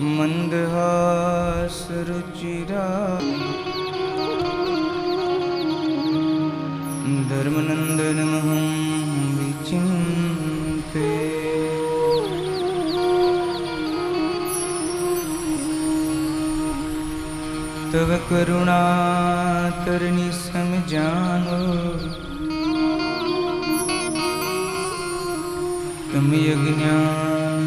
मंदहास रुचिरा धर्मनंदनमहं विचिन्ते तव करुणातरणी समजानो तम यज्ञान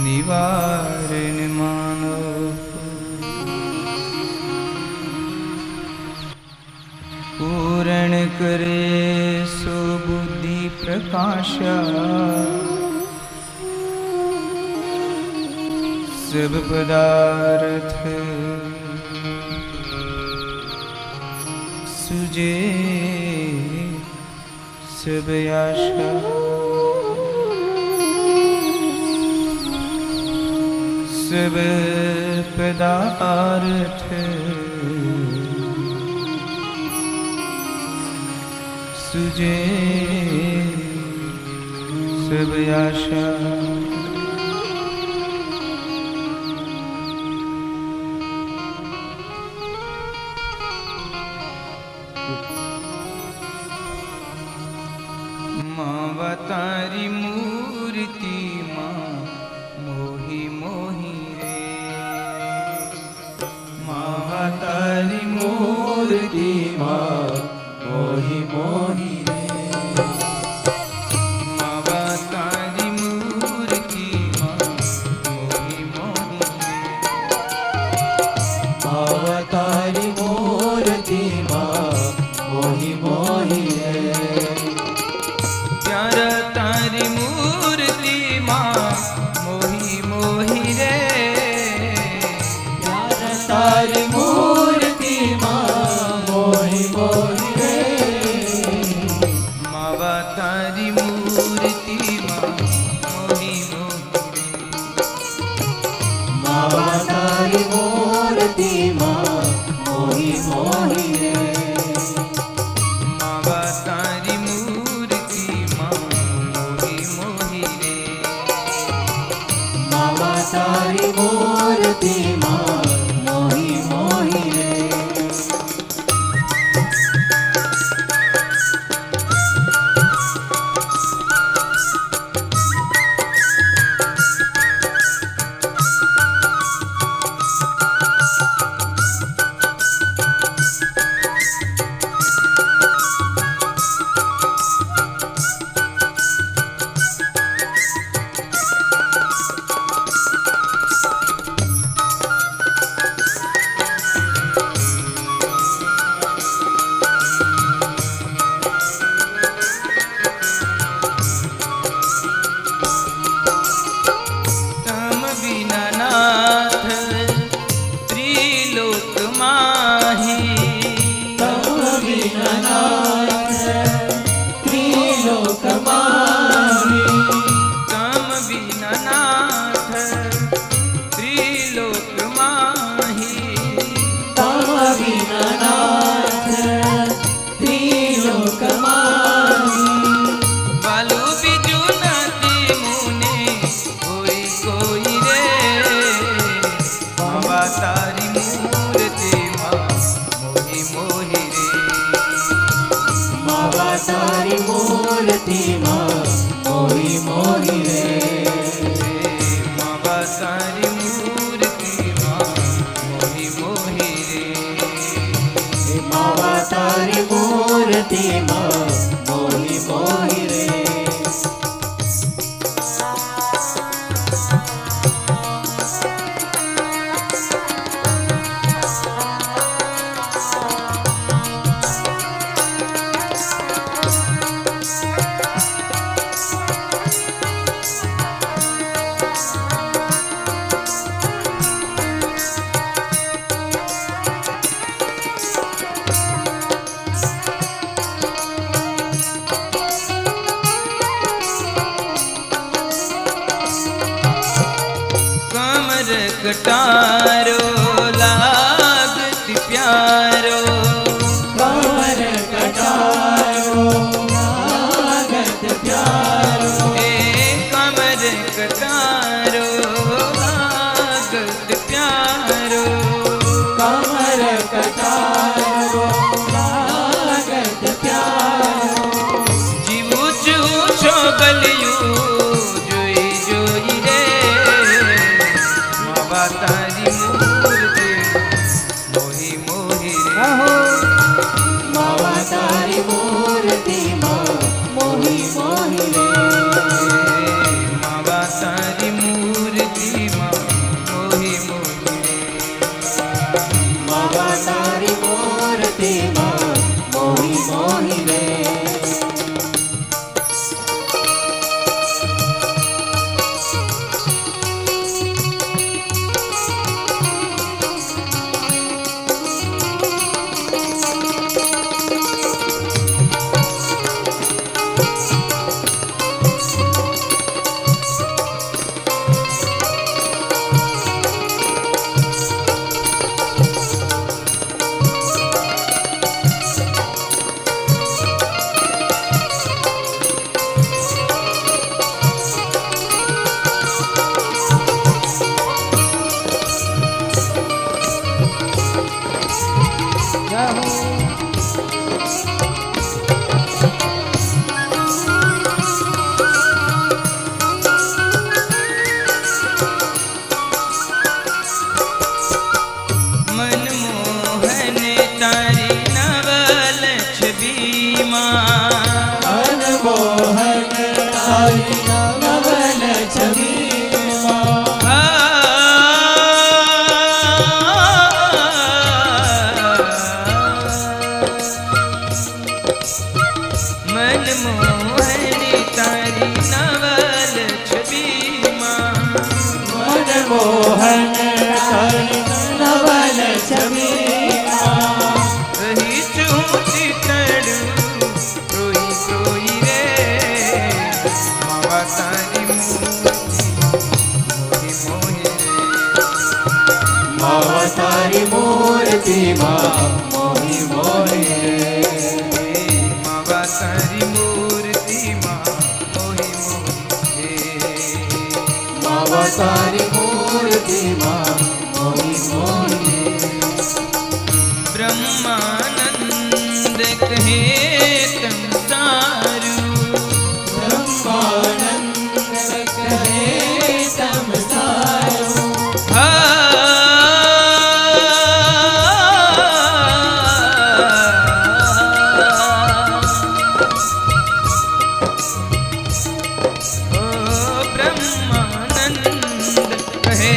निवारण मानो पूर्ण करे सो बुद्धि प्रकाशा सब पदार्थ सुजे सब आशा सब पदार्थ सुजे सब आशा मावा तारी मूर्ति माँ मोही मोही रे मावा तारी मूर्ति माँ मोही मोही रे मावा तारी मूर्ति माँ मोही मोही रे मावा तारी मूर्ति माँ मोही मोही रे प्यारा तारी मूर्ति माँ मोही मोही रे प्यारा तारी मूर्ति माँ मोही मोही रे मावा तारी मूर्ति माँ मोही मोही रे मावा तारी मूर्ति माँ मोही मोही रे मावा तारी मूर्ति माँ मोही मोही रे मावा तारी मूर्ति माँ मोही मोही रे तम बिना नाथ त्रिलोक माही तम बिना नाथ त्रिलोक माही तम बिना नाथ त्रिलोक माही तम बिना नाथ त्रिलोक माही बालू बिजू नदी मुने कोई कोई रे मावा तारी मूर्ति माँ मोही मोही रे मावा तारी मूर्ति माँ मोही मोही रे मावा तारी मूर्ति माँ मोही मोही रे मावा तारी मूर्ति माँ मोही मोही रे कमर कटारो लागत प्यारो कमर कटारो लागत प्यारो कमर મનમોહની તારી નવલ છબીમાં મનમોહન તારી નવલ છબીમાં રહી છું ચિતડું રોઈ રોઈ રે માવા તારી મોહી મોહી રે માવા તારી મૂર્તિમાં મોહી મોહી રે માવા તારી મૂર્તિમાં મોહી મોહી રે માવા તારી મૂર્તિમાં મોહી મોહી રે બ્રહ્માનંદ કહે તમ સારું બ્રહ્માનંદ કહે તમ સારું બ્રહ્માનંદ કહે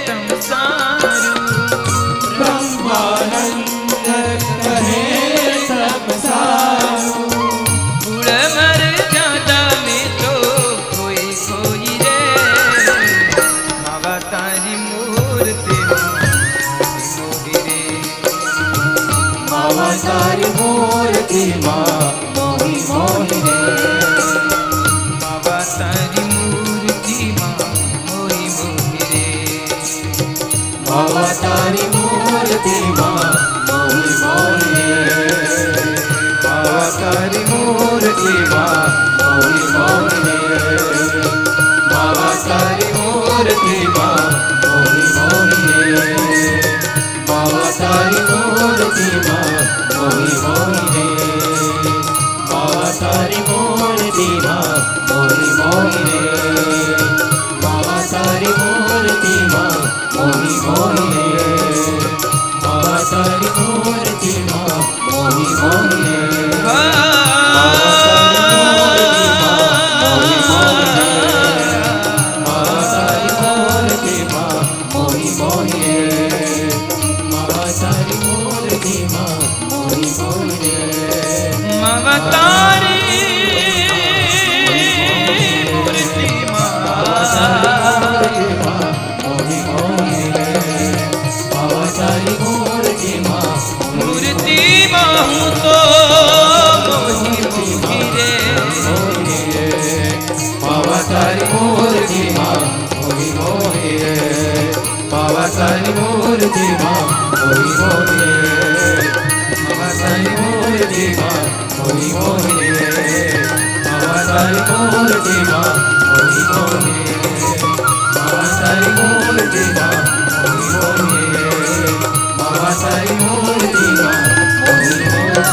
તમ સારું બ્રહ્માનંદ કહે તમ સારું ગુણ મર જાતા મેં તો કોઈ કોઈ રે માવા તારી મૂર્તિ મોહી રે માવા તારી મૂર્તિમાં મોહી મોહી રે માવા તારી મૂર્તિમાં મોહી મોહી રે માવા તારી મૂર્તિમાં મોહી મોહી રે માવા તારી મૂર્તિમાં મોહી મોહી રે માવા તારી મૂર્તિમાં મોહી મોહી રે માવા તારી મૂર્તિમાં મોહી મોહી રે માવા તારી મૂર્તિમાં મોહી મોહી રે માવા તારી મૂર્તિમાં મોહી મોહી રે માવા તારી મૂર્તિમાં મોહી મોહી રે માવા તારી મૂર્તિમાં મોહી મોહી રે માવા તારી મૂર્તિમાં મોહી મોહી રે માવા તારી મૂર્તિમાં મોહી મોહી રે માવા તારી મૂર્તિમાં મૂર્તિમાં હું તો મોહી મોહી રે માવા તારી મૂર્તિમાં મોહી મોહી રે માવા તારી મૂર્તિમાં મોહી મોહી રે માવા તારી મૂર્તિમાં મોહી મોહી રે માવા તારી મૂર્તિમાં મોહી મોહી રે માવા તારી મૂર્તિમાં મોહી મોહી રે માવા તારી મૂર્તિમાં મોહી મોહી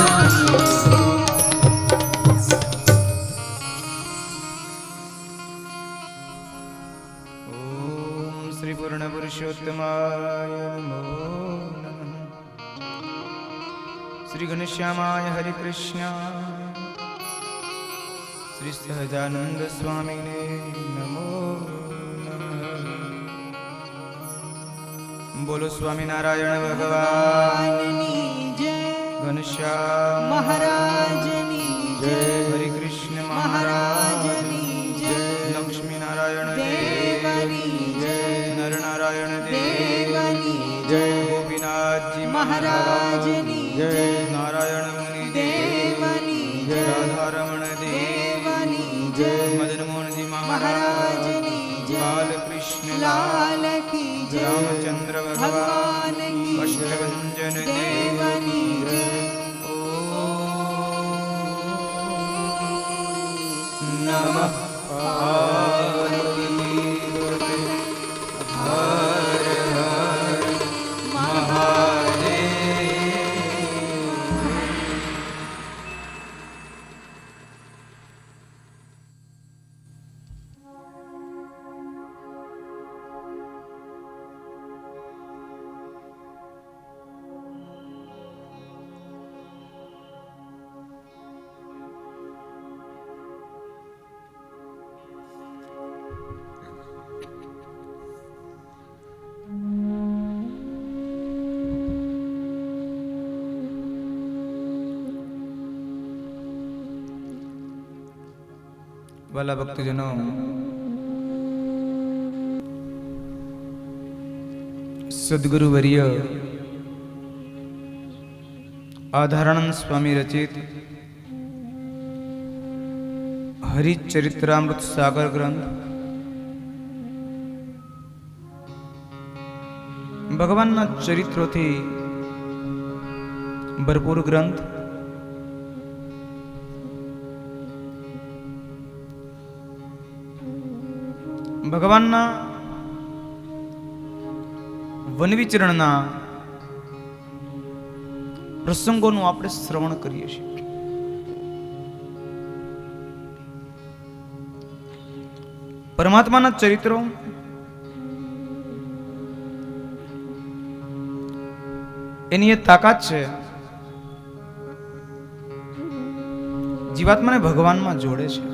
ઓમ શ્રી પૂર્ણ પુરુષોત્તમાય નમો નમઃ શ્રી ઘનશ્યામાય હરે કૃષ્ણ શ્રી સહજાનંદ સ્વામીને નમો નમઃ બોલો સ્વામિનારાયણ ભગવાન ઘનશ્યામ મહારાજની જય હરે કૃષ્ણ મહારાજની જય લક્ષ્મી નારાયણ દેવની જય નરનારાયણ દેવની જય ગોપીનાથજી મહારાજની જય નારાયણ મુનિ દેવની જય રાધારમણ દેવની જય મદન મોહનજી મહારાજની જય બાલકૃષ્ણ લાલ કી જય રામચંદ્ર ભગવાન ભગવાન કી જય કષ્ટભંજન દેવની જય નમઃ પાર્વતી હર હર મહાદેવ વાલા ભક્તજનો, સદગુરુ વર્ય આધારાનંદ સ્વામી રચિત હરિચરિત્રામૃત સાગર ગ્રંથ ભગવાનના ચરિત્રોથી ભરપૂર ગ્રંથ. ભગવાનના વનવિચરણના પ્રસંગોનું આપણે શ્રવણ કરીએ છીએ. પરમાત્માના ચરિત્રો એની એ તાકાત છે, જીવાત્માને ભગવાનમાં જોડે છે.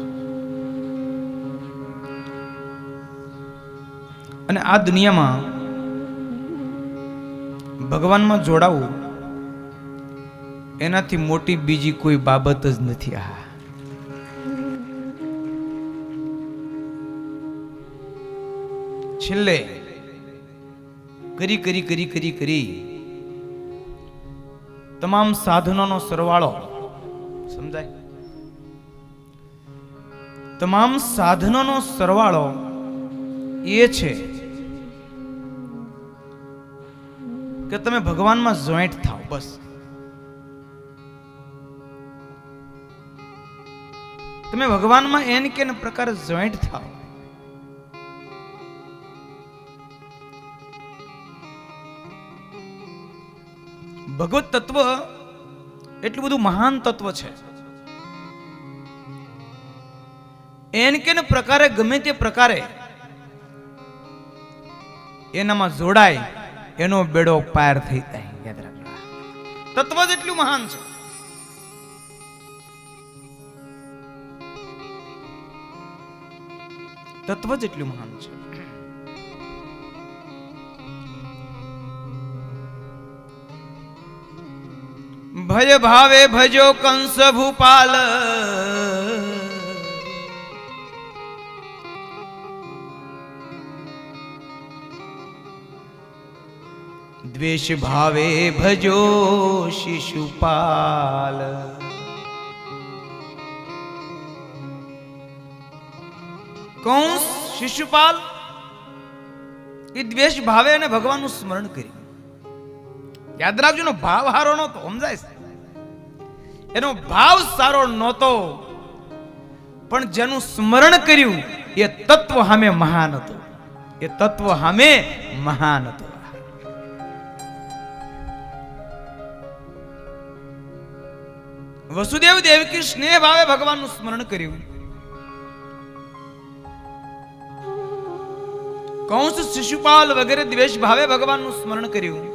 અને આ દુનિયામાં ભગવાનમાં જોડાવું એનાથી મોટી બીજી કોઈ બાબત જ નથી. આ છેલ્લે કરી તમામ સાધનોનો સરવાળો સમજાય, તમામ સાધનોનો સરવાળો એ છે કે તમે ભગવાનમાં જોઈન્ટ થાઓ. બસ તમે ભગવાનમાં એન કે પ્રકારે જોઈન્ટ થાઓ. ભગવત તત્વ એટલું બધું મહાન તત્વ છે, એન કે પ્રકારે ગમે તે પ્રકારે એનામાં જોડાય એનો બેડો પાર થઈ જાય. યાદ રાખજો, તત્વ જ એટલું મહાન છે. તત્વ જ એટલું મહાન છે. ભય ભાવે ભજો કંસ ભૂપાલ, દ્વેષ ભાવે ભજો શિશુપાલ. કંસ શિશુપાલ એ દ્વેષ ભાવે અને ભગવાનનું સ્મરણ કર્યું. યાદ રાખજો, એનો ભાવ સારો નહોતો. સમજાય છે, એનો ભાવ સારો નહોતો, પણ જેનું સ્મરણ કર્યું એ તત્વ સામે મહાન હતું. એ તત્વ સામે મહાન હતું. વસુદેવ દેવકી સ્નેહ ભાવે ભગવાનનું સ્મરણ કર્યું. કંસ શિશુપાલ વગેરે દ્વેષ ભાવે ભગવાનનું સ્મરણ કર્યું.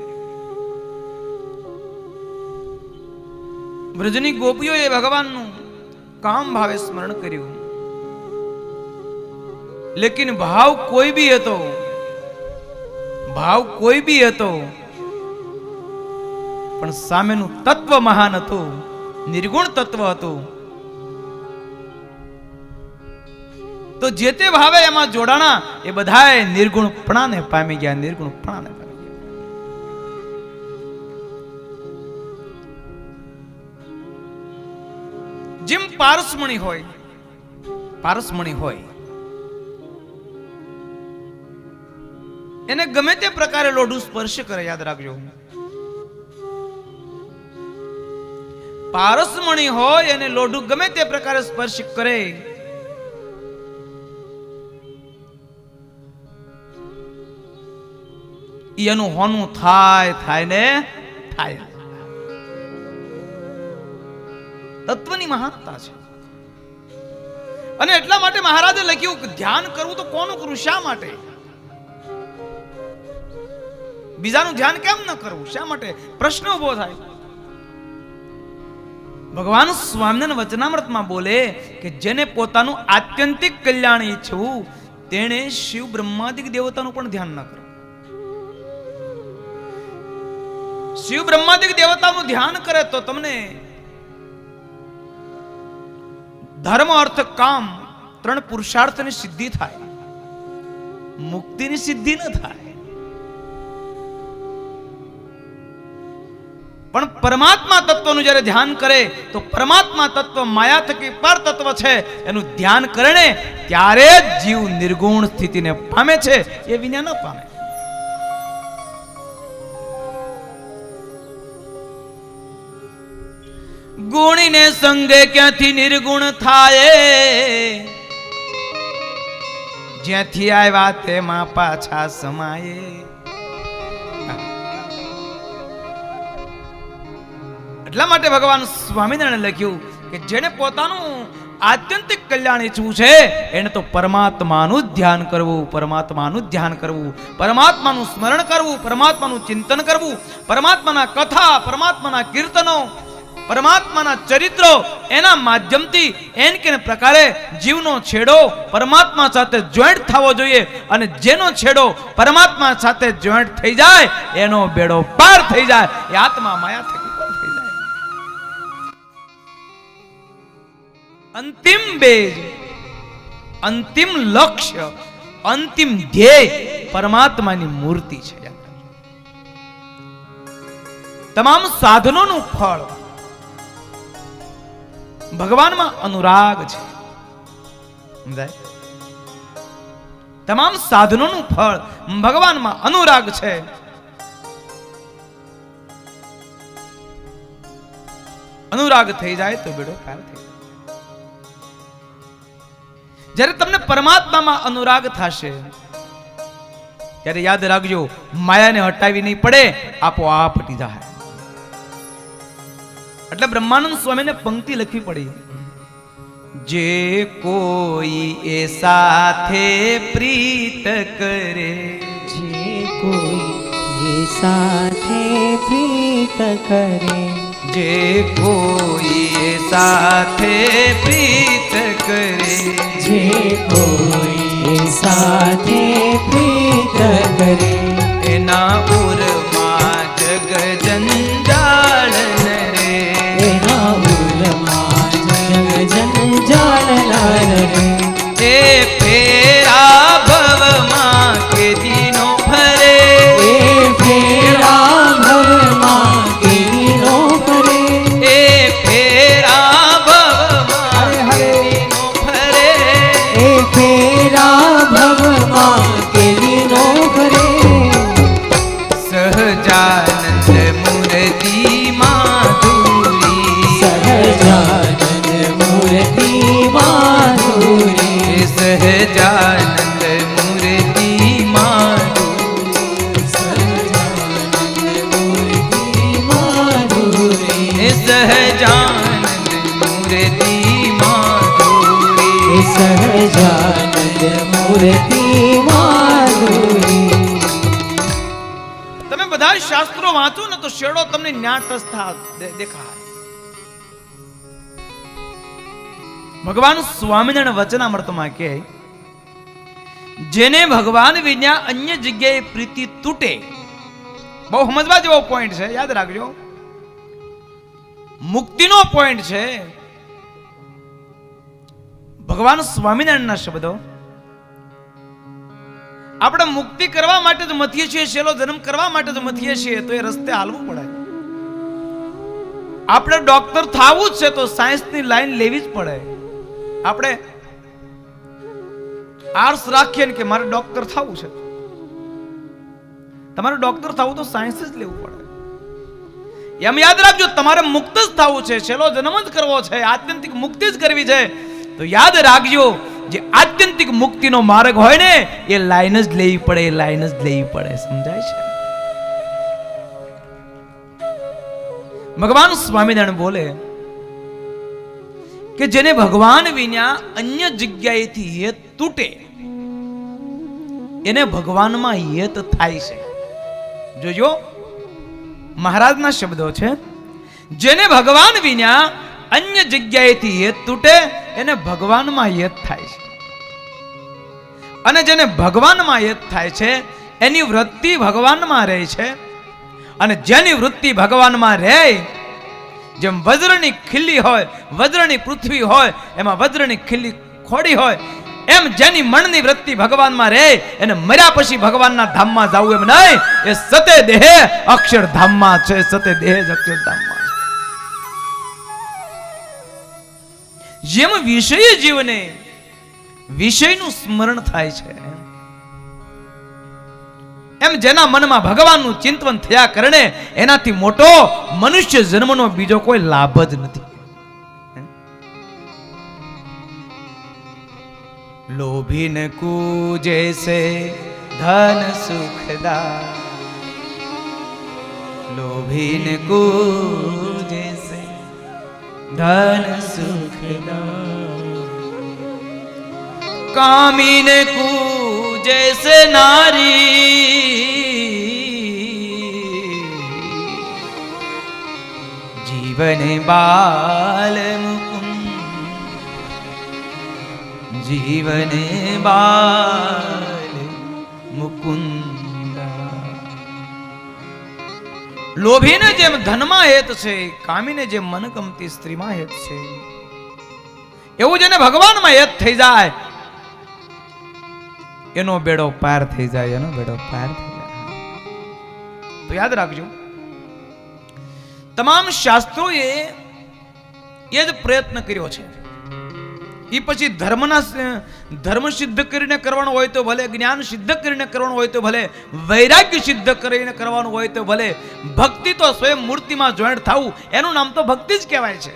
વ્રજની ગોપીઓએ ભગવાનનું કામ ભાવે સ્મરણ કર્યું. લેકિન ભાવ કોઈ બી હતો, ભાવ કોઈ બી હતો, પણ સામેનું તત્વ મહાન હતું, નિર્ગુણ તત્વ હતું. તો જે તે ભાવે એમાં જોડાણા એ બધાએ નિર્ગુણપણાને પામી ગયા. નિર્ગુણપણાને પામી ગયા. જેમ પારસમણી હોય, પારસમણી હોય એને ગમે તે પ્રકારે લોઢું સ્પર્શ કરે. યાદ રાખજો, પારસમણી હોય અને લોઢું ગમે તે પ્રકારે સ્પર્શ કરે એનું હોનું થાય ને થાય. તત્વની મહાનતા છે. અને એટલા માટે મહારાજે લખ્યું કે ધ્યાન કરવું તો કોનું કરવું, શા માટે? બીજાનું ધ્યાન કેમ ન કરવું, શા માટે? પ્રશ્ન ઉભો થાય. ભગવાન સ્વામિનારાયણ વચનામૃતમાં બોલે કે જેને પોતાનું આત્યંતિક કલ્યાણ ઈચ્છવું તેણે શિવ બ્રહ્માદિક દેવતાનું પણ ધ્યાન ન કરવું. શિવ બ્રહ્માદિક દેવતાનું ધ્યાન કરે તો તમને ધર્મ અર્થ કામ ત્રણ પુરુષાર્થની સિદ્ધિ થાય, મુક્તિની સિદ્ધિ ન થાય. પણ પરમાત્મા તત્વનું જ્યારે ધ્યાન કરે તો પરમાત્મા તત્વ માયા થકી પર તત્વ છે એનું ધ્યાન કરે ને ત્યારે જ જીવ નિર્ગુણ સ્થિતિને પામે છે, એ વિના ન પામે. ગુણીને સંગે ક્યાંથી નિર્ગુણ થાય, જ્યાંથી આવ્યા તેમાં પાછા સમાયે. એટલા માટે ભગવાન સ્વામિનારાયણ લખ્યું કે જેને પોતાનું આત્યંતિક કલ્યાણ ઈચ્છવું છે એને તો પરમાત્માનું ધ્યાન કરવું, પરમાત્માનું ધ્યાન કરવું, પરમાત્માનું સ્મરણ કરવું, પરમાત્માનું ચિંતન કરવું, પરમાત્માના કથા, પરમાત્માના કીર્તનો, પરમાત્માના ચરિત્રો, એના માધ્યમથી એન કે પ્રકારે જીવનો છેડો પરમાત્મા સાથે જોઈન્ટ થવો જોઈએ. અને જેનો છેડો પરમાત્મા સાથે જોઈન્ટ થઈ જાય એનો બેડો પાર થઈ જાય, એ આત્મા માયા થકી પર થઈ જાય. અંતિમ બેજ, અંતિમ લક્ષ્ય, અંતિમ ધ્યેય પરમાત્માની મૂર્તિ છે. તમામ સાધનોનું ફળ ભગવાનમાં અનુરાગ છે. સમજાય? તમામ સાધનોનું ફળ ભગવાનમાં અનુરાગ છે. અનુરાગ થઈ જાય તો બેડો પાર થઈ જાય. જ્યારે તમને પરમાત્મામાં અનુરાગ થશે ત્યારે યાદ રાખજો, માયાને હટાવી નહીં પડે, આપોઆપ હટી જાય. એટલે બ્રહ્માનંદ સ્વામીને પંક્તિ લખવી પડી, જે કોઈ એ સાથે પ્રીત કરે, જે કોઈ એ સાથે પ્રીત કરે, જે કોઈ એ સાથે પ્રીત કરે, જે કોઈ એ સાથે પ્રીત કરે, એના ઉરમાં જગ જંજાળ ન રે, એના ઉરમાં જગ જંજાળ ન રે. એ ફેરા ભવમાં કે દિનો ફરે, એ ફેરા ભવમાં કેરીનો ફરે, એ ફેરા ભવમાં કે દિનો ફરે, એ ફેરા ભવમાં કેરીનો ફરે. સહજાનંદ મૂર્તિ માધુરી, સહજાનંદ મૂર્તિ માધુરી, સહજાનંદ મૂર્તિ માધુરી, સહજાનંદ મૂર્તિ માધુરી, સહજાનંદ મૂર્તિ માધુરી, સહજાનંદ મૂર્તિ માધુરી. તમે બધા શાસ્ત્રો વાંચો ને તો શેડો તમને ન્યાટસ્થા દેખાય. ભગવાન સ્વામિનારાયણ વચનામૃતમાં કહે, જેને ભગવાન વિના અન્ય જગ્યાએ પ્રીતિ તૂટે. બહુ સમજવા જેવો પોઈન્ટ છે, યાદ રાખજો. મુક્તિનો પોઈન્ટ છે. ભગવાન સ્વામિનારાયણના શબ્દો. આપણે મુક્તિ કરવા માટે જ મથીએ છીએ, છેલ્લો જન્મ કરવા માટે જ મથીએ છીએ, તો એ રસ્તે હાલવું પડે. આપણે ડોક્ટર થવું જ છે તો સાયન્સની લાઈન લેવી જ પડે. આપણે આર્ટ્સ રાખીએ ને કે મારે ડોક્ટર થવું છે, તમારે ડોક્ટર થવું તો સાયન્સ જ લેવું પડે. એમ યાદ રાખજો, તમારે મુક્ત જ થવું છે, છેલ્લો જન્મ જ કરવો છે, આત્યંતિક મુક્તિ જ કરવી છે, તો યાદ રાખજો જે આત્યંતિક મુક્તિનો માર્ગ હોય ને એ લાઈન જ લેવી પડે, એ લાઈન જ લેવી પડે. સમજાય છે? ભગવાન સ્વામિનારાયણ બોલે કે જેને ભગવાન વિના અન્ય જગ્યાએથી હેત તૂટે એને ભગવાનમાં હેત થાય છે. જોજો, મહારાજના શબ્દો છે, જેને ભગવાન વિના અન્ય જગ્યાએથી હેત તૂટે એને ભગવાનમાં હેત થાય છે. અને જેને ભગવાનમાં હેત થાય છે એની વૃત્તિ ભગવાનમાં રહે છે. અને જેની વૃત્તિ ભગવાનમાં રહે, જેમ વજ્રની ખીલી હોય, વજ્રની પૃથ્વી હોય, એમાં વજ્રની ખીલી ખોડી હોય, એમ જેની મનની વૃત્તિ ભગવાનમાં રહે એને મર્યા પછી ભગવાનના ધામમાં જવું એમ નહીં. એ સતે દેહ અક્ષરધામમાં છે, સતે દેહ જ અક્ષરધામમાં છે. જેમ વિષય જીવને વિષયનું સ્મરણ થાય છે, એમ જેના મનમાં ભગવાનનું ચિંતન થયા કરણે એનાથી મોટો મનુષ્ય જન્મનો બીજો કોઈ લાભ જ નથી. લોભી ને કૂજે સે ધન સુખદા, લોભી ને કૂજે સે ધન સુખદા, કામી ને કૂજે સે નારી, જીવન બાલ જીવન બાલ મુકુંદ. લોભીને જેમ ધનમાં હેત છે, કામીને જેમ મનગમતી સ્ત્રીમાં હેત છે, એવું જેને ભગવાનમાં હેત થઈ જાય એનો બેડો પાર થઈ જાય, એનો બેડો પાર થઈ જાય. તો યાદ રાખજો, તમામ શાસ્ત્રોએ એ જ પ્રયત્ન કર્યો છે. એ પછી ધર્મ સિદ્ધ કરીને કરવાનું હોય તો ભલે, જ્ઞાન સિદ્ધ કરીને કરવાનું હોય તો ભલે, વૈરાગ્ય સિદ્ધ કરીને કરવાનું હોય તો ભલે, ભક્તિ તો સ્વયં મૂર્તિમાં જોઈન્ટ થવું એનું નામ તો ભક્તિ જ કહેવાય છે.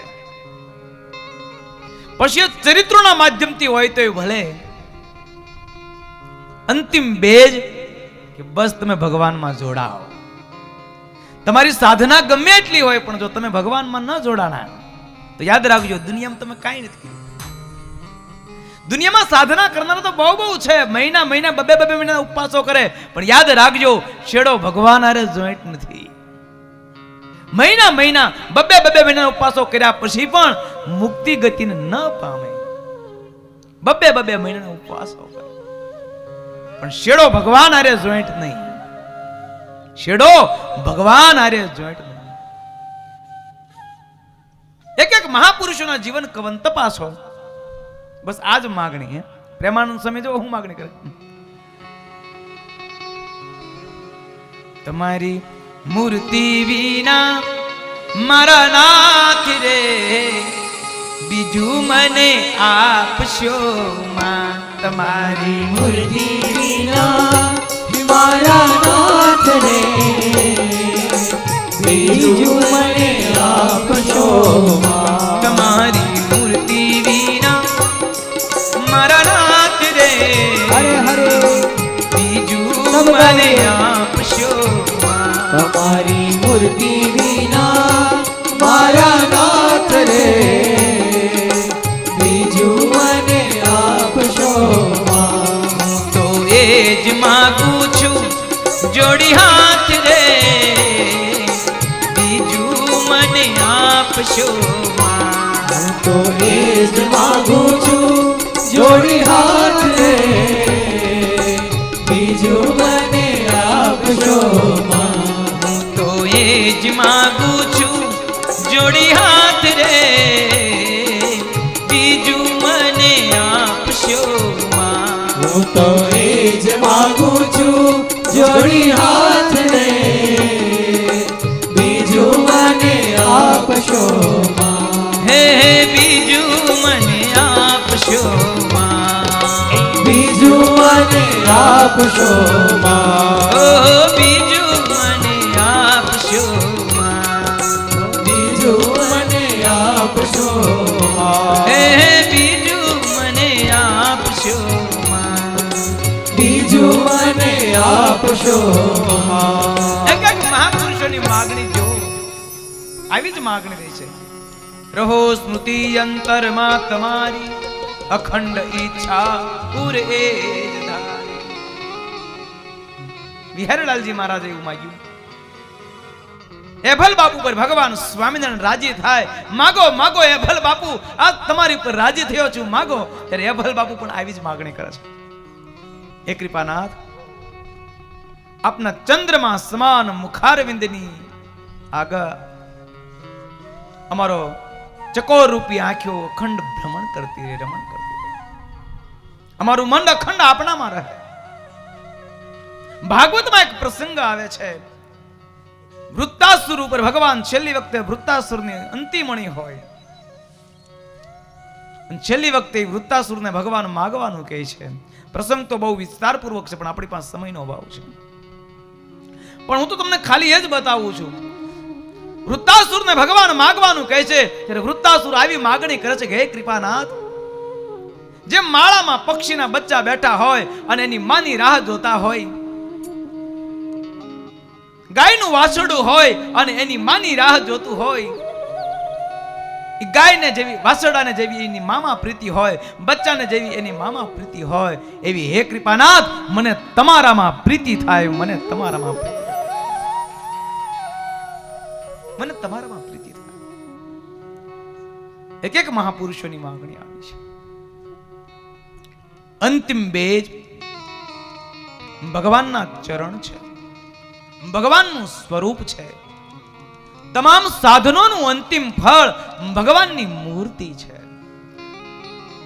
પછી ચરિત્રોના માધ્યમથી હોય તો ભલે, અંતિમ બેજ કે બસ તમે ભગવાનમાં જોડાઓ. તમારી સાધના ગમે એટલી હોય પણ જો તમે ભગવાનમાં ન જોડાણા તો યાદ રાખજો દુનિયામાં તમે કાંઈ નથી. દુનિયામાં સાધના કરનારા તો બહુ છે, મહિના બબે મહિના ઉપવાસો કરે, પણ યાદ રાખજો છેડો ભગવાન હારે જોઈન્ટ નથી. મહિના બબે મહિના ઉપવાસો કર્યા પછી પણ મુક્તિ ગતિને ન પામે. બબે મહિના ઉપવાસો કરે પણ છેડો ભગવાન હારે જોઈન્ટ નહીં. છેડો ભગવાન હારે જોઈન્ટ નહીં. એક મહાપુરુષોના જીવન કવન તપાસો. બસ આજ માગણી હે. પ્રેમાનંદ સ્વામી જો હું માગણી કરે, તમારી મૂર્તિ વિના મારા નાથ રે બીજું મને આપશો માં. તમારી મૂર્તિ વિના મારા નાથ રે બીજું મને આપશો માં. તમારી મૂર્તિ વિના મારા નાથ રે હરે હરે બીજું મને આપશો માં. તમારી મૂર્તિ વિના મારા નાથ રે બીજું મને આપશો માં. હું તો એ જ માગું છું જોડી હાથ રે બીજું મને આપશો માં. હું તો એ જ માગું છું જોડી હાથ રે બીજું મને આપશો માં. હું તો એ જ માગું છું જોડી હાથ રે બીજું મને આપશો માં. હું તો એ જ માગું છું જોડી હાથ રે બીજું મને આપશો માં. હે બીજું મને આપશો માં. બીજું મને આપશો માં. ઓ બીજું મને આપશો માં. બીજું મને આપશો માં. હે બીજું મને આપશો માં. બીજું મને આપશો માં. એક મહાપુરુષોની માગણી જો આવી જ માગણી રહી છે. રહો સ્મૃતિ અંતરમાં તમારી અખંડ ઈચ્છા પૂરે જ ધારી. બિહારીલાલજી મહારાજે એવું માગ્યું. એભલ બાપુ પર ભગવાન સ્વામિનારાયણ રાજી થાય. માગો એભલ બાપુ, આ તમારી પર રાજી થયો છું, માગો. ત્યારે એભલ બાપુ પણ આવી જ માગણી કરે છે. હે કૃપાનાથ, આપના ચંદ્રમાં સમાન મુખારવિંદની આગળ અમારો ચકોર રૂપી આંખો અખંડ ભ્રમણ કરતી રહે, રમણ કરતી રહે. અમારું મન અખંડ આપણામાં રહે. ભાગવતમાં એક પ્રસંગ આવે છે, વૃત્તાસુર ઉપર ભગવાન છેલ્લી વખતે વૃત્તાસુરની અંતિમણી હોય, છેલ્લી વખતે વૃત્તાસુરને ભગવાન માગવાનું કહે છે. પ્રસંગ તો બહુ વિસ્તારપૂર્વક છે, પણ આપણી પાસે સમયનો અભાવ છે. પણ હું તો તમને ખાલી એ જ બતાવું છું. વૃત્તાસુરને ભગવાન માગવાનું કહે છે, ત્યારે વૃત્તાસુર આવી માગણી કરે છે કે હે કૃપાનાથ, જેમ માળામાં પક્ષીના બચ્ચા બેઠા હોય અને એની માની રાહ જોતા હોય, ગાયનું વાછરડું હોય અને એની માની રાહ જોતું હોય, એ ગાયને જેવી વાછરડાને જેવી એની મામા પ્રીતિ હોય, બચ્ચાને જેવી એની મામા પ્રીતિ હોય, એવી હે કૃપાનાથ મને તમારામાં પ્રીતિ થાય, મને તમારામાં પ્રીતિ થાય, મને તમારામાં પ્રીતિ થાય. એક એક મહાપુરુષોની માંગણી આવી છે. અંતિમ બેજ ભગવાનના ચરણ છે, ભગવાનનું સ્વરૂપ છે. તમામ સાધનોનું અંતિમ ફળ ભગવાનની મૂર્તિ છે.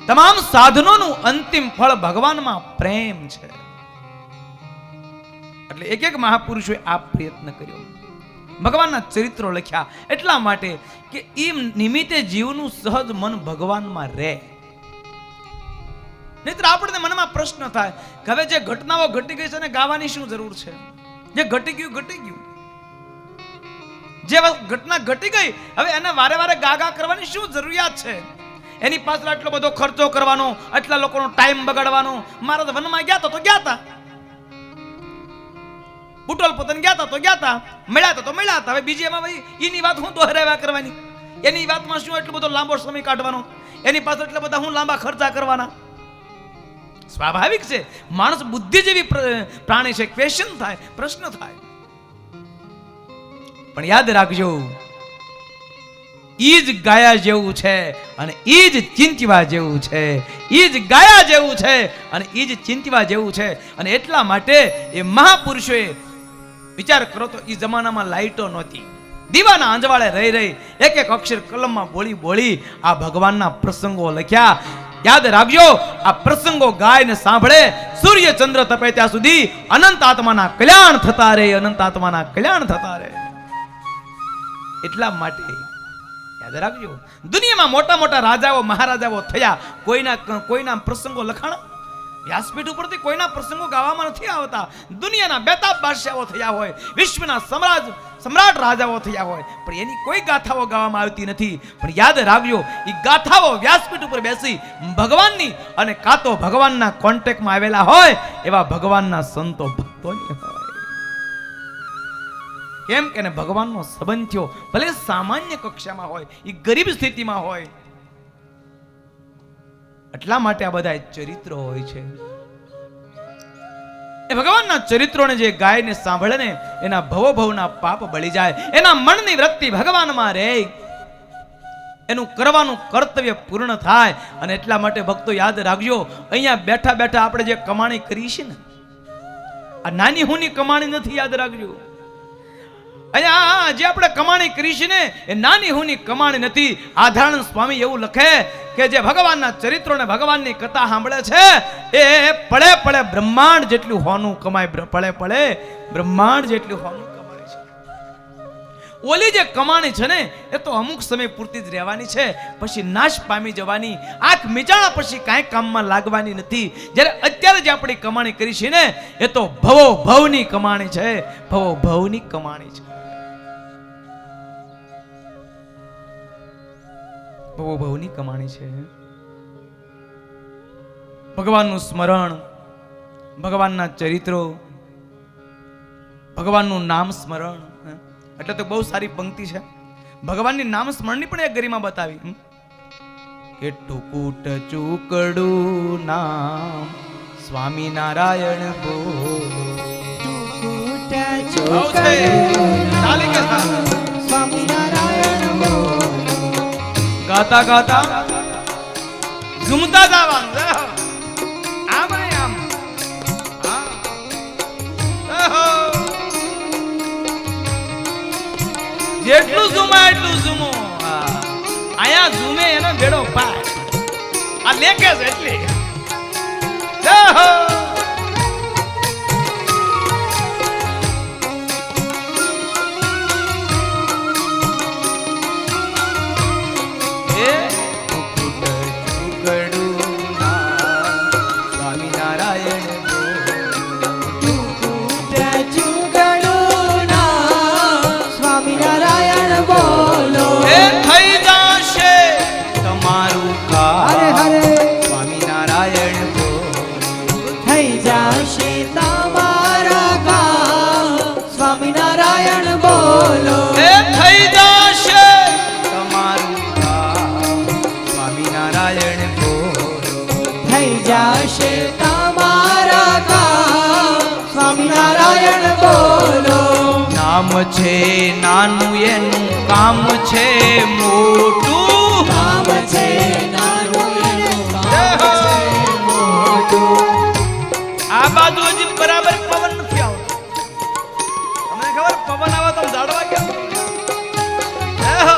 તમામ સાધનોનું અંતિમ ફળ ભગવાનમાં પ્રેમ છે. એટલે એક એક મહાપુરુષોએ આ પ્રયત્ન કર્યો, ભગવાનના ચરિત્રો લખ્યા એટલા માટે કે એ નિમિત્તે જીવનું સહજ મન ભગવાનમાં રહે. નહીતર આપણને મનમાં પ્રશ્ન થાય કે હવે જે ઘટનાઓ ઘટી ગઈ છે એને ગાવાની શું જરૂર છે? જે ઘટી ગયું ઘટી ગયું. જે ઘટના ઘટી ગઈ હવે એને વારે વારે ગાગા કરવાની શું જરૂરિયાત છે? એની પાછળ આટલો બધો ખર્ચો કરવાનો, આટલા લોકોનો ટાઈમ બગાડવાનો. મારા તો વનમાં ગયા તો ગયા હતા, બુટોલ પોતાને ગયા હતા તો ગયા હતા, મળ્યા તો મળ્યા હતા. હવે બીજી એમાં ભાઈ એની વાત હું દોહરાવ્યા કરવાની? એની વાતમાં શું એટલો બધો લાંબો સમય કાઢવાનો? એની પાછળ એટલા બધા હું લાંબા ખર્ચા કરવાના? સ્વાભાવિક છે, માણસ બુદ્ધિ જેવી પ્રાણી છે, ક્વેશ્ચન થાય, પ્રશ્ન થાય. પણ યાદ રાખજો, ઈ જ ગાયા જેવું છે અને ઈ જ ચિંતવા જેવું છે, ઈ જ ગાયા જેવું છે અને ઈ જ ચિંતવા જેવું છે. અને એટલા માટે એ મહાપુરુષોએ વિચાર કરો તો એ જમાનામાં લાઈટો નહોતી, દીવાના અંજવાળે રહી રહી એક એક અક્ષર કલમમાં બોલી બોલી આ ભગવાનના પ્રસંગો લખ્યા. યાદ રાખજો, આ પ્રસંગો ગાય ને સાંભળે, સૂર્ય ચંદ્ર તપે ત્યાં સુધી અનંત આત્માના કલ્યાણ થતા રહે, અનંત આત્માના કલ્યાણ થતા રહે. એટલા માટે યાદ રાખજો, દુનિયામાં મોટા મોટા રાજાઓ મહારાજાઓ થયા, કોઈના પ્રસંગો લખાણા, વ્યાસપીઠ ઉપરથી કોઈના પ્રસંગો ગાવામાં નથી આવતા. દુનિયાના બેતાબ બાદશાહો થયા હોય, વિશ્વના સમ્રાટ રાજાઓ થયા હોય, પણ એની કોઈ ગાથાઓ ગાવામાં આવતી નથી. પણ યાદ રાખજો, એ ગાથાઓ વ્યાસપીઠ ઉપર બેસી ભગવાનની અને કાં તો ભગવાનના કોન્ટેક્ટમાં આવેલા હોય એવા ભગવાનના સંતો ભક્તોની હોય. કેમ કે ભગવાનનો સંબંધ થયો, ભલે સામાન્ય કક્ષામાં હોય, એ ગરીબ સ્થિતિમાં હોય. એટલા માટે આ બધા ચરિત્રો હોય છે. એ ભગવાનના ચરિત્રોને જે ગાયને સાંભળે ને એના ભવના પાપ બળી જાય, એના મનની વૃત્તિ ભગવાનમાં રહે, એનું કરવાનું કર્તવ્ય પૂર્ણ થાય. અને એટલા માટે ભક્તો યાદ રાખજો, અહીંયા બેઠા બેઠા આપણે જે કમાણી કરી છે ને, આ નાની હુની કમાણી નથી. યાદ રાખજો, અહીંયા જે આપણે કમાણી કરી છે ને એ નાની હુની કમાણી નથી. આધારણ સ્વામી એવું લખે કે જે ભગવાનના ચરિત્રો ને ભગવાનની કથા સાંભળે છે એ પડે પડે બ્રહ્માંડ જેટલું હોનું કમાય, પડે પડે બ્રહ્માંડ જેટલું હોનું કમાય છે. ઓલી જે કમાણી છે ને એ તો અમુક સમય પૂરતી જ રહેવાની છે, પછી નાશ પામી જવાની, આંખ મિચાણા પછી કાંઈ કામમાં લાગવાની નથી. જ્યારે અત્યારે જે આપણી કમાણી કરી છે ને એ તો ભવો ભવની કમાણી છે, ભવો ભવની કમાણી છે, ભવો ભવની કમાણી છે. ભગવાનનું સ્મરણ, ભગવાનના ચરિત્રો, ભગવાનનું નામ સ્મરણ, એટલે તો બહુ સારી પંક્તિ છે. ભગવાનની નામ સ્મરણની પણ એક ગરિમા બતાવી કે ટુકુટ ચૂકડું નામ સ્વામિનારાયણ બોલો. ગાતા ગાતા ઝૂમતા જવાનું, આમ આમ જેટલું ઝૂમાય એટલું ઝૂમો. અહીંયા ઝૂમે એનો ભેડો પાય, આ લેકે જ એટલી જય હો. એ ટુકડું ના સ્વામિનારાયણ સ્વામિનારાયણ બોલો. એ થઈ જશે તમારું કામ. હરે હરે સ્વામિનારાયણ બોલો. થઈ જશે તમારા કામ. સ્વામિનારાયણ બોલો. એ થઈ જશે તમારું કામ. સ્વામિનારાયણ બોલો. થઈ જશે તમારા કામ. સ્વામિનારાયણ બોલો. નામ છે નાનું એનું કામ છે મોટું. કામ છે નાનું એનું કામ છે મોટું. આ બાજુ હજી બરાબર પવન નથી આવતો. તમને ખબર પવન આવે તો ઝાડવા કેમ હા.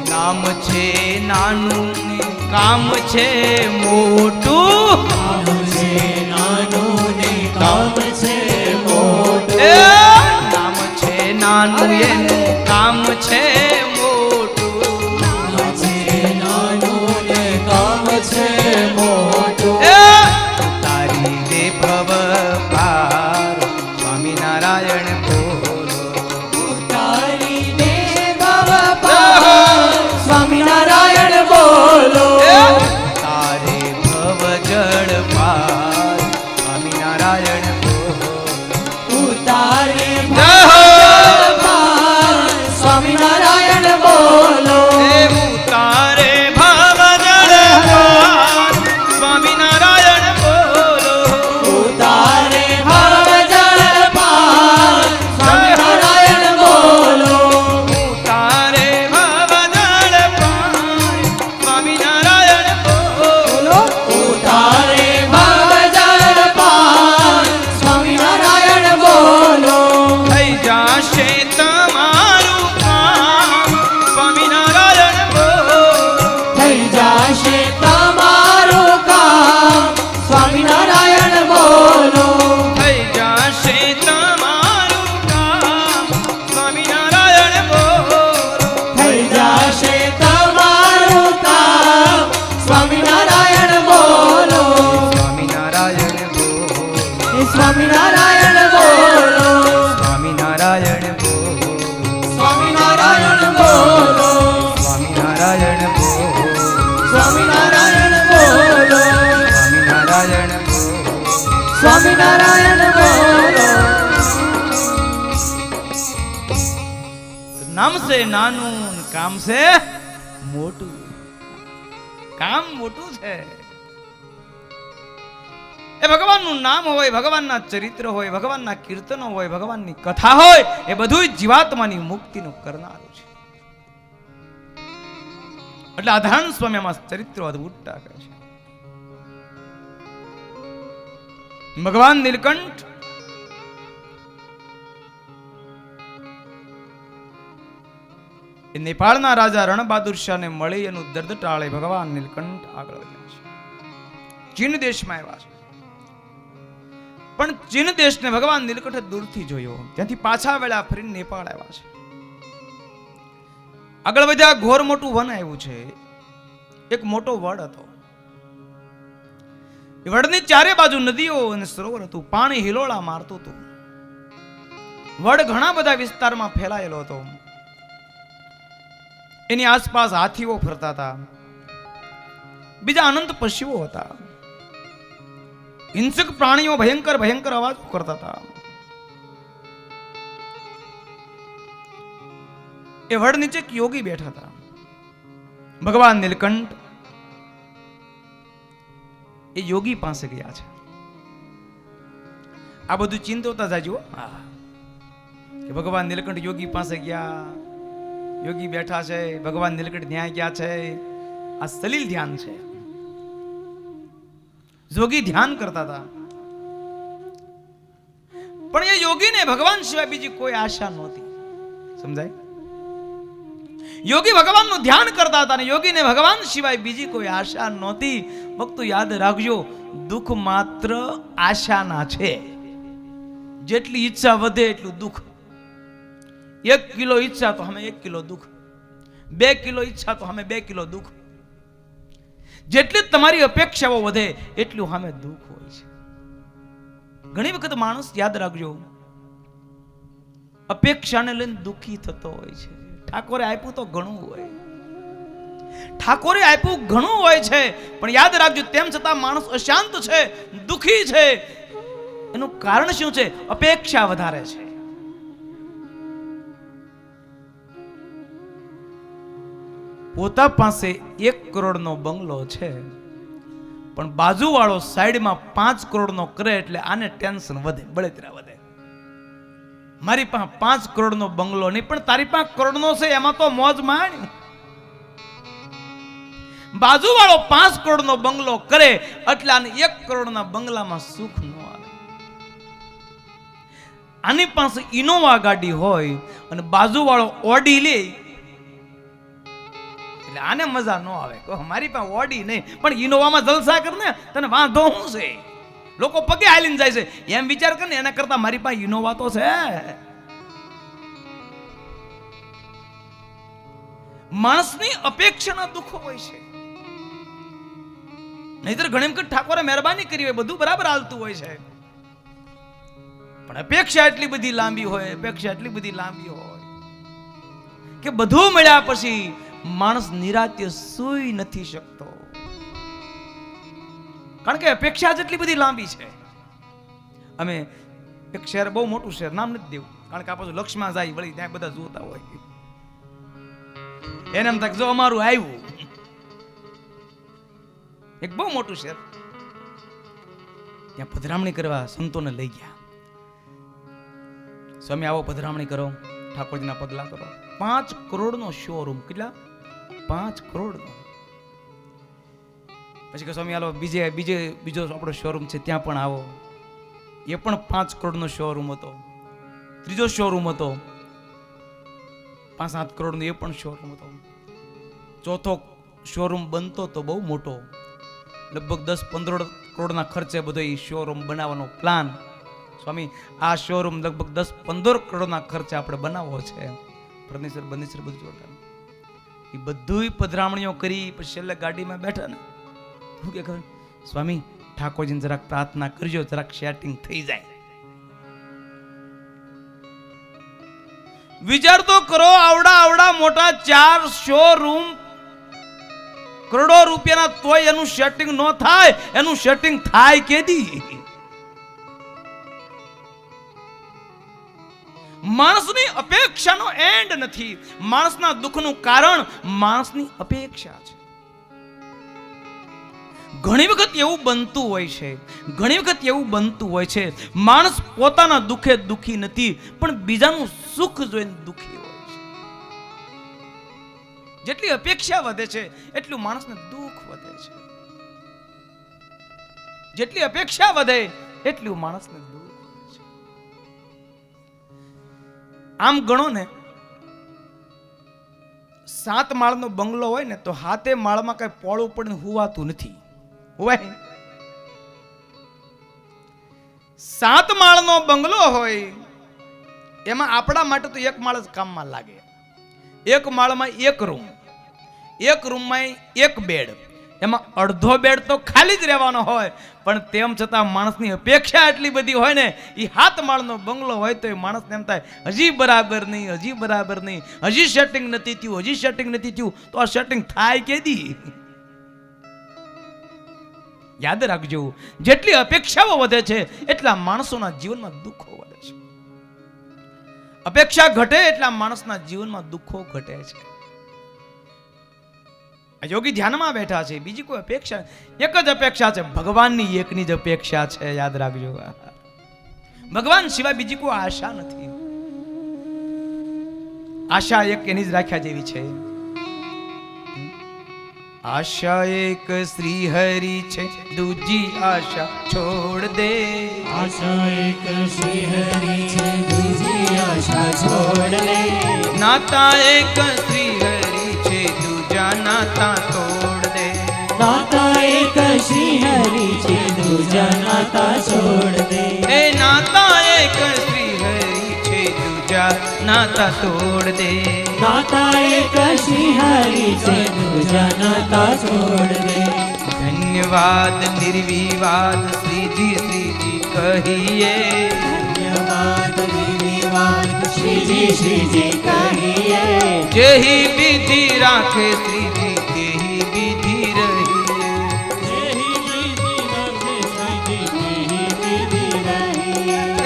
નામ છે નાનું ને કામ છે મોટું. કામ છે નાનું ને કામ છે મોટું. એ નામ છે નાનું એનું કામ છે મોટું. કામ છે નાનું ને કામ છે મોટું. એ તારી દે ભવ પાર. સ્વામિનારાયણ બોલો. તારી દે ભવ પાર. સ્વામિનારાયણ બોલો. એ તારે ભવ જળ પાર. સ્વામિનારાયણ બોલો. ઉતારે જય હો. પાર. સ્વામિનારાયણ બોલો. એ ઉતારે ભવ જળ પાર. સ્વામિનારાયણ બોલો. ઉતારે ભવ જળ પાર. સ્વામિનારાયણ બોલો. ઉતારે ભવ જળ પાર. સ્વામિનારાયણ બોલો. ઉતારે ભવ જળ પાર. સ્વામિનારાયણ બોલો. થઈ જશે તમારું કામ. સ્વામિનારાયણ બોલો. થઈ જશે તમારું કામ. સ્વામિનારાયણ બોલો. થઈ જશે તમારું કામ. સ્વામિનારાયણ બોલો. થઈ જશે તમારું કામ. સ્વામિનારાયણ બોલો. સ્વામિનારાયણ બોલો. હે સ્વામિનારાયણ બોલો. સ્વામિનારાયણ બોલો. સ્વામિનારાયણ બોલો. સ્વામિનારાયણ બોલો. સ્વામિનારાયણ બોલો. સ્વામિનારાયણ બોલો. સ્વામિનારાયણ બોલો. નામ છે નાનું ને કામ છે મોટું. કામ મોટું છે. એ ભગવાનનું નામ હોય, ભગવાનના ચરિત્ર હોય, ભગવાનના કીર્તનો હોય, ભગવાનની કથા હોય, એ બધું જીવાત્માની મુક્તિનું કરનારું છે. એટલે આધાન સ્વામી આમાં ચરિત્રો અદભુત ટાકે છે. ભગવાન નીલકંઠ એ નેપાળના રાજા રણબહાદુર શાહને મળી એનું દર્દ ટાળે ભગવાન નીલકંઠ આગળ વધ્યા છે. ચીન દેશમાં આવ્યા છે. પણ ચીન દેશને ભગવાન નીલકંઠે દૂરથી જોયો. ત્યાંથી પાછા વેળા ફરીને નેપાળ આવ્યા છે. આગળ વધ્યા. ઘોર મોટું વન આવ્યું છે. એક મોટો વડ હતો. એ વડની ચારે બાજુ નદીઓ અને સરોવર હતું. પાણી હિલોળા મારતું હતું. વડ ઘણા બધા વિસ્તારમાં ફેલાયેલો હતો. એની આસપાસ હાથીઓ ફરતા હતા. બીજા અનંત પશુઓ હતા. હિંસક પ્રાણીઓ ભયંકર ભયંકર અવાજો કરતા હતા. એ વડ નીચે એક યોગી બેઠા હતા. ભગવાન નીલકંઠ એ યોગી પાસે ગયા છે. આ બધું ચિંતોતા જાજો કે ભગવાન નીલકંઠ યોગી પાસે ગયા. યોગી બેઠા છે. ભગવાન નીલકંઠ ન્યાય ગયા છે. આ સલીલ ધ્યાન છે. જોગી ધ્યાન કરતા હતા. પણ એ યોગીને ભગવાન સિવાય બીજી કોઈ આશા નહોતી. સમજાય? યોગી ભગવાનનું ધ્યાન કરતા હતા અને યોગીને ભગવાન સિવાય બીજી કોઈ આશા નહોતી. ભક્તો યાદ રાખજો, દુઃખ માત્ર આશાના છે. જેટલી ઈચ્છા વધે એટલું દુઃખ. 1 કિલો ઈચ્છા તો અમે 1 કિલો દુઃખ, 2 કિલો ઈચ્છા તો અમે 2 કિલો દુઃખ. જેટલી તમારી અપેક્ષાઓ વધે એટલું સામે દુઃખ હોય છે. ઘણી વખત માણસ યાદ રાખજો અપેક્ષાને લઈને દુઃખી થતો હોય છે. ઠાકોરે આપ્યું તો ઘણું હોય, ઠાકોરે આપ્યું ઘણું હોય છે, પણ યાદ રાખજો તેમ છતાં માણસ અશાંત છે, દુઃખી છે. એનું કારણ શું છે? અપેક્ષા વધારે છે. પોતા પાસે 1 કરોડનો બંગલો છે, પણ બાજુવાળો સાઈડમાં 5 કરોડનો કરે એટલે આને ટેન્શન વધે, બળતરા વધે. મારી પાસે 5 કરોડનો બંગલો નહીં, પણ તારી પાસે કરોડનો છે, એમાં તો મોજ માણ. બાજુવાળો 5 કરોડનો બંગલો કરે એટલે આને 1 કરોડના બંગલામાં સુખ ન આવે. આની પાસે ઇનોવા ગાડી હોય અને બાજુવાળો ઓડી લે એટલે આને મજા ન આવે. મારી પાસે ઓડી નહીં પણ ઇનોવામાં જલસા કર ને, તને વાંધો શું છે? લોકો પગે હાલીને જાય છે, એમ વિચાર કર ને, એના કરતા મારી પાસે ઇનોવા તો છે. માણસની અપેક્ષાના દુઃખો હોય છે. નહીતર ઘણી વખત ઠાકોરે મહેરબાની કરી હોય, બધું બરાબર હાલતું હોય છે, પણ અપેક્ષા એટલી બધી લાંબી હોય, અપેક્ષા એટલી બધી લાંબી હોય કે બધું મળ્યા પછી માણસ નિરાતે સૂઈ નથી શકતો. કારણ કે અપેક્ષા જેટલી બધી લાંબી છે. અમે એક શહેર, બહુ મોટું શહેર, નામ નથી દેવું, કારણ કે આ પાછું લક્ષમાં જાય વળી ત્યાં બધા જોતા હોય, એને એમ થાય જો અમારું આવ્યું. એક બહુ મોટું શહેર, ત્યાં પધરામણી કરવા સંતોને લઈ ગયા. સ્વામી આવો પધરામણી કરો, ઠાકોરજીના પગલા કરો. 5 કરોડનો શોરૂમ. કેટલા? 5 કરોડનો. પછી કે સ્વામી હાલો બીજો આપણો શોરૂમ છે ત્યાં પણ આવો. એ પણ 5 કરોડનો શોરૂમ હતો. ત્રીજો શોરૂમ હતો 5-7 કરોડનો, એ પણ શોરૂમ હતો. ચોથો શોરૂમ બનતો તો બહુ મોટો, લગભગ 10-15 કરોડના ખર્ચે બધો એ શોરૂમ બનાવવાનો પ્લાન. સ્વામી આ શોરૂમ લગભગ 10-15 કરોડના ખર્ચે આપણે બનાવવો છે. ફર્નિચર બધું જોડતા એ બધું પધરામણીઓ કરી પછી છેલ્લે ગાડીમાં બેઠા ને, શું કે ખબર? સ્વામી ઠાકોરજીને જરાક પ્રાર્થના કરજો, જરાક સેટિંગ થઈ જાય. વિચાર તો કરો, આવડા મોટા 4 શોરૂમ, કરોડો રૂપિયાના, તોય એનું સેટિંગ ન થાય. એનું સેટિંગ થાય કેદી? માણસની અપેક્ષાનો એન્ડ નથી. માણસના દુઃખનું કારણ માણસની અપેક્ષા છે. ઘણી વખત એવું બનતું હોય છે, માણસ પોતાના દુઃખે દુઃખી નથી, પણ બીજાનું સુખ જોઈને દુઃખી હોય છે. જેટલી અપેક્ષા વધે છે એટલું માણસને દુઃખ વધે છે. જેટલી અપેક્ષા વધે એટલું માણસને દુઃખ વધે છે. આમ ગણો ને, 7 માળનો બંગલો હોય ને તો 7 માળમાં કઈ પોળું પડીને હુવાતું નથી. હોય 7 માળનો બંગલો હોય એમાં આપણા માટે તો 1 માળ જ કામમાં લાગે. 1 માળમાં 1 રૂમ, 1 રૂમમાં 1 બેડ, એમાં અડધો બેડ તો ખાલી જ રહેવાનો હોય. પણ તેમ છતાં માણસની અપેક્ષા એટલી બધી હોય ને, એ 7 માળનો બંગલો હોય તો એ માણસને એમ થાય હજી બરાબર નહીં, હજી સેટિંગ નથી થયું. તો આ સેટિંગ થાય કેદી? યાદ રાખજો, જેટલી અપેક્ષાઓ વધે છે એટલા માણસોના જીવનમાં દુઃખો વધે છે. અપેક્ષા ઘટે એટલા માણસના જીવનમાં દુઃખો ઘટે છે. યોગી ધ્યાનમાં બેઠા છે, બીજી કોઈ અપેક્ષા, એક જ અપેક્ષા છે, ભગવાનની એકની જ અપેક્ષા છે. યાદ રાખજો, ભગવાન સિવાય બીજી કોઈ આશા નથી. આશા એક એની જ રાખ્યા જેવી છે. આશા એક શ્રી હરિ છે દૂજી આશા છોડ દે આશા એક શ્રી હરિ છે બીજી આશા છોડ દે નાતા એક શ્રી હરિ છે દૂજા નાતા તોડ દે નાતા એક શ્રી હરિ છે દૂજા નાતા છોડ દે એ નાતા એક શ્રી હરિ છે દૂજા નાતા તોડ દે નાતા એક શ્રી હરિ છે દૂજા નાતા છોડ દે ધન્યવાદ નિર્વિવાદ શ્રીજી કહીએ ધન્યવાદ નિર્વિવાદ શ્રીજી કહીએ જેહી વિધિ રાખે શ્રીજી તેહી વિધિ રહીએ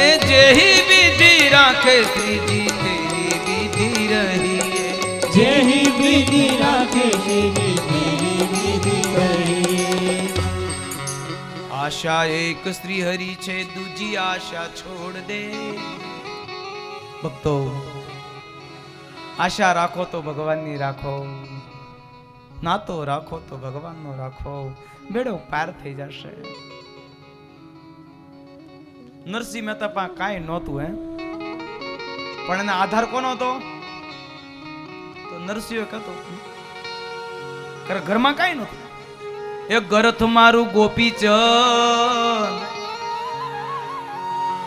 એ જેહી વિધિ રાખે શ્રીજી તેહી વિધિ રહીએ જેહી વિધિ રાખે શ્રીજી તેહી વિધિ રહીએ આશા એક શ્રી હરિ છે દૂજી આશા છોડ દે ભક્તો આશા રાખો તો ભગવાનની રાખો નાતો રાખો તો ભગવાનનો રાખો બેડો પાર થઈ જશે નરસિંહ મહેતા પાસે કાંઈ નહોતું પણ એના આધાર કોનો હતો તો નરસિંહ કહેતો ઘરમાં કાંઈ નહોતું એક ગરથ મારું ગોપીચંદ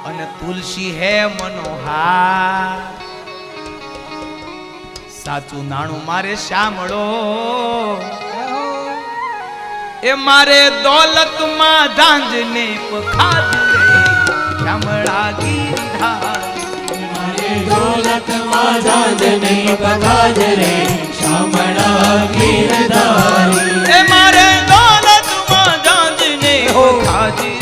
અને તુલસી હે મનોહાર સાચું નાણું મારે શામળો એ મારે દોલતમાં ઝાંઝને પખાજરે શામળા ગીરધાર મારે દોલતમાં ઝાંઝને પખાજરે શામળા ગીરધારી એ મારે દોલતમાં ઝાંઝને હો ખાજરે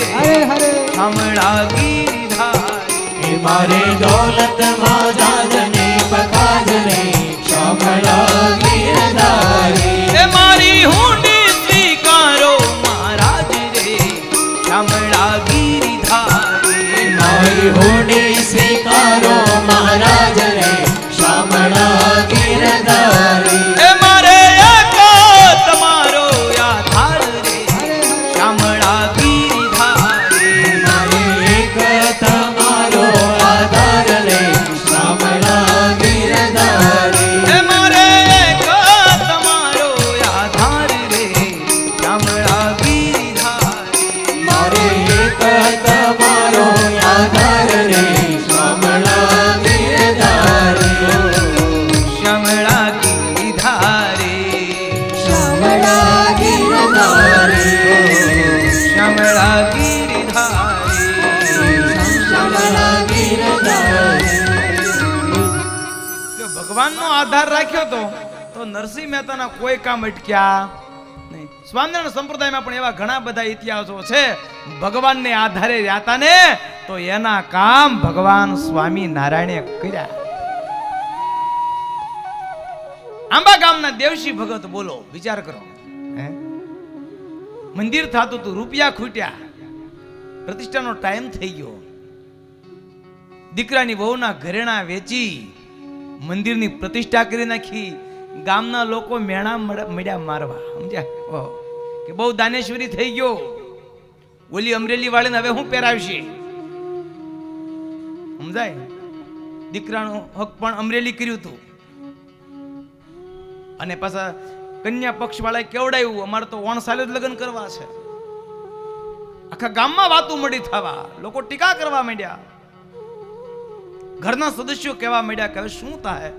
શામળા ગીરધાર એ મારે દોલતમાં ઝાંઝને પખાજરે શામળા ગીરધારી એ મારી હુંડી સ્વીકારો મહારાજ રે શામળા ગીરધારી મારી હોડી સ્વીકારો મહારાજ રે શામળા ગીરધારી એ મારે એક તમારો આધાર રે શામળા ગીરધારી મારે એક તમારો આધાર રે શામળા ગીરધારી એ મારે એક તમારો આધાર રે શામળા ગીરધારી મારે એક તમારો આધાર રે શામળા ગીરધારી શામળા ગીરધારી શામળા ગીરધારી શામળા ગીરધારી શામળા ગીરધારી જો ભગવાનનો આધાર રાખ્યો તો નરસિંહ મહેતાના કોઈ કામ અટક્યા નહીં. સ્વામિનારાયણ સંપ્રદાયમાં પણ એવા ઘણા બધા ઇતિહાસો છે ભગવાનને આધારે રહ્યા ને તો એના કામ ભગવાન સ્વામી નારાયણે કર્યા. આંબા ગામના દેવશી ભગત બોલો વિચાર કરો મંદિર થાતું તું રૂપિયા ખૂટ્યા પ્રતિષ્ઠાનો ટાઈમ થઈ ગયો દીકરાની વહુના ઘરેણા વેચી મંદિરની પ્રતિષ્ઠા કરી નાખી ગામના લોકો મેણા મળ્યા મારવા સમજ્યા ઓહો કે બહુ દાનેશ્વરી થઈ ગયો ઓલી અમરેલી વાળીને હવે હું પહેરાવશે સમજાય દીકરાનો હક પણ અમરેલી કર્યું હતું અને પાછા કન્યા પક્ષ વાળાએ કેવડાયું અમારે તો 9 સાલે જ લગ્ન કરવા છે આખા ગામમાં વાતો મળી થવા લોકો ટીકા કરવા માંડ્યા ઘરના સદસ્યો કહેવા માંડ્યા કે શું થાય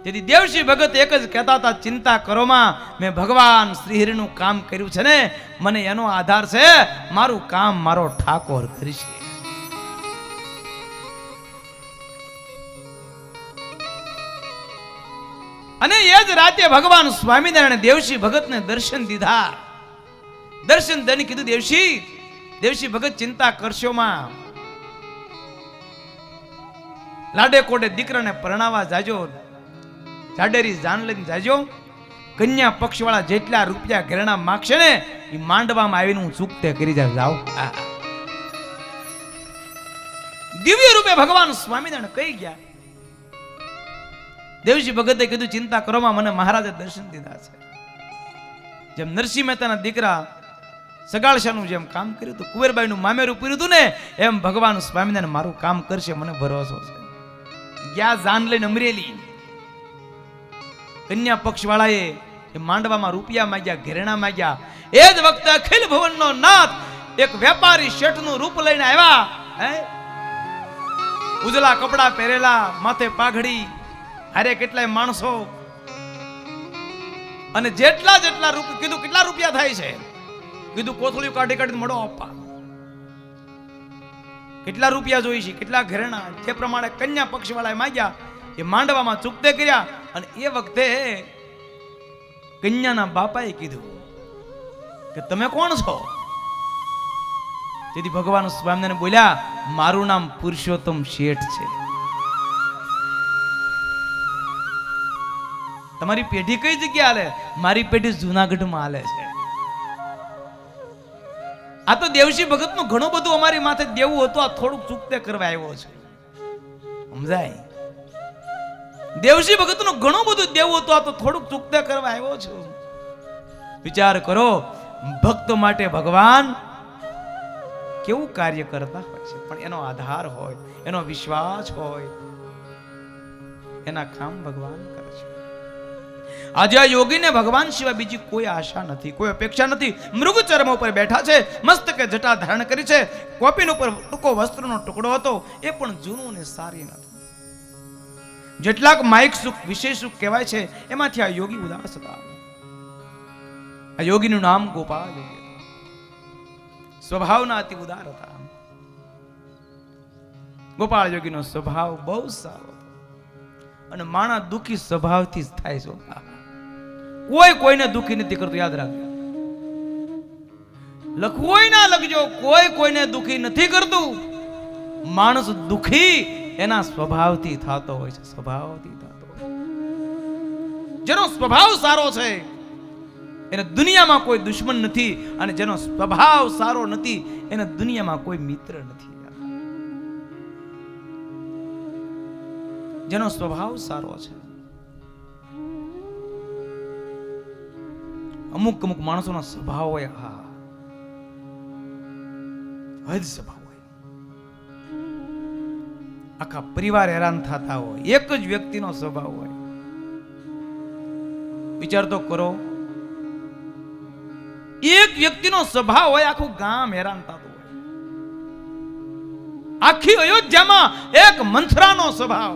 તેથી દેવશી ભગત એક જ કહેતા હતા ચિંતા કરોમાં મેં ભગવાન શ્રી હરિનું કામ કર્યું છે ને મને એનો આધાર છે મારું કામ મારો ઠાકોર કરશે અને એ જ રાતે ભગવાન સ્વામિનારાયણ દેવશી ભગતને દર્શન દીધા દર્શન દઈને કીધું દેવશી ભગત ચિંતા કરશો માં લાડે કોડે દીકરાને પરણાવા જાજો જાડેરી જાન લઈને જાજો કન્યા પક્ષ વાળા જેટલા રૂપિયા ઘરેણા માગશે ને એ માંડવામાં આવીને હું ચૂકતે કરી જાવ દિવ્ય રૂપે ભગવાન સ્વામિનારાયણ કહી ગયા દેવજી ભગતે કીધું ચિંતા કરોમાં મને મહારાજે દર્શન દીધા છે જેમ નરસિંહ મહેતાના દીકરા સગાળશાનું જેમ કામ કર્યું હતું, કુંવરબાઈનું મામેરું પૂર્યું હતું ને, એમ ભગવાન સ્વામિનારાયણ મારું કામ કરશે, મને ભરોસો છે. ગયા જાન લઈને અમરેલી, કન્યા પક્ષ વાળાએ માંડવામાં રૂપિયા માંગ્યા, ઘરેણા માંગ્યા. એ જ વખતે અખિલ ભુવનનો નાથ એક વેપારી શેઠનું રૂપ લઈને આવ્યા. ઉજળા કપડા પહેરેલા, માથે પાઘડી, હારે કેટલાય માણસો, અને જેટલા રૂપિયા કીધું, કેટલા રૂપિયા થાય છે? કીધું કોથળીઓ કાઢી કાઢી મળો આપવા. કેટલા રૂપિયા જોઈ છે, કેટલા ઘરેણા, જે પ્રમાણે કન્યા પક્ષ વાળાએ માંગ્યા એ માંડવામાં ચૂકતે કર્યા. અને એ વખતે કન્યાના બાપાએ કીધું કે તમે કોણ છો? તેથી ભગવાન સ્વામિનારાયણ બોલ્યા, મારું નામ પુરુષોત્તમ શેઠ છે. તમારી પેઢી કઈ જગ્યા હાલે? મારી પેઢી જુનાગઢમાં હાલે છે. આ તો દેવશી ભગત નું ઘણું બધું અમારી માથે દેવું હતું, આ થોડુંક ચૂકતે કરવા આવ્યો છે. સમજાય? દેવશી ભગત નું ઘણું બધું દેવું હતું, આ તો થોડુંક ચૂકતે કરવા આવ્યો છું. વિચાર કરો, ભક્ત માટે ભગવાન કેવું કાર્ય કરતા હોય છે, પણ એનો આધાર હોય, એનો વિશ્વાસ હોય, એના કામ ભગવાન કરે છે. આજે આ યોગીને ભગવાન સિવાય બીજી કોઈ આશા નથી, કોઈ અપેક્ષા નથી. મૃગ ચર્મ ઉપર બેઠા છે, મસ્તકે જટા ધારણ કરી છે, કોપીન ઉપર ટૂંકો વસ્ત્રનો ટુકડો હતો, એ પણ જૂનું ને સારી નથી. જેટલાક માઇક સુખ, વિશેષ સુખ કહેવાય છે, એમાંથી આ યોગી ઉદાસ હતા. આ યોગીનું નામ ગોપાલ યોગી હતું. સ્વભાવના અતિ ઉદાર હતા. ગોપાલ યોગીનો સ્વભાવ બહુ સારો હતો, અને માણસ દુઃખી સ્વભાવથી જ થાય છે. કોઈ કોઈને દુઃખી નથી કરતું, યાદ રાખજો. લખવું હોય ના લખજો, કોઈ કોઈને દુઃખી નથી કરતું. માણસ દુઃખી એના સ્વભાવથી થતો હોય છે, સ્વભાવથી થતો હોય. જેનો સ્વભાવ સારો છે એને દુનિયામાં કોઈ દુશ્મન નથી, અને જેનો સ્વભાવ સારો નથી એને દુનિયામાં કોઈ મિત્ર નથી. જેનો સ્વભાવ સારો છે. અમુક માણસોનો સ્વભાવ હોય, હા, હદ સ્વભાવ હોય. આખા પરિવાર હેરાન થતા હોય, એક જ વ્યક્તિનો સ્વભાવ હોય. વિચાર તો કરો, એક વ્યક્તિનો સ્વભાવ હોય, આખું ગામ હેરાન થતું હોય. આખી અયોધ્યામાં એક મંથરાનો સ્વભાવ,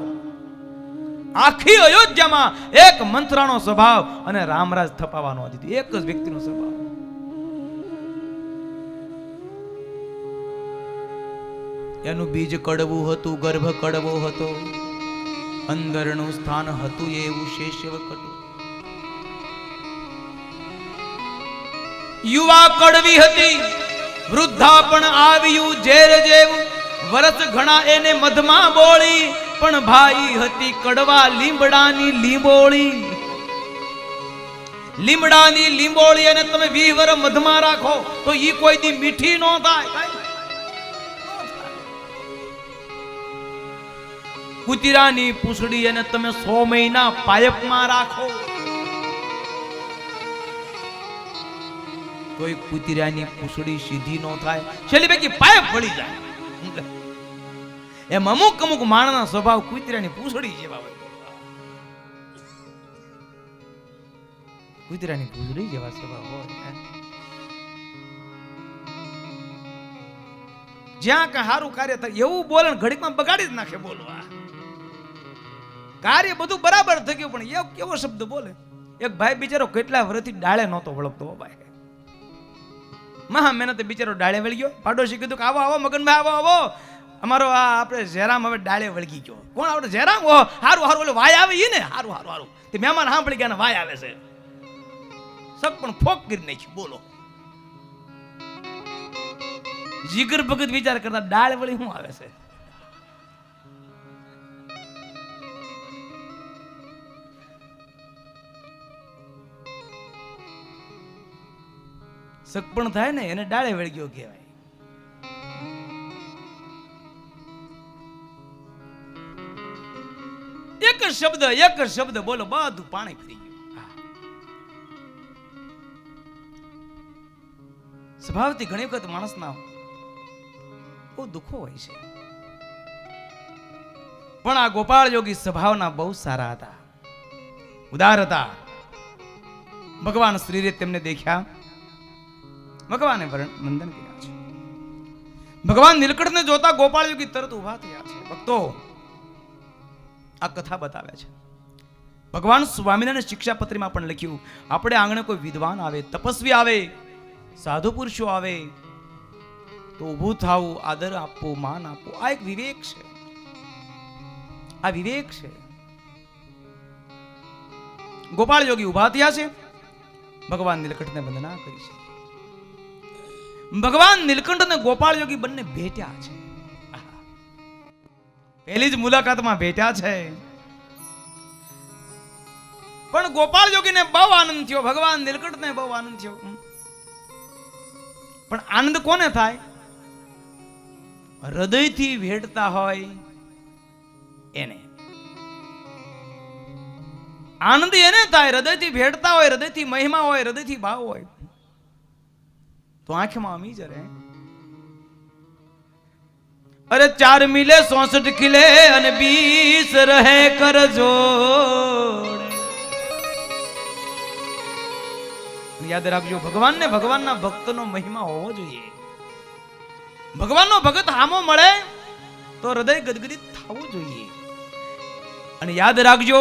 આખી અયોધ્યામાં એક મંત્રાનો સ્વભાવ, અને રામરાજ થપાવાનો હતો. એક જ વ્યક્તિનો સ્વભાવ. એનું બીજ કડવું હતું, ગર્ભ કડવો હતો, અંદરનું સ્થાન હતું એવું શેષવ કટુ. યુવા કડવી હતી, વૃદ્ધા પણ આવ્યું ઝેર જેવું. વરસ ઘણા એને મધમાં બોળી, પણ ભાઈ હતી કડવા લીમડાની લીંબોળી. લીમડાની લીંબોળી અને તમે 20 વર્ષ મધમાં રાખો તો ઈ કોઈ દી મીઠી ન થાય. કુતિરાની પૂછડી અને તમે 100 મહિના પાયપમાં રાખો તોય કુતિરાની પૂછડી સીધી ન થાય, છેલ્લી પૈકી પાયપ પડી જાય. એમ અમુક માણસના સ્વભાવ કુતિરાની પૂછડી જેવા હોય. કુતિરાની પૂછડી જેવા સ્વભાવ હોય. જ્યાં કઈ સારું કાર્ય થાય એવું બોલે, ઘડીકમાં બગાડી જ નાખે બોલવા. કાર્ય બધું બરાબર થઈ ગયું, પણ એક કેવો શબ્દ બોલે. એક ભાઈ બિચારો કેટલા વર્ષથી ડાળે નહોતો વળગતો. ભાઈ મહા મહેનત બિચારો ડાળે વળી ગયો. પાડોશી કીધું કે આવો આવો મગનભાઈ, આવો આવો, અમારો આ આપણે જરામ હવે ડાળે વળગી ગયો. કોણ આપણે જરામ? ઓ હારું હારું, ઓલે વાય આવે ઈ ને, હારું હારું હારું. તે મહેમાન સાંભળી ગયા ને વાય આવે છે. સક પણ ફોક કરી નાખી. બોલો, જીગર ભગત વિચાર કરતા ડાળ વળી શું આવે છે? સગપણ થાય ને એને ડાળે વળગ્યો કહેવાય. એક જ શબ્દ બોલો, બધું પાણી ફરી ગયું. સ્વભાવથી ઘણી વખત માણસના બહુ દુઃખો હોય છે, પણ આ ગોપાળ યોગી સ્વભાવના બહુ સારા હતા, ઉદાર હતા. ભગવાન શ્રીએ તેમને દેખ્યા, ભગવાને વંદન કર્યા છે. ભગવાન નીલકંઠને જોતા ગોપાળ યોગી તરત ઉભા થયા છે. ભક્તો, આ કથા બતાવે છે. ભગવાન સ્વામિનારાયણ શિક્ષાપત્રીમાં પણ લખ્યું, આપણે આંગણે કોઈ વિદ્વાન આવે, તપસ્વી આવે, સાધુ પુરુષો આવે તો ઊભું થવું, આદર આપવો, માન આપવું, આ એક વિવેક છે. આ વિવેક છે. ગોપાળ યોગી ઉભા થયા છે, ભગવાન નીલકંઠને વંદના કરી છે. ભગવાન નીલકંઠ અને ગોપાળ યોગી બંને ભેટ્યા છે. પહેલી જ મુલાકાતમાં ભેટ્યા છે. પણ ગોપાળ યોગીને બહુ આનંદ થયો, ભગવાન નીલકંઠને બહુ આનંદ થયો. પણ આનંદ કોને થાય? હૃદયથી ભેટતા હોય એને આનંદ એને થાય. હૃદયથી ભેટતા હોય, હૃદયથી મહિમા હોય, હૃદયથી ભાવ હોય તો આંખમાં અમી જરે. અરે 4 મિલે 64 કિલે અને 20 રહે કર જોડ. યાદ રાખજો, ભગવાનને ભગવાનના ભક્તનો મહિમા હોવો જોઈએ. ભગવાનનો ભગત હામો મળે તો હૃદય ગદગદિત થવું જોઈએ. અને યાદ રાખજો,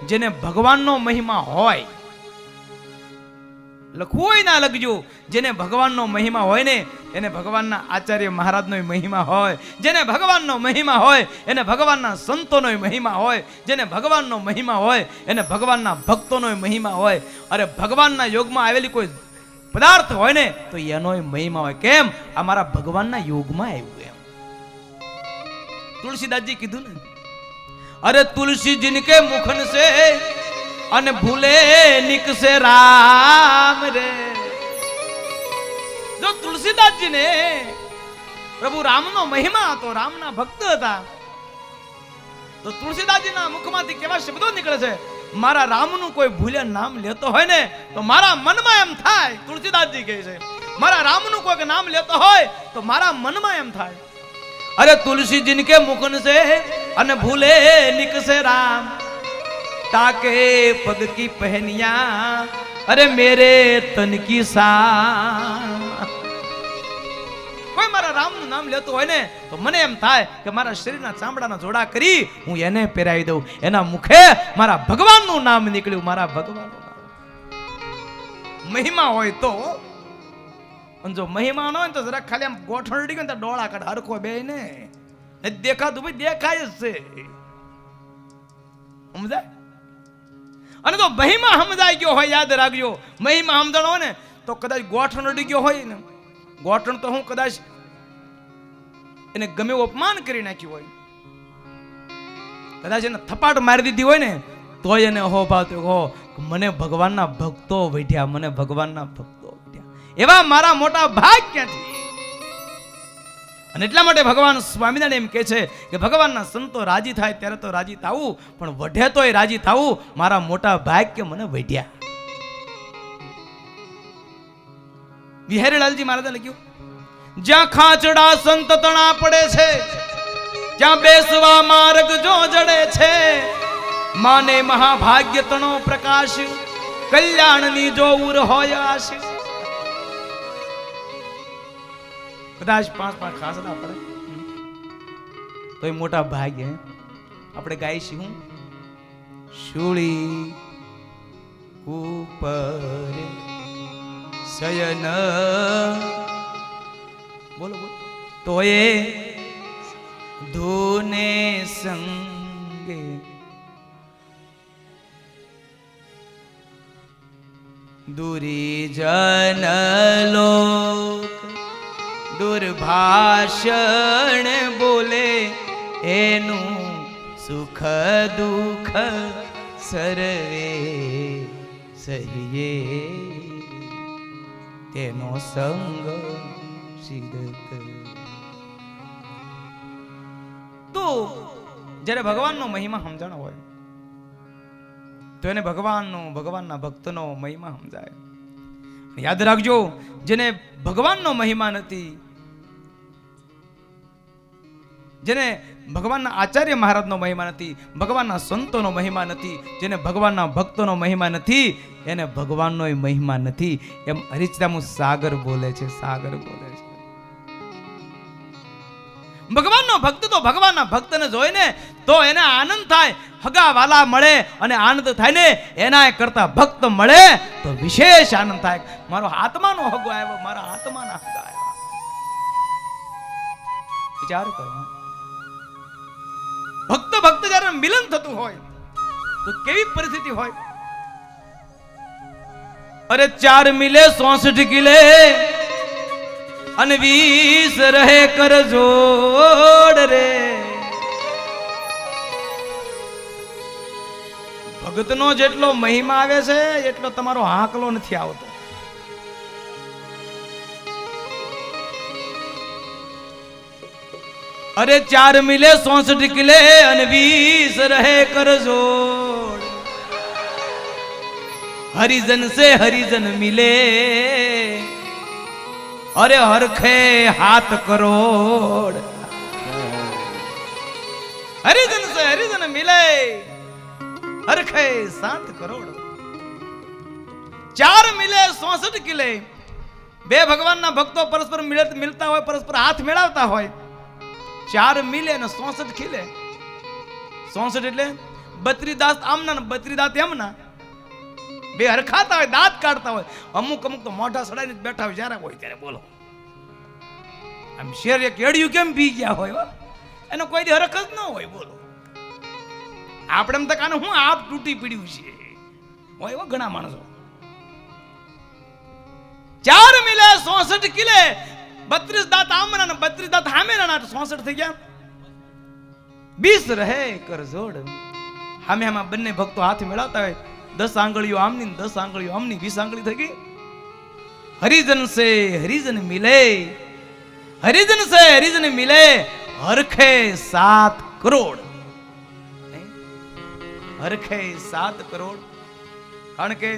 જેને ભગવાનનો મહિમા હોય, લખવું હોય ના લખજો, જેને ભગવાનનો મહિમા હોય ને એને ભગવાનના આચાર્ય મહારાજનો મહિમા હોય, જેને ભગવાનનો મહિમા હોય એને ભગવાનના સંતોનો મહિમા હોય, જેને ભગવાનનો મહિમા હોય એને ભગવાનના ભક્તોનો મહિમા હોય. અરે ભગવાનના યોગમાં આવેલી કોઈ પદાર્થ હોય ને તો એનો મહિમા હોય. કેમ? આ મારા ભગવાનના યોગમાં આવ્યું એમ. તુલસીદાસજી કીધું ને, અરે તુલસી जिनके मुखन से अन भूले निकसे राम रे. જો તુલસીદાસજી ને પ્રભુ રામનો મહિમા હતો, રામના ભક્ત હતા, તો તુલસીદાસજીના મુખમાંથી કેવા શબ્દો નીકળે છે, મારા રામનું કોઈ ભૂલે નામ લેતો હોય ને તો મારા મનમાં એમ થાય. તુલસીદાસજી કહે છે, મારા રામનું કોઈ નામ લેતો હોય તો મારા મનમાં એમ થાય. अरे तुलसी जिनके मुखन से अन भूले निकसे राम, ताके पग की पहनिया अरे मेरे तन की सा. કોઈ મારા રામનું નામ લેતો હોય ને તો મને એમ થાય કે મારા શરીરના ચામડાના જોડા કરી હું એને પહેરાવી દઉં. એના મુખે મારા ભગવાનનું નામ નીકળ્યું, મારા ભગવાનનું નામ. મહિમા હોય તો. અને જો મહિમા ન હોય તો જરા ખાલી આમ ગોઠણ ડી ગયો ને ડોળા કાઢ હરખો બે ને દેખાતું, ભાઈ દેખાય જ છે. સમજાય? અને તો મહિમા સમજાઈ ગયો હોય, યાદ રાખજો, મહિમા સમજણો હોય ને તો કદાચ ગોઠણ અડી ગયો હોય ને, ગોઠણ તો હું કદાચ એને ગમે એવું અપમાન કરી નાખ્યું હોય, કદાચ એને થપાટ મારી દીધી હોય ને તોય એને હો ભાવતો હો મને ભગવાનના ભક્તો વઢ્યા, મને ભગવાનના ભક્તો એવા મારા મોટા ભાગ ક્યાંથી. અને એટલા માટે ભગવાન સ્વામિનારાયણ એમ કહે છે કે ભગવાનના સંતો રાજી થાય ત્યારે તો રાજી થાવું, પણ વઢે તોય રાજી થાવું, મારા મોટા ભાગ કે મને વઢ્યા. બિહારીલાલજી મહારાજે લખ્યું, જ્યાં ખાચડા સંત તણા પડે છે, જ્યાં બેસવા માર્ગ જો જડે છે, માને મહાભાગ્ય તણો પ્રકાશ, કલ્યાણની જો ઉર હોય આશ. કદાચ 5 ખાસડા પડે તો એ મોટા ભાગ્ય. આપણે ગાઈશું, શૂળી ઉપર શયન, બોલો બોલો, તો એ ધૂને સંગે દુરી જન લોક દુર્ભાષણ બોલે, એનું સુખ દુઃખ સર્વે સહિએ, તેનો સંગ સિદ્ધ. તો જ્યારે ભગવાનનો મહિમા સમજણ હોય તો એને ભગવાનના ભક્તનો મહિમા સમજાય. યાદ રાખજો, જેને ભગવાનનો મહિમા નથી, જેને ભગવાનના આચાર્ય મહારાજનો મહિમા નથી, ભગવાનના સંતોનો મહિમા નથી, જેને ભગવાનના ભક્તોનો મહિમા નથી, એને ભગવાનનો મહિમા નથી. એમ હરિચરામુ સાગર બોલે છે, સાગર બોલે છે. ભગવાનનો ભક્ત તો ભગવાનના ભક્તને જોઈને તો એને આનંદ થાય, હગા વાલા મળે અને આનંદ થાય ને, એના કરતા ભક્ત મળે તો વિશેષ આનંદ થાય. મારો આત્માનો હગો આવ્યો, મારા આત્માના હગા આવ્યા. વિચાર કરો, ભક્ત ભક્ત જ્યારે મિલન થતું હોય તો કેવી પરિસ્થિતિ હોય. અરે 4 મિલે 64 કિલે અને 20 રહે કર જોડ રે. ભગતનો જેટલો મહિમા આવે છે એટલો તમારો હાકલો નથી આવતો. અરે 4 મિલે 64 કિલે અને 20 રહે કર જોડ. હરિજન से हरिजन मिले, अरे हरखे हाथ करोड़. हरिजन से हरिजन मिले, हरखे 7 करोड़. 4 मिले 64 કિલે. બે ભગવાનના ભક્તો પરસ્પર મિલતા હોય, પરસ્પર હાથ મેળવતા હોય. 4 મિલે ને 64 કિલે. 64 એટલે 32 દાંત આમના ને 32 દાંત એમના. બે હરખાતા હોય, દાંત કાઢતા હોય. અમુક અમુક તો મોઢા સડાઈને બેઠા હોય, જ્યારે હોય ત્યારે બોલો. આમ શેર એક એડિયું કેમ પી ગયા હોય, એનો કોઈ દી હરખ જ ન હોય. બોલો, આપણે એમ તો કાને હું આપ તૂટી પડ્યું છે હોય એવા ઘણા માણસો. 4 મિલે 64 કિલે, 32 દાંત આમના ને 32 દાંત હામેના, 64 થઈ ગયા. 20 રહે કર જોડ. હામે હામાં બંને ભક્તો હાથ મેળવતા હોય. 10 આંગળીઓ આમની, 10 આંગળીઓ આમની, 20 આંગળી થઈ ગઈ. હરિજન સે હરિજન મિલે, હરિજન સે હરિજન મિલે, હરખે 7 કરોડ. હરખે 7 કરોડ. કારણ કે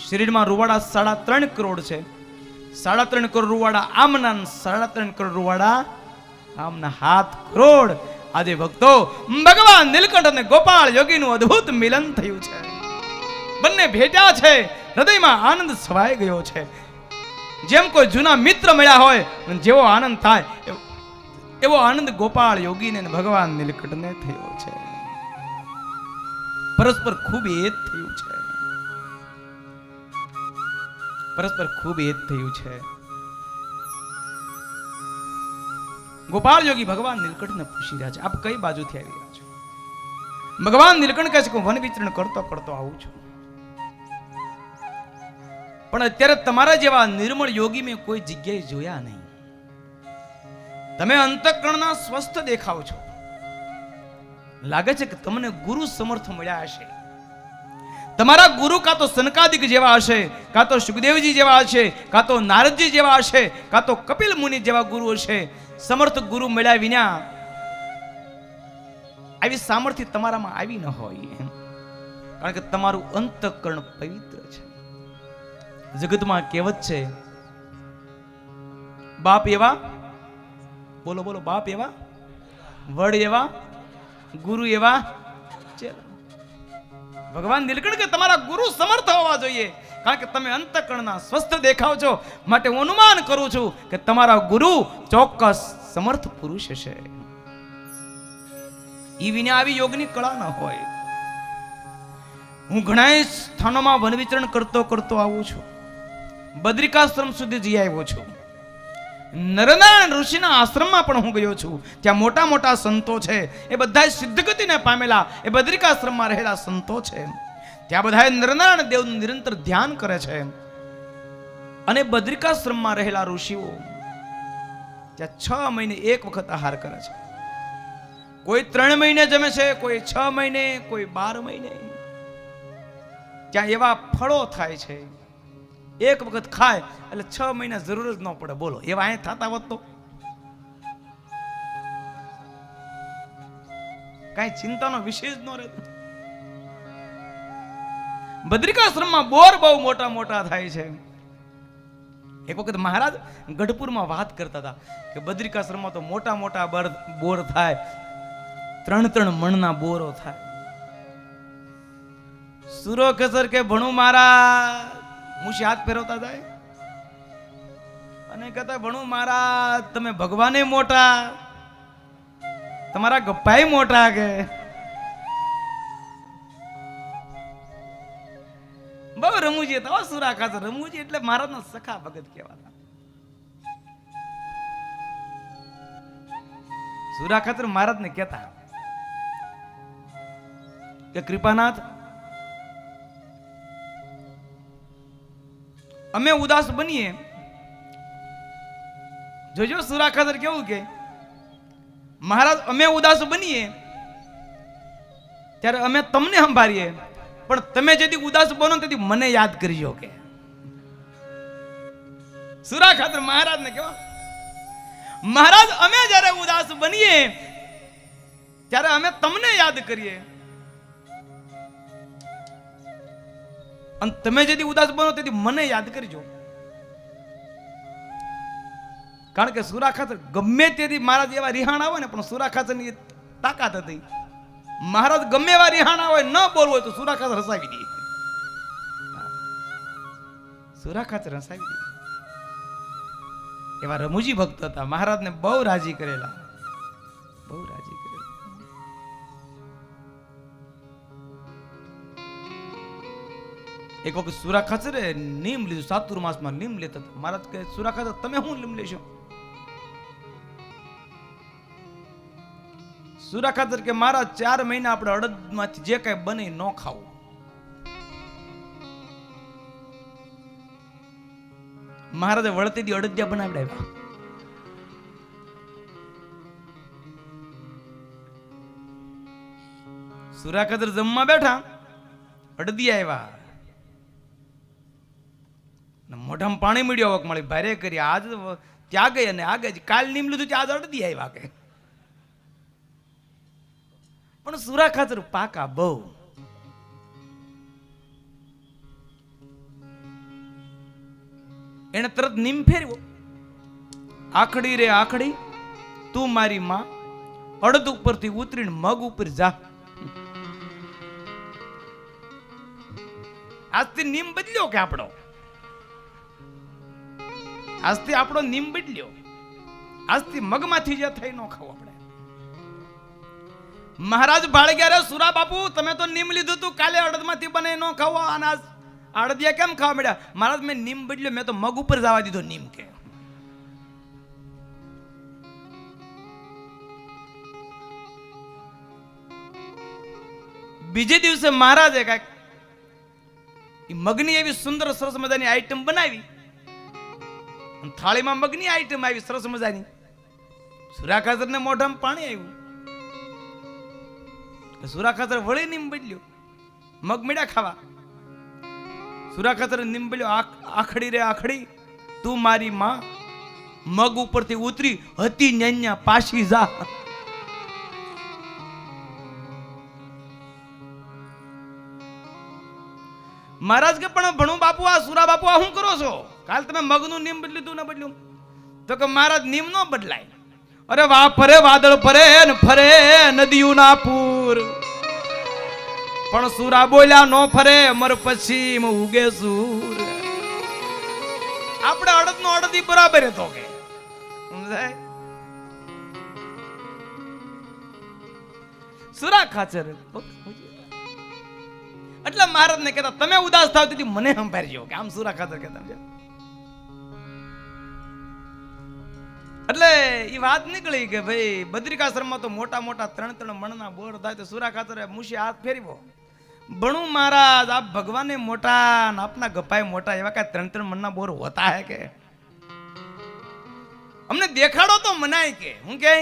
શરીરમાં રૂવાડા 3.5 કરોડ છે. 3.5 કરોડ રૂવાડા આમના, 3.5 કરોડ રૂવાડા આમના. 7 કરોડ. આજે ભક્તો ભગવાન નીલકંઠ અને ગોપાળ યોગીનું અદ્ભુત મિલન થયું છે. બંને ભેટ્યા છે, હૃદયમાં આનંદ છવાઈ ગયો છે. જેમ કોઈ જૂના મિત્ર મળ્યા હોય જેવો આનંદ થાય એવો આનંદ ગોપાળ યોગીને ભગવાન નીલકંઠને થયો છે. પરસ્પર ખૂબ એક થયું છે, પરસ્પર ખૂબ એક થયું છે. ગોપાળ યોગી ભગવાન નીલકંઠને પૂછી રહ્યા છે, આપ કઈ બાજુથી આવી રહ્યા છો? ભગવાન નીલકંઠ કહે છે કે વન વિચરણ કરતો કરતો આવું છું, પણ અત્યારે તમારા જેવા નિર્મળ યોગી મેં કોઈ જગ્યાએ જોયા નહીં. તમે અંતઃકરણના સ્વસ્થ દેખાવ છો. લાગે છે કે તમને ગુરુ સમર્થ મળ્યા હશે. તમારા ગુરુ કાં તો સનકાદિક જેવા હશે, કાં તો સુખદેવજી જેવા હશે, કાં તો નારદજી જેવા હશે, કાં તો કપિલ મુનિ જેવા ગુરુ હશે. સમર્થ ગુરુ મળ્યા વિના આવી સામર્થ્ય તમારામાં આવી ન હોય. કારણ કે તમારું અંતઃકરણ પવિત્ર છે. જગતમાં કહેવત છે, બાપ એવા, બોલો બોલો, બાપ એવા, વડ એવા, ગુરુ એવા ચેલા. ભગવાન નીલકંઠ કે તમારા ગુરુ સમર્થ હોવા જોઈએ. કારણ કે તમે અંતઃકરણના સ્વસ્થ દેખાવ છો, માટે હું અનુમાન કરું છું કે તમારા ગુરુ ચોક્કસ સમર્થ પુરુષ હશે. ઈ વિના આવી યોગની કળા ન હોય. હું ઘણા સ્થાનોમાં વન વિચરણ કરતો કરતો આવું છું. બદ્રિકાશ્રમ સુધી જઈ આવ્યો છું. નરનારાયણ ઋષિના આશ્રમમાં પણ હું ગયો છું. ત્યાં મોટા મોટા સંતો છે, એ બધા સિદ્ધગતિને પામેલા, એ બદ્રિકાશ્રમમાં રહેલા સંતો છે. ત્યાં બધા નરનારાયણ દેવનું નિરંતર ધ્યાન કરે છે. અને બદ્રિકાશ્રમમાં રહેલા ઋષિઓ ત્યાં 6 મહિને એક વખત આહાર કરે છે. કોઈ 3 મહિને જમે છે, કોઈ 6 મહિને, કોઈ 12 મહિને. ત્યાં એવા ફળો થાય છે, એક વખત ખાય એટલે 6 મહિના જરૂર જ ન પડે. બોલો, એવા અહીં થતા હોત તો કઈ ચિંતાનો વિષય જ ન રહેતો. બદ્રિકાશ્રમમાં બોર બહુ મોટા મોટા થાય છે. એક વખત મહારાજ ગઢપુરમાં વાત કરતા હતા કે બદ્રિકાશ્રમમાં તો મોટા મોટા બોર થાય, 3-3 મણના બોરો થાય. સુરો કસર કે ભણું મારા મુશી હાથ ફેરવતા જાય અને કહેતા ભણું મારા તમે ભગવાને મોટા, તમારા ગપ્પાય મોટા. કે બહુ રમૂજી હતા સુરા ખાતર. રમૂજી એટલે મહારાજના સખા ભગત કહેવાતા. સુરા ખાતર મહારાજને કહેતા કે કૃપાનાથ, અમે ઉદાસ બનીએ. જોજો સુરા ખાતર કેવું કે મહારાજ અમે ઉદાસ બનીએ ત્યારે અમે તમને સંભાળીએ, પણ તમે જેથી ઉદાસ બનો તેથી મને યાદ કરજો. કે સુરા ખાતર મહારાજને કેવા, મહારાજ અમે જ્યારે ઉદાસ બનીએ ત્યારે અમે તમને યાદ કરીએ, અને તમે જેથી ઉદાસ બનો તેથી મને યાદ કરજો. કારણ કે સુરા ખાતર ગમે તેથી મહારાજ એવા રિહાણા હોય ને, પણ સુરા ખાતરની તાકાત હતી. મહારાજ ગમે એવા રિહાણા હોય, ન બોલવું હોય તો સુરા ખાતર હસાવી દે. સુરા ખાતર હસાવી દે. એવા રમૂજી ભક્ત હતા. મહારાજને બહુ રાજી કરેલા, બહુ રાજી કરેલા. એક વખત સુરા ખાતરે નીમ લીધું. ચાતુર્માસમાં નીમ લેતા હતા. મહારાજ કહે સુરા ખાતર તમે શું નીમ લેશો? સુરા ખાતર કે મારા 4 મહિના આપણે અડદમાંથી જે કઈ બને ન ખાવું. મહારાજે વળતી દી અડદિયા બનાવડાવ્યા. સુરા ખાતર જમવા બેઠા, અડદિયા આવ્યા, મોઢામાં પાણી મળ્યો. વક મળી ભારે કરી. આજ ત્યાં ગઈ અને આ ગઈ. કાલ નીમ લીધું, આજ અડદિયા આવ્યા. કે પણ સુરા ખાતર પાકા બહુ. એને તરત નીમ ફેરવો. આખડી રે આખડી તું મારી માં, અડદ ઉપરથી ઉતરીને મગ ઉપર જા. આજથી નીમ બદલ્યો કે આપણો? આજથી આપણો નીમ બદલ્યો. આજથી મગમાંથી જે થઈ ન ખાવું આપણે. મહારાજ ભાળગ્યા રે સુરા બાપુ, તમે તો નીમ લીધું તું, કાલે અડદમાંથી બને ન ખાવો, અને અડદિયા કેમ ખાવા મળ્યા? મહારાજ મેં નીમ બદલ્યો, મેં તો મગ ઉપર જવા દીધો નીમ. કે બીજે દિવસે મહારાજે કઈક મગની એવી સુંદર સરસ મજાની આઈટમ બનાવી. થાળીમાં મગની આઈટમ આવી સરસ મજાની. સુરા ખાતર ને મોઢામાં પાણી આવ્યું. સુરા ખાતર વળી નીમ બદલ્યો, મગ મીડા ખાવા. સુરા ખાતર નીમ બદલ્યો. આખડી રે આખડી તું મારી માં, મગ ઉપરથી ઉતરી હતી ન્યા પાછી જા. મહારાજ કે પણ ભણું બાપુ, આ સુરા બાપુ આ શું કરો છો? કાલ તમે મગનું નીમ બદલ્યું ન બદલ્યું? તો કે મહારાજ નીમ ન બદલાય. અરે વાહ, ફરે વાદળ ફરે ને ફરે નદીયું ના પૂર, પણ સુરા બોલ્યા નો ફરે, મર પછી ઉગે સૂર. આપણે અડદ નો અડદી બરાબર હતો. કે સમજાય? સુરા ખાચર એટલે મહારાજ ને કહેતા તમે ઉદાસ થાવ તેથી મને સંભાળજો. કે આમ સુરા ખાતર કહેતા. એટલે એ વાત નીકળી કે ભાઈ બદ્રિકાશ્રમમાં તો મોટા મોટા 3-3 મણના બોર થાય. તો સુરા ખાતરે મુશી હાથ ફેરવો. ભણું મહારાજ, આપ ભગવાને મોટા ને આપના ગપાય મોટા, એવા કઈ 3-3 મણના બોર હોતા હે? કે અમને દેખાડો તો મનાય. કે હું કે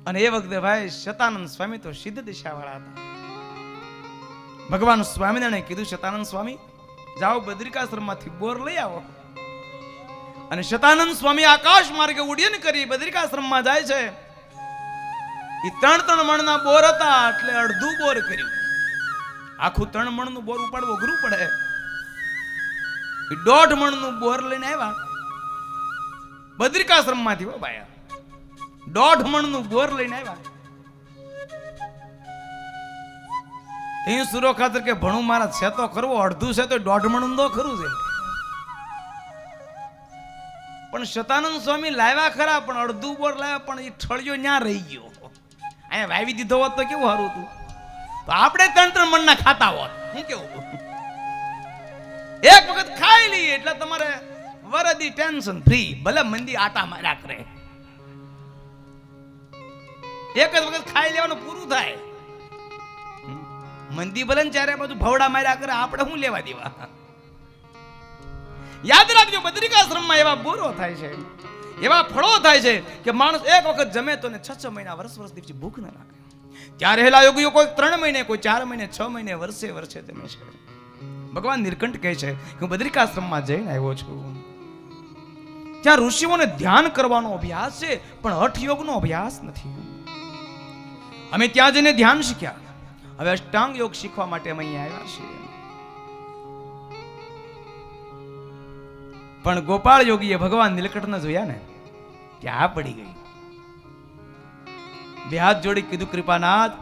અને એ વખતે ભાઈ શતાનંદ સ્વામી તો સિદ્ધ દિશા વાળા હતા. ભગવાન સ્વામિનારાયણે કીધું શતાનંદ સ્વામી જાઓ બદ્રિકાશ્રમમાંથી બોર લઈ આવો. અને શતાનંદ સ્વામી આકાશ માર્ગે ઉડ્ડયન કરી બદ્રિકાશ્રમમાં જાય છે. એ 3-3 મણના બોર હતા એટલે અડધું બોર કર્યું. આખું 3 મણનું બોર ઉપાડવું અઘરું પડે. 1.5 મણનું બોર લઈને આવ્યા બદ્રિકાશ્રમમાંથી. હો ભાઈ, 1.5 મણનું બોર લઈને આવ્યા. અહીં સુરો ખાતર કે ભણું મારા છે તો કરવો, અડધું છે તો 1.5 મણનું તો ખરું છે. પણ શતાનંદ સ્વામી લાવ્યા ખરા, પણ અડધું બોર લાવ્યા, પણ એ ઠળિયો ન્યા રહી ગયો. અહીંયા વાવી દીધો હોત તો કેવું સારું હતું. તો આપણે 3 મણના ખાતા હોત. શું કેવું? એક વખત ખાઈ લઈએ એટલે તમારે વરદી ટેન્શન ફ્રી, ભલે મંદી આટા માર્યા કરે. એક જ વખત ખાઈ લેવાનું પૂરું થાય. મંદી ભલે ચારે બાજુ ભવડા માર્યા કરે, આપણે શું લેવા દેવા. યાદ રાખજો, બદ્રિકાશ્રમમાં એવા બોરો થાય છે, એવા ફળો થાય છે કે માણસ એક વખત જમે તો ને 6 મહિના વર્ષ દિવસ ભૂખ ન લાગે. ત્યાં રહેલા યોગીઓ કોઈ 3 મહિને, કોઈ 4 મહિને, 6 મહિને, વર્ષે જમે છે. ભગવાન નીલકંઠ કહે છે કે હું બદ્રિકાશ્રમમાં જઈને આવ્યો છું. ત્યાં ઋષિઓને ધ્યાન કરવાનો અભ્યાસ છે, પણ હઠ યોગનો અભ્યાસ નથી. અમે ત્યાં જઈને ધ્યાન શીખ્યા, હવે અષ્ટાંગ યોગ શીખવા માટે અમે અહીંયા આવ્યા છીએ. પણ ગોપાળ યોગીએ ભગવાન નીલકંઠને જોયા ને, ત્યાં પડી ગઈ. 2 હાથ જોડી કીધું, કૃપાનાથ,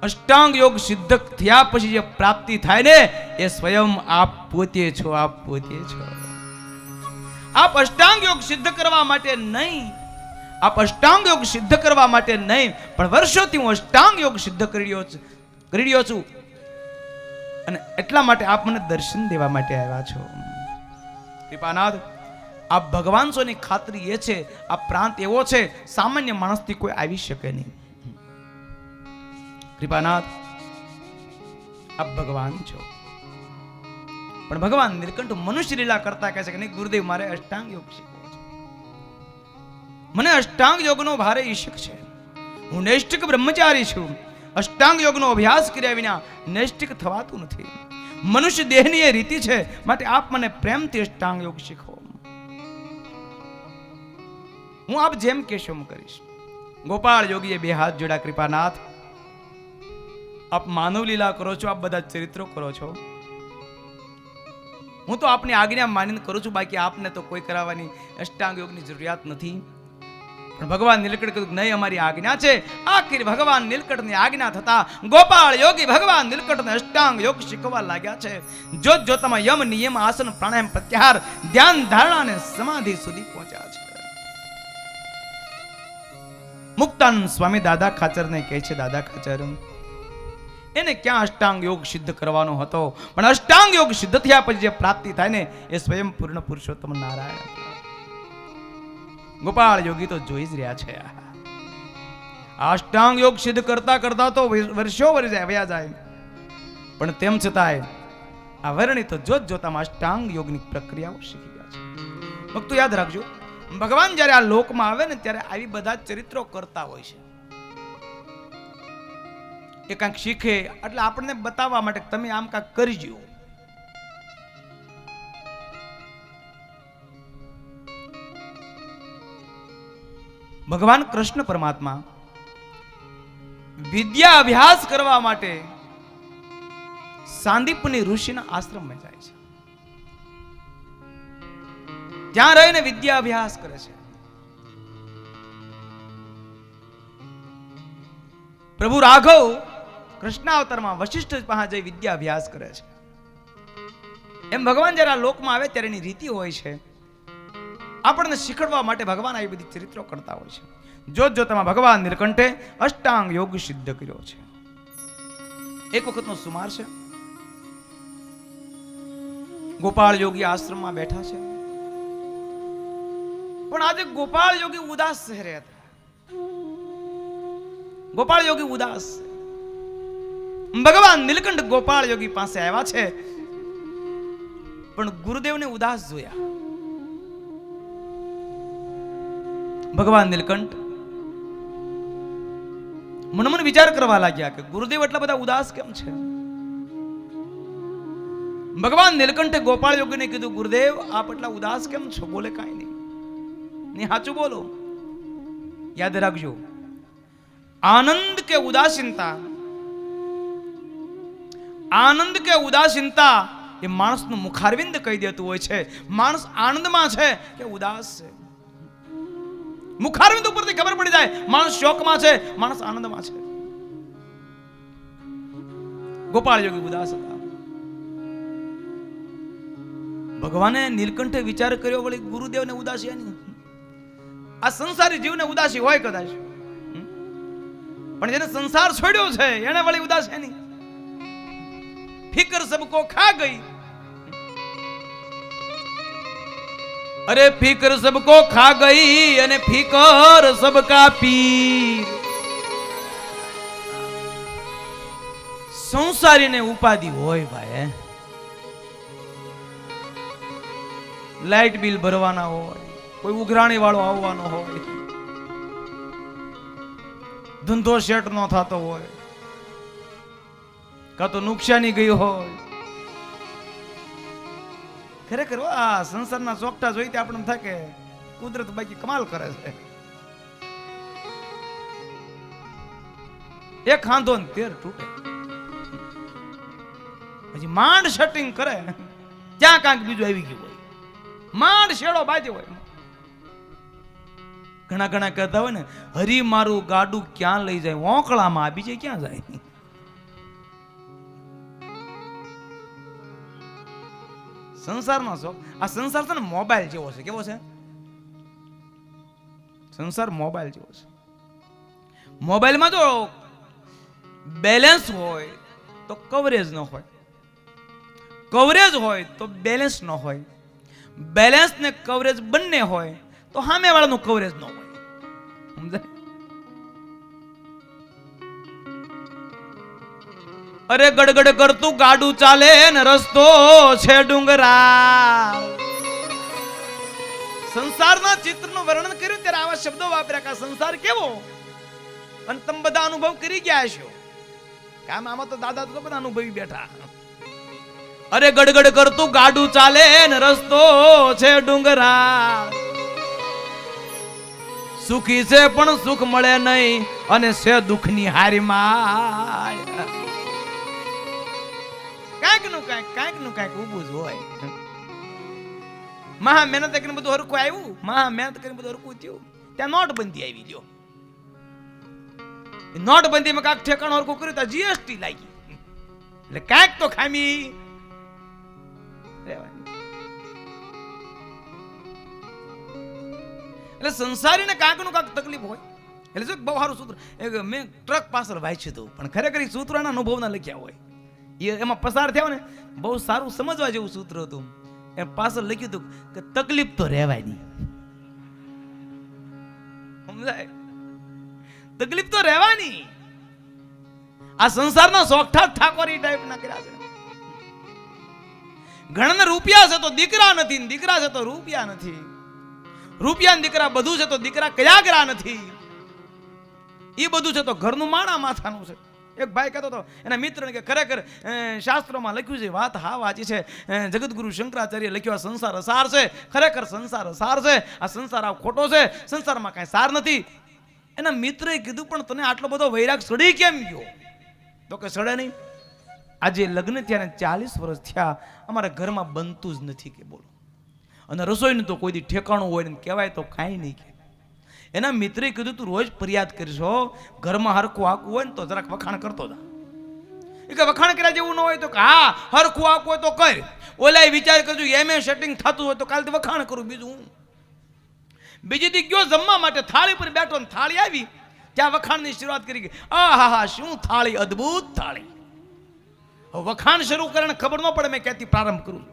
અષ્ટાંગ યોગ સિદ્ધ થયા પછી જે પ્રાપ્તિ થાય ને, એ સ્વયં આપ પોતે છો. આપ પોતે છો. આપ અષ્ટાંગ યોગ સિદ્ધ કરવા માટે નહીં, આપ અષ્ટાંગ યોગ સિદ્ધ કરવા માટે નહીં, પણ વર્ષોથી હું અષ્ટાંગ યોગ સિદ્ધ કરી રહ્યો છું, અને એટલા માટે આપ મને દર્શન દેવા માટે આવ્યા છો. કૃપાનાથ, આપ ભગવાન સોની ખાતરી એ છે, આ પ્રાંત એવો છે સામાન્ય માણસથી કોઈ આવી શકે નહીં. કૃપાનાથ, આપ ભગવાન છો. પણ ભગવાન નીલકંઠ મનુષ્ય લીલા કરતા કહે છે કે નહીં ગુરુદેવ, મારે અષ્ટાંગ યોગ શીખવો છે. મને અષ્ટાંગ યોગનો ભારે ઈશક છે. હું નૈષ્ઠિક બ્રહ્મચારી છું. અષ્ટાંગ યોગનો અભ્યાસ કર્યા વિના નૈષ્ઠિક થવાતું નથી. મનુષ્ય દેહની એ રીતિ છે, માટે આપ મને પ્રેમથી અષ્ટાંગ યોગ શીખવો. હું આપ જેમ કહેશો હું કરીશ. ગોપાળ યોગીએ 2 હાથ જોડા, કૃપાનાથ, આપ માનવ લીલા કરો છો, આપ બધા ચરિત્રો કરો છો, હું તો આપની આજ્ઞા માનીને કરું છું, બાકી આપને તો કોઈ કરાવવાની અષ્ટાંગ યોગની જરૂરિયાત નથી. પણ ભગવાન નીલકંઠ કીધું નહીં, અમારી આજ્ઞા છે. આખિર ભગવાન નીલકંઠની આજ્ઞા થતા ગોપાળ યોગી ભગવાન નીલકંઠને અષ્ટાંગ યોગ શીખવા લાગ્યા છે. જોત જોતામાં યમ નિયમ આસન પ્રાણાયામ પ્રત્યાહાર ધ્યાન ધારણા અને સમાધિ સુધી પહોંચ્યા છે. મુક્તાનંદ સ્વામી દાદા ખાચરને કહે છે, દાદા ખાચર, એને ક્યાં અષ્ટાંગ યોગ સિદ્ધ કરવાનો હતો, પણ અષ્ટાંગ યોગ સિદ્ધ થયા પછી જે પ્રાપ્તિ થાય ને, એ સ્વયં પૂર્ણ પુરુષોત્તમ નારાયણ. ગોપાળ યોગી તો જોઈ જ રહ્યા છે. અષ્ટાંગ યોગ સિદ્ધ કરતા કરતા તો વર્ષો વયા જાય, પણ તેમ છતાંય આ વર્ણિત તો જોત જોતામાં અષ્ટાંગ યોગની પ્રક્રિયાઓ શીખી ગયા છે. ભક્તો યાદ રાખજો, ભગવાન જ્યારે આ લોકમાં આવે ને, ત્યારે આવી બધા ચરિત્રો કરતા હોય છે. એ કાંઈક શીખે એટલે આપણને બતાવવા માટે તમે આમ કાંઈક કરજો. ભગવાન કૃષ્ણ પરમાત્મા વિદ્યા અભ્યાસ કરવા માટે સાંદીપની ઋષિના આશ્રમમાં જાય છે. ત્યાં રહીને વિદ્યા અભ્યાસ કરે છે. પ્રભુ રાઘવ કૃષ્ણાવતારમાં વશિષ્ઠ પાસે જઈ વિદ્યા અભ્યાસ કરે છે. એમ ભગવાન જ્યારે આ લોકમાં આવે ત્યારે એની રીતિ હોય છે, આપણને શીખવવા માટે ભગવાન આવી બધી ચરિત્રો કરતા હોય છે. જોત જોતામાં ભગવાન નીલકંઠે અષ્ટાંગ યોગ સિદ્ધ કર્યો છે. એક વખતનો સુમાર છે, ગોપાળ યોગી આશ્રમમાં બેઠા છે, પણ આજે ગોપાળ યોગી ઉદાસ રહે હતા. ગોપાળ યોગી ઉદાસ. ભગવાન નીલકંઠ ગોપાળ યોગી પાસે આવ્યા છે, પણ ગુરુદેવને ઉદાસ જોયા. ભગવાન નીલકંઠ મનમાં વિચાર કરવા લાગ્યા કે ગુરુદેવ એટલા બધા ઉદાસ કેમ છે. ભગવાન નીલકંઠે ગોપાળ યોગીને કીધું, ગુરુદેવ આપ એટલા ઉદાસ કેમ છો? બોલે કાંઈ નહીં, સાચું બોલો. યાદ રાખજો, आनंद के उदासीनता, आनंद के उदासीनता એ માણસનું મુખારવિંદ કહી દેતું હોય છે. માણસ આનંદમાં છે કે ઉદાસ છે. મુખારવિંદ ઉપરથી ખબર પડી જાય માણસ શોકમાં છે, માણસ આનંદમાં છે. ગોપાળ યોગી ઉદાસ હતા. ભગવાને નીલકંઠે વિચાર કર્યો, વળી ગુરુદેવને ઉદાસી એની. આ સંસારી જીવને ઉદાસી હોય કદાચ, પણ જેને સંસાર છોડ્યો છે એને વળી ઉદાસ એની. ફિકર સબકો ખા ગઈ, અરે ફિકર સબકો ખા ગઈ અને ફિકર સબકા પીર. સંસારીને ઉપાધિ હોય ભાઈ, લાઈટ બિલ ભરવાના હોય, કોઈ ઉઘરાણી વાળો આવવાનો હોય, ધંધો સેટ ન થતો હોય, કાં તો નુકસાની ગઈ હોય. ખરેખર આ સંસારના ચોકટા જોઈતે આપણને થાય કે કુદરત બાકી કમાલ કરે છે. એક ખાંધો ને 13 તૂટે. પછી માંડ સેટિંગ કરે ત્યાં કાંક બીજું આવી ગયું હોય, માંડ શેડો બાજ્યો હોય. ઘણા ઘણા કહેતા હોય ને, હરી મારું ગાડું ક્યાં લઈ જાય, ઓંકળામાં બીજે ક્યાં જાય. સંસારનો શોખ, આ સંસાર છે ને મોબાઈલ જેવો છે. કેવો છે સંસાર? મોબાઈલ જેવો છે. મોબાઈલમાં જો બેલેન્સ હોય તો કવરેજ ન હોય, કવરેજ હોય તો બેલેન્સ ન હોય, બેલેન્સ ને કવરેજ બંને હોય તો સામે વાળાનું કવરેજ ન હોય. સમજાય? અરે ગડગડ કરતું ગાડું ચાલે ને રસ્તો છે ડુંગરા. સંસારના ચિત્રનું વર્ણન કર્યું ત્યારે આવા શબ્દો વાપર્યા કે સંસાર કેવો, અને તમે બધા અનુભવ કરી ગયા છો. કામ આમાં તો દાદા તો બધા અનુભવી બેઠા. અરે ગડગડ કરતું ગાડું ચાલે ને રસ્તો છે ડુંગરા. સુખી છે પણ સુખ મળે નહીં, અને છે દુઃખની હારીમાં. કાંઈક નું કાંઈક ઊભું જ હોય. મહા મહેનત કરીને બધું હરખું આવ્યું, મહા મહેનત કરીને બધું હરખું થયું, ત્યાં નોટબંધી આવી ગયો. નોટબંધીમાં કાંઈક ઠેકાણું હરખું કર્યું તો જીએસટી લાગી, એટલે કાંઈક તો ખામી રહેવાની. એટલે સંસારીને કાંઈક નું કાંઈક તકલીફ હોય. એટલે શું બહુ સારું સૂત્ર, મેં ટ્રક પાછળ વાંચ્યું હતું, પણ ખરેખર એ સૂત્રના અનુભવના લખ્યા હોય. એમાં પસાર થયા ને, બહુ સારું સમજવા જેવું સૂત્ર હતું. એમ પાછળ લખ્યું હતું કે તકલીફ તો રહેવાની. સમજાય? તકલીફ તો રહેવાની. આ સંસારના સોગઠા ઠાકોરી ટાઈપના કર્યા છે. ઘણાને રૂપિયા છે તો દીકરા નથી, દીકરા છે તો રૂપિયા નથી, રૂપિયા ને દીકરા બધું છે તો દીકરા કયાગરા નથી. એ બધું છે તો ઘરનું માણા માથાનું છે. એક ભાઈ કહેતો હતો એના મિત્રને કે ખરેખર શાસ્ત્રોમાં લખ્યું છે, વાત હા વાંચી છે, જગતગુરુ શંકરાચાર્ય લખ્યું આ સંસાર અસાર છે. ખરેખર સંસાર અસાર છે, આ સંસાર આ ખોટો છે, સંસારમાં કાંઈ સાર નથી. એના મિત્રએ કીધું પણ તને આટલો બધો વૈરાગ સડી કેમ ગયો? તો કે સડે નહીં. આજે લગ્ન થયા 40 વર્ષ થયા, અમારા ઘરમાં બનતું જ નથી કે બોલો. અને રસોઈનું તો કોઈ દી ઠેકાણું હોય ને કહેવાય તો કાંઈ નહીં કે. એના મિત્રે કીધું તું રોજ ફરિયાદ કરશો, ઘરમાં હરખું આકવું હોય ને તો જરાક વખાણ કરતો જા. એ કે વખાણ કર્યા જેવું ન હોય તો હા હરખું આકવું હોય તો કર. ઓલા વિચાર કરજો એમ સેટિંગ થતું હોય તો કાલથી વખાણ કરું. બીજું હું બીજી દી ગયો જમવા માટે, થાળી પર બેઠો ને થાળી આવી, ત્યાં વખાણની શરૂઆત કરી. આહા શું થાળી, અદ્ભુત થાળી. વખાણ શરૂ કરીને ખબર ન પડે મેં ક્યાંથી પ્રારંભ કરું.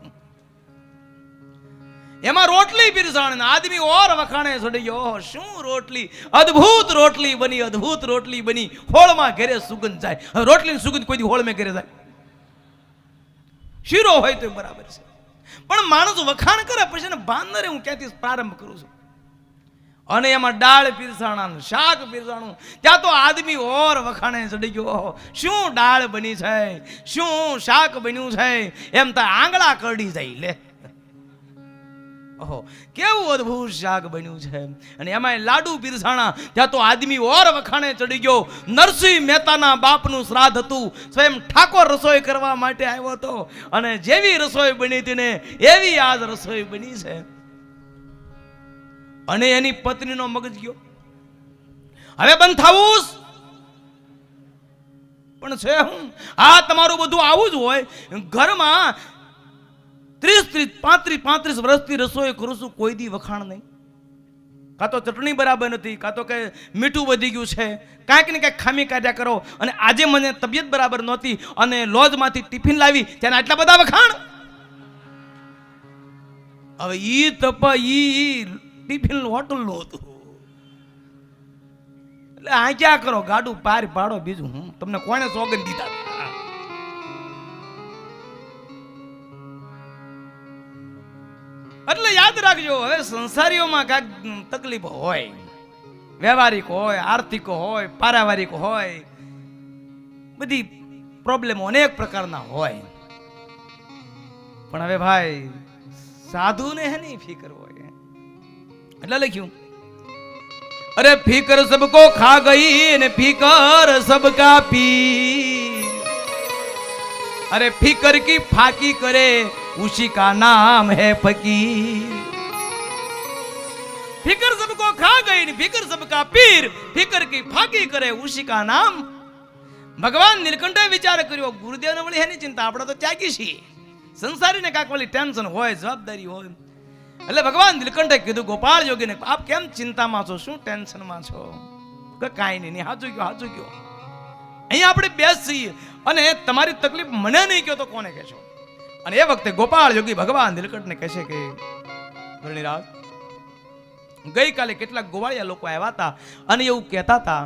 એમાં રોટલી પીરસાણ, આદમી ઓર વખાણે ચડી ગયો. શું રોટલી, અદ્ભુત રોટલી બની, અદ્ભુત રોટલી બની. હોળમાં ઘરે સુગંધ જાય. રોટલીની સુગંધ કોઈ દી હોળમાં ઘરે જાય? શીરો હોય તો બરાબર છે, પણ માણસ વખાણ કરે પછી ભાન ન રહે હું ક્યાંથી પ્રારંભ કરું છું. અને એમાં દાળ પીરસાણા, શાક પીરસાણું, ત્યાં તો આદમી ઓર વખાણે ચડી ગયો. શું દાળ બની છે, શું શાક બન્યું છે, એમ તો આંગળા કરડી જાય. લે ઓહો, કેવું અદ્ભુત શાક બન્યું છે. અને એમાં લાડુ પીરસાણા, ત્યાં તો આદમી ઓર વખાણે ચડી ગયો. નરસિંહ મહેતાના બાપનું શ્રાદ્ધ હતું. સ્વયં ઠાકોર રસોઈ કરવા માટે આવ્યો હતો. અને જેવી રસોઈ બની હતી ને એવી આજ રસોઈ બની છે. અને એની પત્નીનો મગજ ગયો, હવે બંધ થાવું પણ છે હું. આ તમારું બધું આવું જ હોય. ઘરમાં 30-35 વર્ષથી રસોઈ કરું છું, કોઈ દી વખાણ નહીં. કાં તો ચટણી બરાબર નથી, કાં તો કે મીઠું વધી ગયું છે, કાંઈક ને કાંઈક ખામી કાઢ્યા કરો. અને આજે મને તબિયત બરાબર નહોતી અને લોજમાંથી ટિફિન લાવી, ત્યાં આટલા બધા વખાણ. હવે ઈ ટિફિન હોટલનું હતું. એટલે આ ક્યાં કરો, ગાડું પાર પાડો. બીજું હું તમને કોણે સોગંદ દીધા? એટલે યાદ રાખજો, હવે સંસારીઓમાં કાંઈક તકલીફ હોય, વ્યવહારિક હોય, આર્થિક હોય, પારિવારિક હોય, બધી પ્રોબ્લેમો અનેક પ્રકારના હોય. પણ હવે ભાઈ સાધુને હે નહીં ફિકર હોય. એટલે લખ્યું, અરે ફિકર સબકો ખા ગઈ ને ફિકર સબકા પી. अरे फिकर की फाकी करे उसी का नाम है फकीर. फिकर सबको खा गई फिकर सबका पीर. फिकर की फाकी करे उसी का नाम. ભગવાન નીલકંઠે વિચાર કર્યો, ગુરુદેવને વળી એની ચિંતા, આપણે તો ત્યાગી છીએ. સંસારીને કાંઈક વળી ટેન્શન હોય, જવાબદારી હોય. એટલે ભગવાન નીલકંઠે કીધું ગોપાળ યોગીને, આપ કેમ ચિંતામાં છો, શું ટેન્શનમાં છો? કે કાંઈ નહીં, હાચું ગયો. અહીંયા આપણે બેસીએ અને તમારી તકલીફ મને નહીં કહો તો કોને કહેશો? અને એ વખતે ગોપાળ યોગી ભગવાન નીલકંઠને કહેશે કે વરણીરાજ, ગઈકાલે કેટલાક ગોવાળિયા લોકો આવ્યા હતા અને એવું કહેતા હતા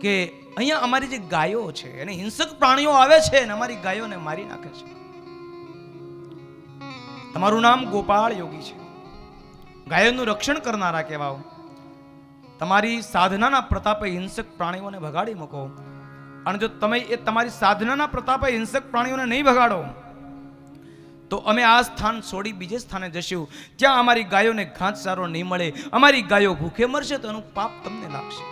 કે અહીંયા અમારી જે ગાયો છે અને હિંસક પ્રાણીઓ આવે છે અને અમારી ગાયોને મારી નાખે છે. તમારું નામ ગોપાળ યોગી છે, ગાયોનું રક્ષણ કરનારા કહેવાઓ. તમારી સાધનાના પ્રતાપે હિંસક પ્રાણીઓને ભગાડી મૂકો. અને જો તમે એ તમારી સાધનાના પ્રતાપે હિંસક પ્રાણીઓને નહીં ભગાડો તો અમે આ સ્થાન છોડી બીજે સ્થાને જશું, ત્યાં અમારી ગાયોને ઘાસચારો નહીં મળે, અમારી ગાયો ભૂખે મરશે તો એનું પાપ તમને લાગશે.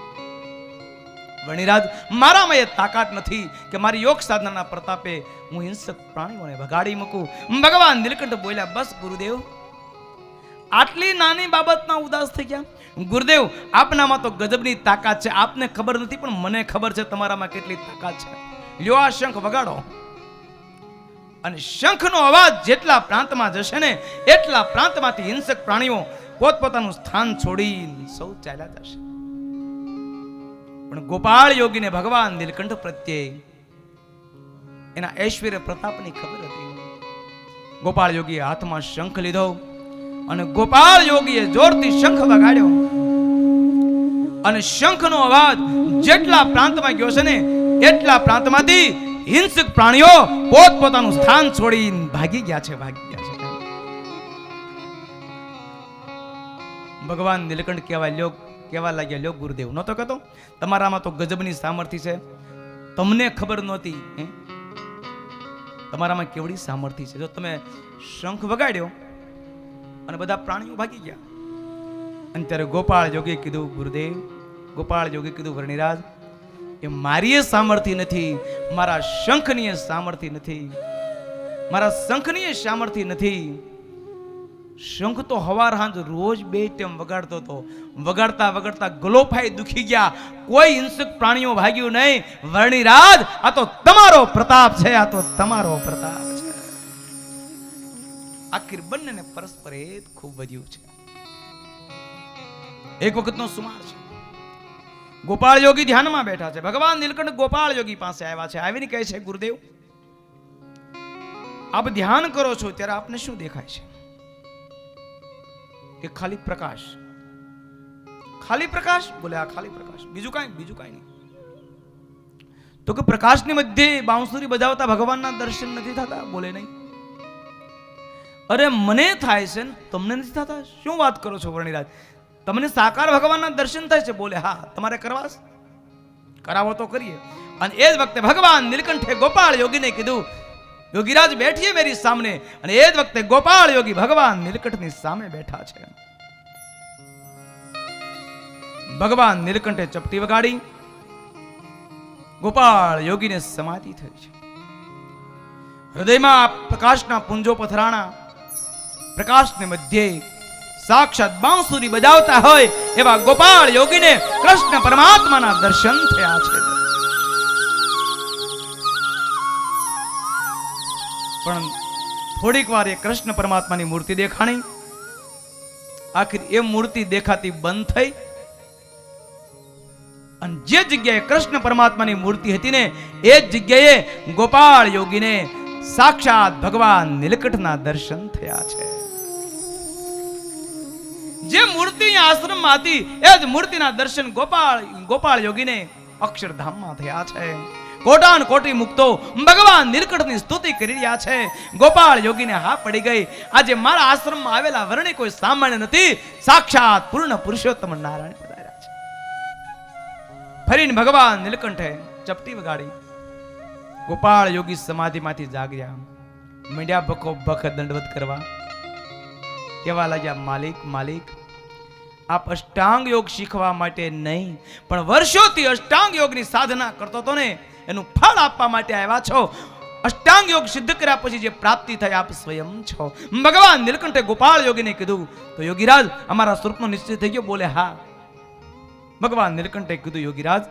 વણિરાજ, મારામાં એ તાકાત નથી કે મારી યોગ સાધનાના પ્રતાપે હું હિંસક પ્રાણીઓને ભગાડી મૂકું. ભગવાન નીલકંઠ બોલ્યા, બસ ગુરુદેવ, આટલી નાની બાબતના ઉદાસ થઈ ગયા? ગુરુદેવ, આપનામાં તો ગજબની તાકાત છે. આપને ખબર નથી પણ મને ખબર છે તમારામાં કેટલી તાકાત છે. લ્યો આ શંખ વગાડો. અને શંખનો અવાજ જેટલા પ્રાંતમાં જશે ને એટલા પ્રાંતમાંથી હિંસક પ્રાણીઓ પોતપોતાનું સ્થાન છોડી સૌ ચાલ્યા જશે. પણ ગોપાળ યોગીને ભગવાન નીલકંઠ પ્રત્યે એના ઐશ્વર્ય પ્રતાપની ખબર હતી. ગોપાળ યોગીએ હાથમાં શંખ લીધો અને ગોપાળ યોગીએ જોરથી શંખ વગાડ્યો. અને શંખનો અવાજ જેટલા પ્રાંતમાં ગયો છે ને એટલા પ્રાંતમાંથી હિંસક પ્રાણીઓ પોતપોતાનું સ્થાન છોડીને ભાગી ગયા છે. ભગવાન નીલકંઠ કહેવા લાગ્યા, લ્યો ગુરુદેવ, નહોતો કહેતો તમારામાં તો ગજબની સામર્થ્ય છે, તમને ખબર નહોતી? તમારામાં કેવડી સામર્થ્ય છે. જો તમે શંખ વગાડ્યો અને બધા પ્રાણીઓ ભાગી ગયા. અને ત્યારે ગોપાળ યોગી કીધું, ગુરુદેવ, ગોપાળ યોગી કીધું, વરણીરાજ, એ મારી સામર્થ્ય નથી, મારા શંખની સામર્થ્ય નથી, મારા શંખની સામર્થ્ય નથી. શંખ તો હવાર હાંજ રોજ 2 ટાઈમ વગાડતો હતો. વગાડતા વગાડતા ગલોફાઈ દુખી ગયા. કોઈ હિંસક પ્રાણીઓ ભાગ્યું નહીં. વરણીરાજ, આ તો તમારો પ્રતાપ છે, આ તો તમારો પ્રતાપ છે. આખિર બંનેને પરસ્પર હેત ખૂબ વધ્યું છે. એક વખતનો સુમાર છે. ગોપાળ યોગી ધ્યાનમાં બેઠા છે. ભગવાન નીલકંઠ ગોપાળ યોગી પાસે આવ્યા છે. આવીને કહે છે, ગુરુદેવ, આપ ધ્યાન કરો છો ત્યારે આપને શું દેખાય છે? કે ખાલી પ્રકાશ. ખાલી પ્રકાશ? બોલે, આ ખાલી પ્રકાશ, બીજું કાંઈ નહીં. તો કે પ્રકાશની મધ્યે બાંસુરી બજાવતા ભગવાનના દર્શન નથી થતા? બોલે, નહીં. અરે મને થાય છે ને તમને નથી થતા? શું વાત કરો છો વરણીરાજ? તમને સાકાર ભગવાનના દર્શન થાય છે? બોલે, હા. તમારે કરવા? કરાવો તો કરીએ. અને એ જ વખતે ભગવાન નીલકંઠે ગોપાળ યોગીને કીધું, योगीराज बैठिए मेरी सामने અને એ જ વખતે ગોપાળ યોગી ભગવાન નીલકંઠની સામે બેઠા છે. ભગવાન નીલકંઠે ચપટી વગાડી ગોપાળ યોગીને સમાધિ થઈ છે. હૃદયમાં પ્રકાશના પુંજો પથરાણા, પ્રકાશને મધ્યે સાક્ષાત બાંસુરી બજાવતા હોય એવા ગોપાળ યોગીને કૃષ્ણ પરમાત્માના દર્શન થયા છે. પણ થોડીક વાર એ કૃષ્ણ પરમાત્માની મૂર્તિ દેખાણી. આખિર એ મૂર્તિ દેખાતી બંધ થઈ અને જે જગ્યાએ કૃષ્ણ પરમાત્માની મૂર્તિ હતી ને એ જ જગ્યાએ ગોપાળ યોગીને સાક્ષાત ભગવાન નીલકંઠના દર્શન થયા છે. જે મૂર્તિ આશ્રમમાં હતી એ જ મૂર્તિના દર્શન ગોપાળ યોગીને અક્ષરધામમાં થયા છે. કોટાન કોટી મુક્તો ભગવાન નીલકંઠની સ્તુતિ કરી રહ્યા છે. ગોપાળ યોગીને હા પડી ગઈ, આજે મારા આશ્રમમાં આવેલા વર્ણિ કોઈ સામાન્ય નથી, સાક્ષાત પૂર્ણ પુરુષોત્તમ નારાયણ પધાર્યા છે. ફરીને ભગવાન નીલકંઠે ચપટી વગાડી ગોપાળ યોગી સમાધિમાંથી જાગ્યા. મીંડ્યા બખો બખ દંડવત કરવા. કેવા લાગ્યા, માલિક માલિક, આપ અષ્ટાંગ યોગ શીખવા માટે નહીં પણ વર્ષોથી અષ્ટાંગ યોગની સાધના કરતો હતો ને એનું ફળ આપવા માટે આવ્યા છો. અષ્ટાંગ યોગ સિદ્ધ કર્યા પછી જે પ્રાપ્તિ થઈ આપ સ્વયં છો. ભગવાન નીલકંઠે ગોપાળ યોગીને કીધું તો યોગીરાજ અમારા સ્વરૂપનો નિશ્ચય થઈ ગયો? બોલે હા. ભગવાન નીલકંઠે કીધું યોગીરાજ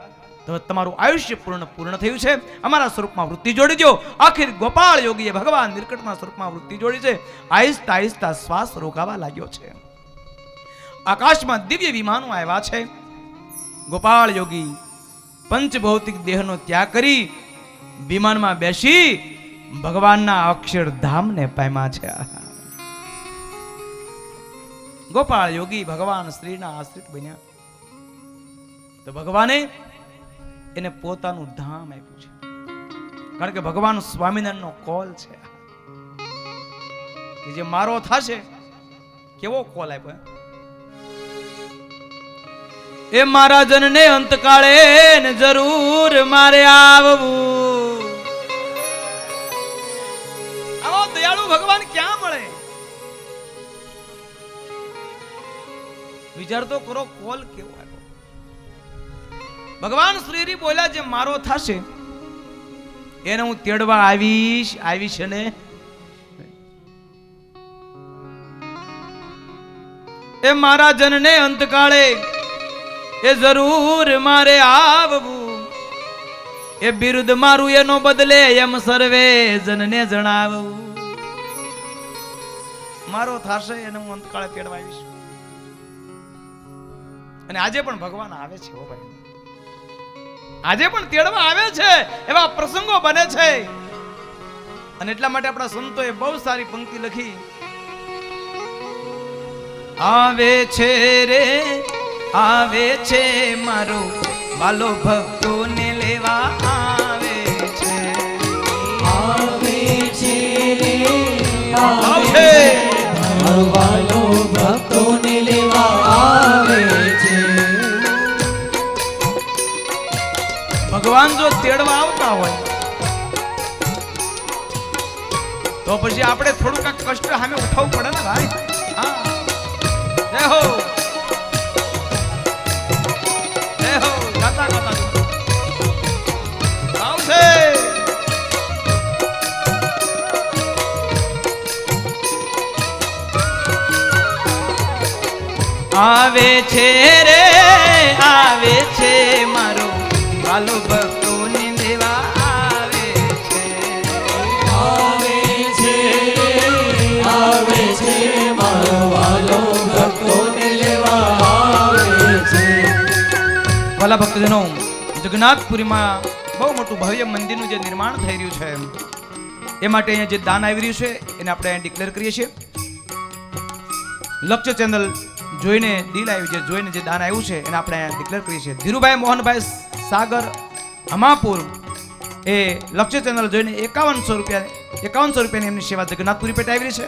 તો તમારું આયુષ્ય પૂર્ણ થયું છે, અમારા સ્વરૂપમાં વૃત્તિ જોડી દો. આખિર ગોપાળ યોગીએ ભગવાન નીલકંઠના સ્વરૂપમાં વૃત્તિ જોડી છે. આહિસ્તા આહિસ્તા શ્વાસ રોકાવા લાગ્યો છે. આકાશમાં દિવ્ય વિમાનો આવ્યા છે. ગોપાળ યોગી પંચભૌતિક દેહનો ત્યાગ કરી વિમાનમાં બેસી ભગવાનના અક્ષરધામને પામ્યા છે. ગોપાળ યોગી ભગવાન શ્રીના આશ્રિત બન્યા તો ભગવાને એને પોતાનું ધામ આપ્યું છે. કારણ કે ભગવાન સ્વામિનારાયણનો કોલ છે કે જે મારો થશે. કેવો કોલ આપ્યો? એ મારા જનને અંતકાળે ને જરૂર મારે આવવું. આવો દયાળુ ભગવાન ક્યાં મળે? વિચાર તો કરો, કોલ કેવો આપ્યો. ભગવાન શ્રી બોલ્યા જે મારો થશે એને હું તેડવા આવીશ ને એ મારા જનને અંતકાળે એ જરૂર મારે આવવું. એ બિરુદ મારું એનો બદલે એમ સર્વે જનને જણાવવું. મારો થશે એને હું અંતકાળે તેડવા આવીશ. અને આજે પણ ભગવાન આવે છે. હો ભાઈ, આજે પણ તેડવા આવે છે. એવા પ્રસંગો બને છે. અને એટલા માટે આપણા સંતોએ બહુ સારી પંક્તિ લખી. આવે છે રે આવે છે મારો વાલો ભક્તોને લેવા આવે છે. આવે છે રે આવે મારો વાલો ભક્તોને લેવા આવે છે. ભગવાન જો તેડવા આવતા હોય તો પછી આપણે થોડું કાંઈક કષ્ટ સામે ઉઠાવવું પડે ને ભાઈ. હા, જય હો જય હો. ગાતા ગાતા આવશે. આવે છે રે આવે છે મારો વાલો ભક્તોને લેવા આવે છે. આવે છે મારો વાલો ભક્તોને લેવા આવે છે. વાલા ભક્તજનો, જગન્નાથપુરીમાં બહુ મોટું ભવ્ય મંદિરનું જે નિર્માણ થઈ રહ્યું છે એ માટે અહીંયા જે દાન આવી રહ્યું છે એને આપણે અહીંયા ડિક્લેર કરીએ છીએ. લક્ષ્ય ચેનલ જોઈને દિલ આવ્યું, જે જોઈને જે દાન આવ્યું છે એને આપણે અહીંયા ડિક્લેર કરીએ છીએ. ધીરુભાઈ મોહનભાઈ સાગર હમાપુર એ લક્ષ્ય ચેનલ જોઈને 5100 રૂપિયાની એમની સેવા જગન્નાથપુરી પેટે આવી રહી છે.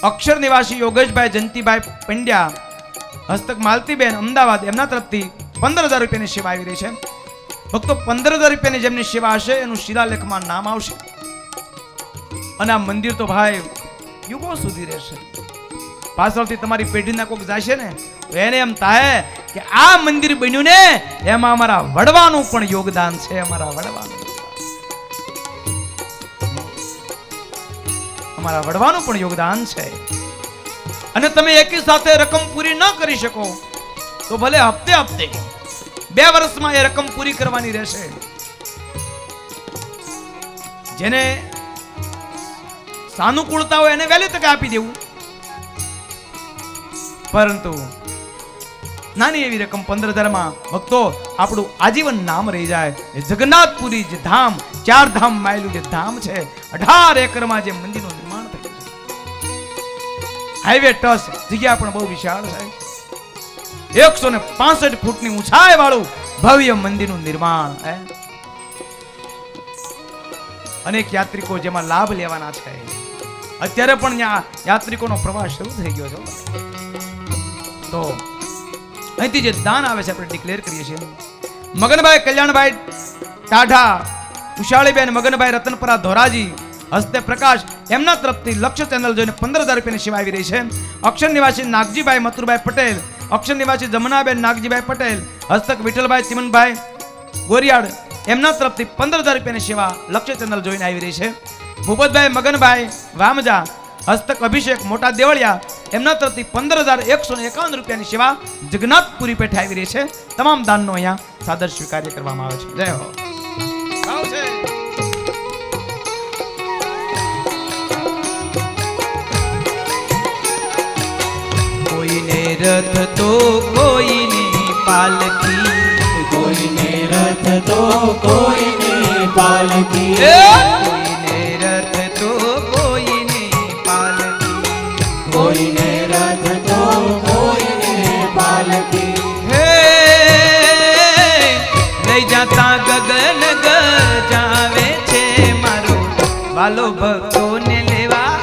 અક્ષર નિવાસી યોગેશભાઈ જયંતિભાઈ પંડ્યા હસ્તક માલતીબેન અમદાવાદ એમના તરફથી 15000 રૂપિયાની સેવા આવી રહી છે. ભક્તો 15000 રૂપિયાની જેમની સેવા હશે એનું શિલાલેખમાં નામ આવશે. અને આ મંદિર તો ભાઈ યુગો સુધી રહેશે. પાછળથી તમારી પેઢીના કોઈક જશે ને તો એને એમ થાય કે આ મંદિર બન્યું ને એમાં અમારા વડવાનું પણ યોગદાન છે. અમારા વડવાનું પણ યોગદાન છે. અને તમે એકી સાથે રકમ પૂરી ન કરી શકો તો ભલે હપ્તે 2 વર્ષમાં એ રકમ પૂરી કરવાની રહેશે. જેને સાનુકૂળતા હોય એને વહેલી તકે આપી દેવું. પરંતુ નાની એવી રકમ 15,000 માં ભક્તો આપણું આજીવન નામ રહી જાય. એ જગન્નાથપુરી જે ધામ 4 ધામ માયલું જે ધામ છે, 18 એકરમાં જે મંદિરનું નિર્માણ થયું છે. હાઈવે ટચ જગ્યા પણ બહુ વિશાળ છે. 165 ફૂટની ઊંચાઈ વાળું ભવ્ય મંદિરનું નિર્માણ. અનેક યાત્રિકો જેમાં લાભ લેવાના છે. અત્યારે પણ ત્યાં યાત્રિકોનો પ્રવાસ શરૂ થઈ ગયો છે. તો અહીંથી જે દાન આવે છે આપણે ડિક્લેર કરીએ છીએ. મગનભાઈ કલ્યાણભાઈ ટાઢા, ઉષાળીબેન મગનભાઈ રતનપરા ધોરાજી, હસ્તે પ્રકાશ એમના તરફથી લક્ષ્ય ચેનલ જોઈને 15,000 રૂપિયાની સેવા આવી રહી છે. અક્ષર નિવાસી નાગજીભાઈ મથુરભાઈ પટેલ, અક્ષર નિવાસી જમનાબેન નાગજીભાઈ પટેલ, હસ્તક વિઠ્ઠલભાઈ ચિમનભાઈ ગોરિયાડ એમના તરફથી 15,000 રૂપિયાની સેવા લક્ષ્ય ચેનલ જોઈને આવી રહી છે. ભૂપતભાઈ મગનભાઈ વામજા, હસ્તક અભિષેક મોટા દેવળિયા એમના તરફથી 15,151 રૂપિયાની સેવા જગન્નાથપુરી પેઠે આવી રહી છે. તમામ દાનનો અહીંયા સાદર સ્વીકાર્ય કરવામાં આવે છે. જય હો. કોઈને રથ તો કોઈને પાલકી, કોઈને રથ તો કોઈને પાલકી, કોઈને રથ તો કોઈને પાલકી, કોઈને રથ તો કોઈને પાલકી. હે લઈ જાતા ગગન ગજાવે છે મારો વાલો ભક્તોને લેવા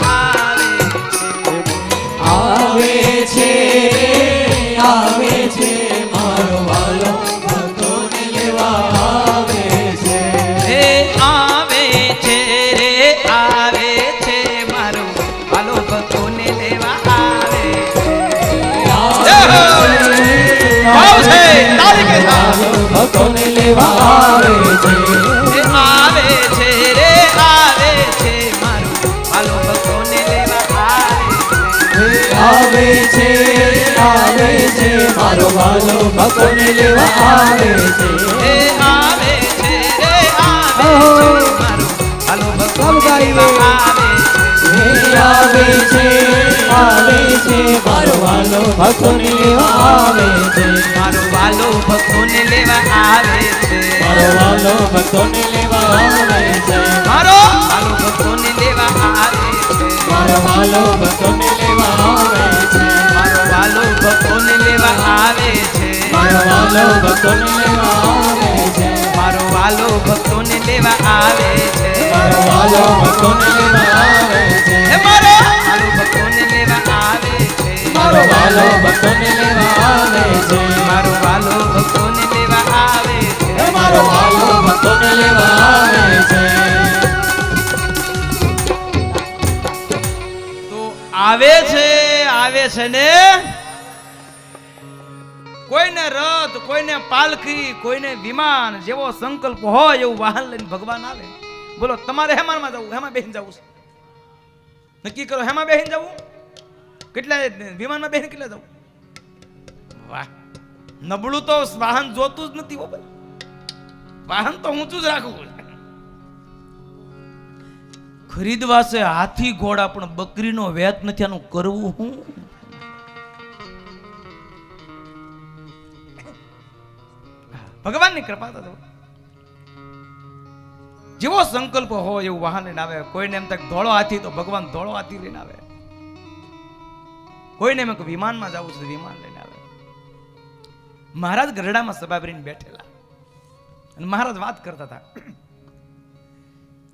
આવે છે, આવે છે મારો વાલો ભક્તોને લેવા આવે છે. હે આવે છે રે આવે છે મારો વાલો ભક્તોને લેવા આવે છે. ભક્તોને લેવા આવે છે. આવે છે રે આવે છે મારો વાલો ભક્તોને લેવા આવે છે, આવે છે મારો વાલો ભક્તોને લેવા આવે છે. આવે છે રે આવે છે મારો વાલો ભક્તોને લેવા આવે છે, આવે છે મારો વાલો ભક્તોને લેવા આવે છે. મારો વાલો ભક્તોને લેવા આવે છે. મારો વાલો ભક્તોને લેવા આવે છે. મારો વાલો ભક્તોને લેવા આવે છે. મારો વાલો ભક્તોને લેવા આવે છે. મારો વાલો ભક્તોને લેવા આવે છે. મારો વાલો ભક્તોને લેવા આવે છે. મારો વાલો ભક્તોને લેવા આવે છે. મારો વાલો ભક્તોને લેવા આવે છે. હે મારો વાલો ભક્તોને લેવા આવે છે. મારો વાલો ભક્તોને લેવા આવે છે. મારો વાલો ભક્તોને લેવા આવે છે. મારો વાલો ભક્તોને લેવા આવે છે. તો આવે છે ને કોઈને રથ, કોઈને પાલખી, કોઈને વિમાન જેવો સંકલ્પ હોય એવું વાહન લઈને ભગવાન આવે. બોલો તમારે હેમાનમાં જવું, હેમાં બેહીને જવું છે? નક્કી કરો, હેમાં બેહીને જવું? કેટલા વિમાનમાં બેહીને કેટલા જવું? વાહ, નબળું તો વાહન જોતું જ નથી. વાહન તો ઊંચું જ રાખવું. ખરીદવા છે હાથી ઘોડા પણ બકરીનો વેત નથી, આનું કરવું હું? ભગવાનની કૃપા તો જેવો સંકલ્પ હોય એવું વાહન લઈને આવે. કોઈને એમ થાય ધોળો હાથી, તો ભગવાન ધોળો હાથી લઈને આવે. કોઈને એમ વિમાનમાં જવું છે, વિમાન લઈને આવે. મહારાજ ગરડામાં સભા ભરીને બેઠેલા અને મહારાજ વાત કરતા હતા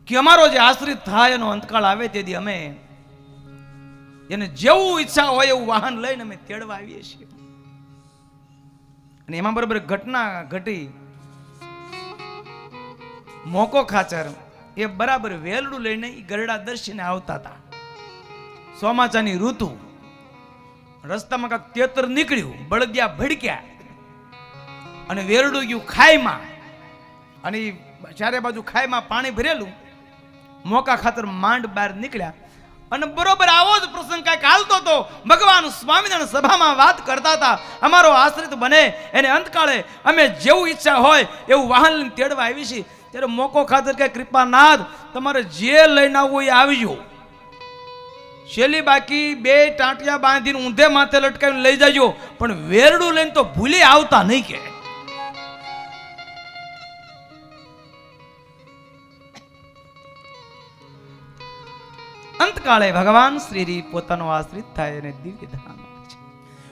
કે અમારો જે આશ્રિત થાય એનો અંતકાળ આવે તેથી અમે એને જેવું ઈચ્છા હોય એવું વાહન લઈને અમે તેડવા આવીએ છીએ. અને એમાં બરોબર ઘટના ઘટી. મોકો ખાચર એ બરાબર વેલડું લઈને ઈ ગરડા દર્શીને આવતા હતા. ચોમાસાની ઋતુ, રસ્તામાં કાંક તેતર નીકળ્યું, બળદિયા ભડક્યા અને વેરડું ગયું ખાઈમાં, અને ચારે બાજુ ખાઈમાં પાણી ભરેલું. મોકા ખાતર માંડ બહાર નીકળ્યા અને બરોબર આવો જ પ્રસંગ કાંઈક હાલતો હતો. ભગવાન સ્વામિનારાયણ સભામાં વાત કરતા હતા, અમારો આશ્રિત બને એને અંતકાળે અમે જેવું ઈચ્છા હોય એવું વાહન લઈને તેડવા આવી છીએ. ત્યારે મોકો ખાતર કે કૃપાનાથ તમારે જે લઈને આવવું એ આવજો, શેલી બાકી બે ટાંટિયા બાંધીને ઊંધે માથે લટકાવીને લઈ જાજો, પણ વેરડું લઈને તો ભૂલી આવતા નહીં કે. અંતકાળે ભગવાન શ્રી પોતાનો આશ્રિત થાય અને દિવ્ય ધામ આપે છે.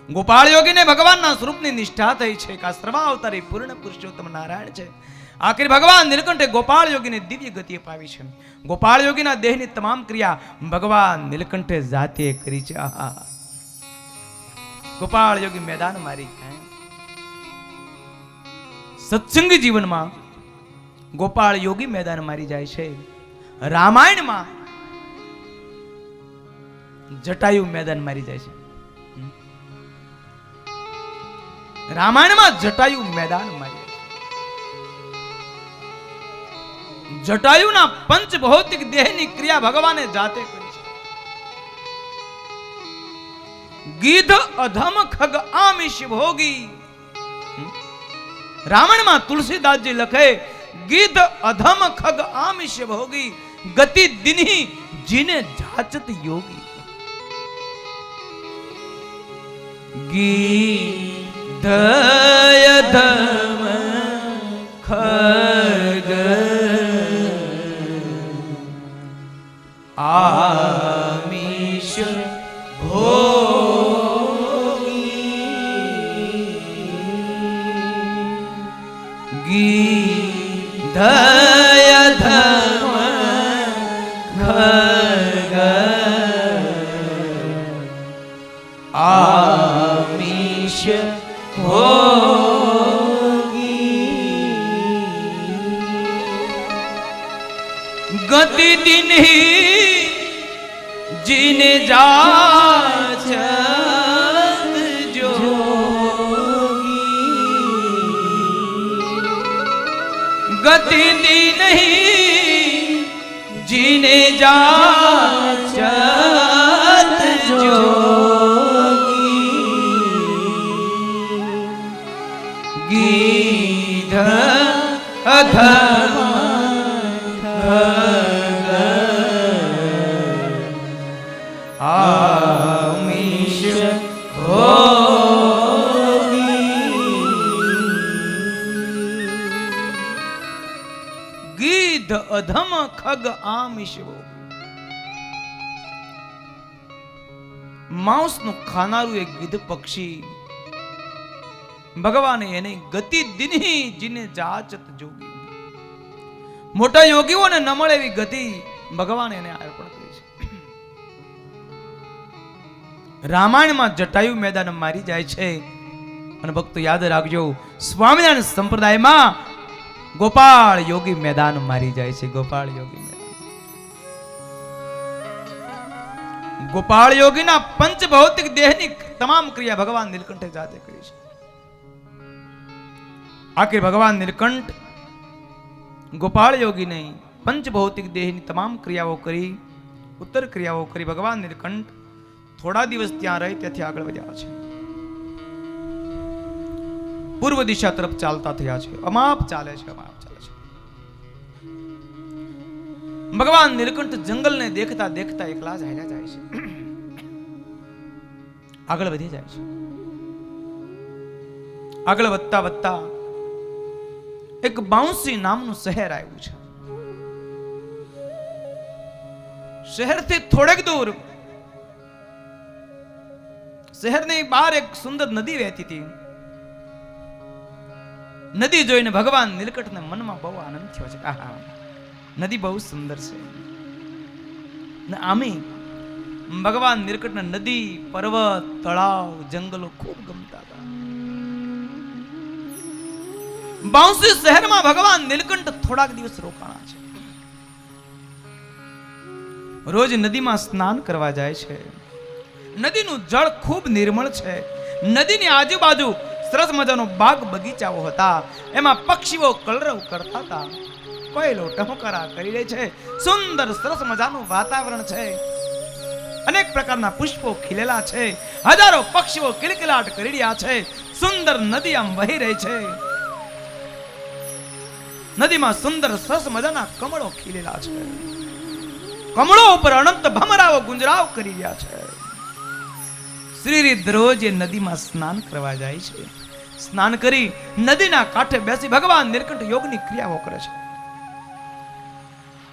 ગોપાળ યોગીને ભગવાનના સ્વરૂપની નિષ્ઠા થઈ છે કે આ સર્વાવતારી પૂર્ણ પુરુષોત્તમ નારાયણ છે. આખરે ભગવાન નીલકંઠે ગોપાળ યોગીને દિવ્ય ગતિ અપાવી છે. ગોપાળ યોગીના દેહની તમામ ક્રિયા ભગવાન નીલકંઠે જાતે કરી છે. ગોપાળ યોગી મેદાન મારી ગયા. સત્સંગી જીવનમાં ગોપાળ યોગી મેદાન મારી જાય છે. રામાયણમાં જટાયુ મેદાન મારી જાય છે. રામાયણમાં જટાયુ મેદાન મારી જાય છે. જટાયુના પંચ ભૌતિક દેહની ક્રિયા ભગવાને જાતે કરી છે. ગીધ અધમ ખગ આમિષ ભોગી. રામાયણમાં તુલસીદાસજી લખે, ગીધ અધમ ખગ આમિષ ભોગી, ગતિ દિનહી જીને જાચત યોગી. ગીધ અધમ ખગ આમિષ ભોગી, ગીધ અધમ ખગ આમિષ ભોગી, ગતિ દિનહી જીને જાચત જોગી. ગતિ દિનહી જીને જાચત જોગી. ગીધ અધમ ખગ આમિષ ભોગી. ગીધ અધમ ખગ આમિષ ભોગી. માંસનું ખાનારું એક ગીધ પક્ષી, ભગવાને એને ગતિ દિનહી જીને જાચત જોગી. મોટા યોગીઓને ન મળે એવી ગતિ ભગવાને એને અર્પણ કરી છે. રામાયણમાં જટાયુ મેદાન મારી જાય છે. અને ભક્તો યાદ રાખજો, સ્વામિનારાયણ સંપ્રદાયમાં ગોપાળ યોગી મેદાન મારી જાય છે. ગોપાળ યોગી મેદાન. ગોપાળ યોગીના પંચ ભૌતિક દેહની તમામ ક્રિયા ભગવાન નીલકંઠે જાતે કરી છે. આખિર ભગવાન નીલકંઠ ગોપાળ યોગીને પંચ ભૌતિક દેહની તમામ ક્રિયાઓ કરી, ઉત્તર ક્રિયાઓ કરી. ભગવાન નીલકંઠ થોડા દિવસ ત્યાં રહી ત્યાંથી આગળ વધ્યા છે. પૂર્વ દિશા તરફ ચાલતા થયા છે. અમાપ ચાલે છે, અમાપ ચાલે છે. ભગવાન નીલકંઠ જંગલને દેખતા દેખતા એકલા જ હાલ્યા જાય છે, આગળ વધી જાય છે. આગળ વધતા વધતા એક બાઉંસી નામનું શહેર આવ્યું છે. શહેરથી થોડેક દૂર શહેરની બહાર એક સુંદર નદી વહેતી હતી. નદી જોઈને ભગવાન નીલકંઠને મનમાં બહુ આનંદ થયો છે. આહા, નદી બહુ સુંદર છે. ને આમે ભગવાન નીલકંઠને નદી, પર્વત, તળાવ, જંગલો ખૂબ ગમતા હતા. બાઉંસી શહેરમાં ભગવાન નીલકંઠ થોડાક દિવસ રોકાણા છે. રોજ નદીમાં સ્નાન કરવા જાય છે. નદીનું જળ ખૂબ નિર્મળ છે. નદીની આજુબાજુ સરસ મજાનો બાગ બગીચાઓ હતા. એમાં પક્ષીઓ કલરવ કરતા હતા. કોયલો ટહુકરા કરી રહી છે. સુંદર સરસ મજાનું વાતાવરણ છે. અનેક પ્રકારના પુષ્પો ખીલેલા છે. હજારો પક્ષીઓ કિલકિલાટ કરી રહ્યા છે. સુંદર નદી આમ વહી રહી છે. નદીમાં સુંદર સરસ મજાના કમળો ખીલેલા છે. કમળો ઉપર અનંત ભમરાઓ ગુંજરાવ કરી રહ્યા છે. શ્રી રોજ એ નદીમાં સ્નાન કરવા જાય છે. સ્નાન કરી નદીના કાંઠે બેસી ભગવાન નીલકંઠ યોગની ક્રિયાઓ કરે છે.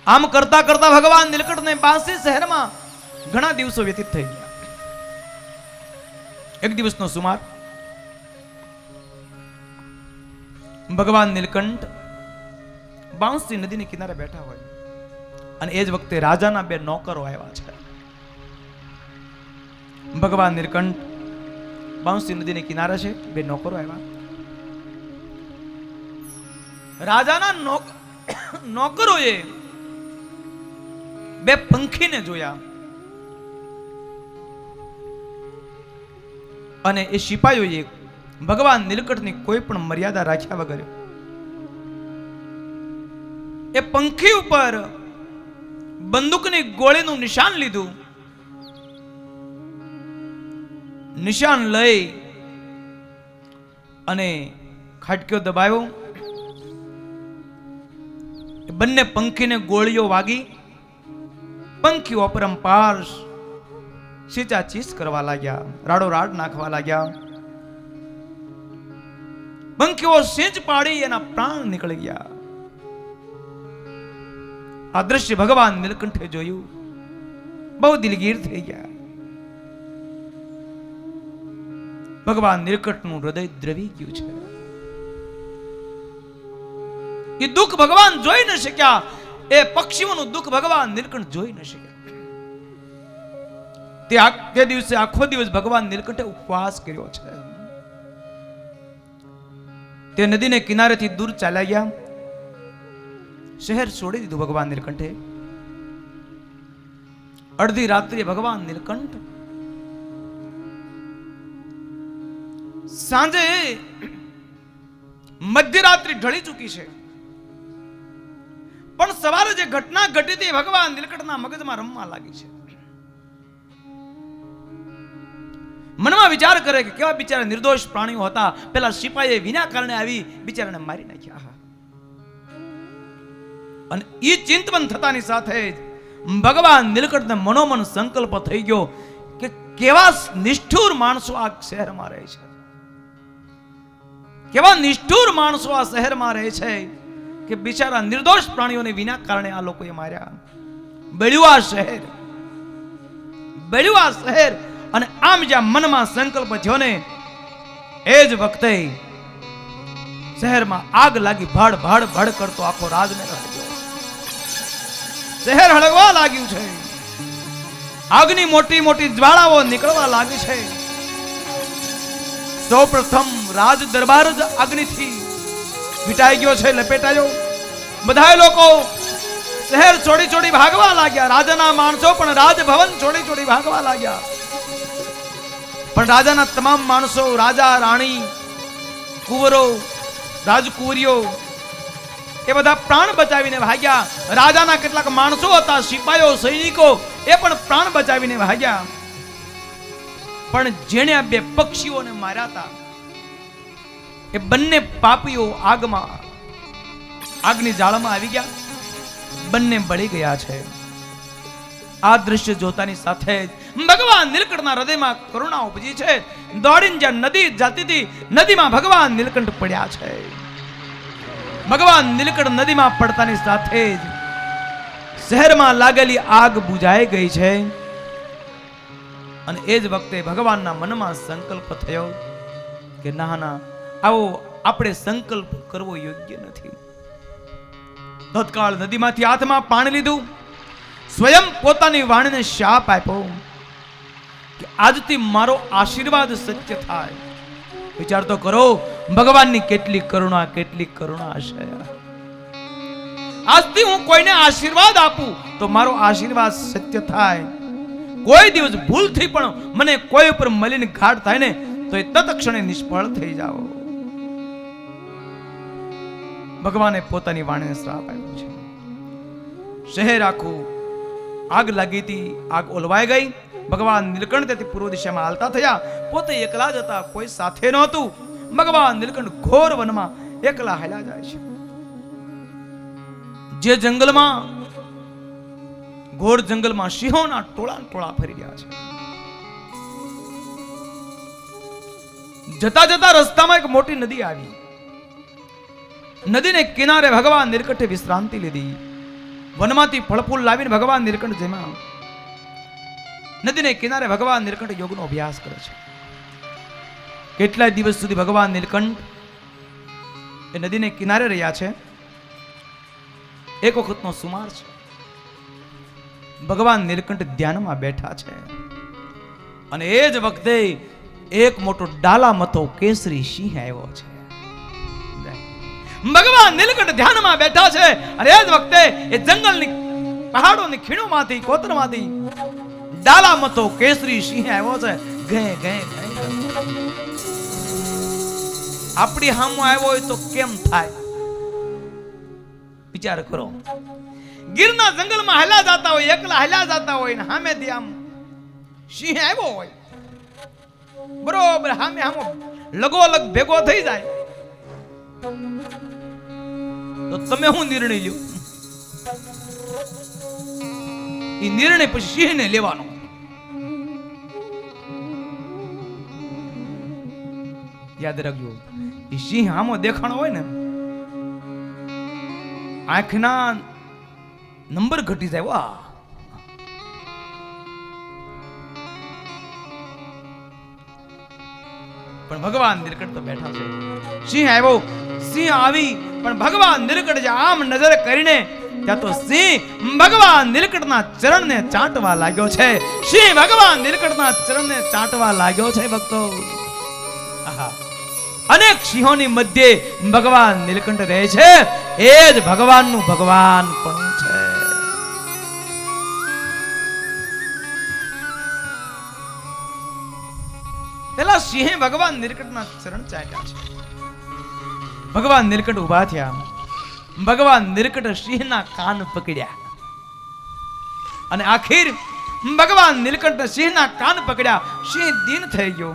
આમ કરતા કરતા ભગવાન નીલકંઠને બાંસી શહેરમાં ઘણા દિવસો વ્યતીત થઈ ગયા. એક દિવસનો સુમાર ભગવાન નીલકંઠ બાંસી નદીની કિનારે બેઠા હોય અને એ જ વખતે રાજાના બે નોકરો આવ્યા છે. ભગવાન નીલકંઠ બાંસી નદીની કિનારે છે. બે નોકરો આવ્યા. રાજાના નોકરોએ બે પંખીને જોયા અને એ સિપાહીઓએ ભગવાન નીલકંઠની કોઈ પણ મર્યાદા રાખ્યા વગર એ પંખી ઉપર બંદૂકની ગોળીનું નિશાન લીધું. નિશાન લઈ અને ખાટક્યો દબાયો. બંને પંખીને ગોળીઓ વાગી. પંખીઓ અપરંપાર ચીસ કરવા લાગ્યા. રાડો રાડ નાખવા લાગ્યા. પંખીઓ સિંચ પાડી એના પ્રાણ નીકળી ગયા. આ દ્રશ્ય ભગવાન નીલકંઠે જોયું. બહુ દિલગીર થઈ ગયા. ભગવાન નીલકંઠનું હૃદય દ્રવી ગયું છે. એ દુઃખ ભગવાન જોઈ ન શક્યા. એ પક્ષીઓનું દુઃખ ભગવાન નીલકંઠ જોઈ ન શક્યા. તે દિવસે આખો દિવસ ભગવાન નીલકંઠે ઉપવાસ કર્યો છે. તે નદીને કિનારેથી દૂર ચાલ્યા ગયા. શહેર છોડી દીધું ભગવાન નીલકંઠે. અડધી રાત્રિએ ભગવાન નીલકંઠ સાંજે મધ્યરાત્રિ ઢળી ચૂકી છે, પણ સવારે જે ઘટના ઘટી હતી ભગવાન નીલકંઠના મગજમાં રમવા લાગી છે. મનમાં વિચાર કરે કે કેવા બિચારા નિર્દોષ પ્રાણીઓ હતા. પેલા સિપાહીએ વિના કારણે આવી બિચારાને મારી નાખ્યા. અને એ ચિંતન થતાની સાથે જ ભગવાન નીલકંઠને મનોમન સંકલ્પ થઈ ગયો કે કેવા નિષ્ઠુર માણસો આ શહેરમાં રહે છે. કેવા નિષ્ઠુર માણસો આ શહેરમાં રહે છે કે બિચારા નિર્દોષ પ્રાણીઓને વિના કારણે આ લોકોએ માર્યા. બળ્યું આ શહેર. અને આમ જ્યાં મનમાં સંકલ્પ થયો ને એ જ વખતે શહેરમાં આગ લાગી. ભાડ ભાડ ભાડ કરતો આખો રાજમહેલ હળગ્યો. શહેર હળગવા લાગ્યું છે. આગની મોટી મોટી જ્વાળાઓ નીકળવા લાગી છે. સૌપ્રથમ રાજ દરબાર જ અગ્નિથી વિટાઈ ગયો છે, લપેટાયો. બધા લોકો શહેર છોડી છોડી ભાગવા લાગ્યા. રાજાના માણસો પણ રાજભવન છોડી છોડી ભાગવા લાગ્યા. પણ રાજાના તમામ માણસો, રાજા રાણી, કુંવરો, રાજકુંવરીઓ એ બધા પ્રાણ બચાવીને ભાગ્યા. રાજાના કેટલાક માણસો હતા, સિપાહીઓ, સૈનિકો, એ પણ પ્રાણ બચાવીને ભાગ્યા. પણ જેણે આ બે પક્ષીઓને માર્યા હતા એ બંને પાપીઓ આગની જાળમાં આવી ગયા. બંને બળી ગયા છે. આ દ્રશ્ય જોતાની સાથે જ ભગવાન નીલકંઠના હૃદયમાં કરુણા ઉપજી છે. દોડીને જ્યાં નદી જતી હતી નદીમાં ભગવાન નીલકંઠ પડ્યા છે. ભગવાન નીલકંઠ નદીમાં પડતાની સાથે જ શહેરમાં લાગેલી આગ બુઝાઈ ગઈ છે. અને એ જ વખતે ભગવાનના મનમાં સંકલ્પ થયો કે ના, આવો આપણે સંકલ્પ કરવો યોગ્ય નથી. તત્કાળ નદીમાંથી હાથમાં પાણી લીધું. સ્વયં પોતાની વાણીને શાપ આપ્યો કે આજથી મારો આશીર્વાદ સત્ય થાય. વિચાર તો કરો ભગવાનની કેટલી કરુણા છે. આજથી હું કોઈને આશીર્વાદ આપું તો મારો આશીર્વાદ સત્ય થાય. કોઈ દિવસ ભૂલથી પણ મને કોઈ ઉપર મલિન ઘાટ થાય ને તો એ તત્ક્ષણે નિષ્ફળ થઈ જાઓ. ભગવાને પોતાની વાણીને શ્રાપ આપ્યો છે. શહેર આખું આગ લાગી હતી, આગ ઓલવાઈ ગઈ. ભગવાન નીલકંઠ તેથી પૂર્વ દિશામાં હાલતા થયા. પોતે એકલા જ હતા, કોઈ સાથે નહોતું. ભગવાન નીલકંઠ ઘોર વનમાં એકલા હાલ્યા જાય છે. જે જંગલમાં, ઘોર જંગલમાં સિંહોના ટોળા ફરી રહ્યા છે. જતા જતા રસ્તામાં એક મોટી નદી આવી. નદીને કિનારે ભગવાન નીલકંઠે વિશ્રાંતિ લીધી. વનમાંથી ફળફૂલ લાવીને ભગવાન નીલકંઠ જમ્યા. નદીને કિનારે ભગવાન નીલકંઠ યોગનો અભ્યાસ કરે છે. કેટલાય દિવસ સુધી ભગવાન નીલકંઠ એ નદીને કિનારે રહ્યા છે. એક વખતનો સુમાર છે. ભગવાન નીલકંઠ ધ્યાનમાં બેઠા છે અને એ જ વખતે એક મોટો ડાલામતો કેસરી સિંહ આવ્યો છે. ભગવાન નીલકંઠ ધ્યાનમાં બેઠા છે અને એ જ વખતે એ જંગલની પહાડોની ખીણોમાંથી, કોતરમાંથી ડાલામતો કેસરી સિંહ આવ્યો છે. ઘે ઘે ઘે. આપણી સામે આવ્યો હોય તો કેમ થાય? વિચાર કરો. ગીરના જંગલમાં હાલ્યા જતા હોય, એકલા હાલ્યા જતા હોય ને સામેથી આમ સિંહ આવ્યો હોય, બરોબર સામે સામો લગોલગ ભેગો થઈ જાય તો તમે શું નિર્ણય લ્યો? એ નિર્ણય પછી સિંહને લેવાનો. યાદ રાખજો, એ સિંહ આમો દેખાણો હોય ને, આંખના નંબર ઘટી જાય. વાહ, પણ ભગવાન નીલકંઠ તો બેઠા છે. સિંહ આવ્યો, સિંહ આવી, પણ ભગવાન નીલકંઠ આમ નજર કરીને ત્યાં તો સિંહ ભગવાન નીલકંઠના ચરણને ચાટવા લાગ્યો છે. સિંહ ભગવાન નીલકંઠના ચરણને ચાટવા લાગ્યો છે. ભક્તો, આહા, અનેક સિંહોની મધ્યે ભગવાન નીલકંઠ રહે છે. એ જ ભગવાનનું ભગવાન પણ છે. પેલા સિંહે ભગવાન નીલકંઠના ચરણ ચાટ્યા છે. ભગવાન નીલકંઠ ઉભા થયા. ભગવાન નીલકંઠ સિંહના કાન પકડ્યા અને આખીર ભગવાન નીલકંઠ સિંહના કાન પકડ્યા. સિંહ દીન થઈ ગયો,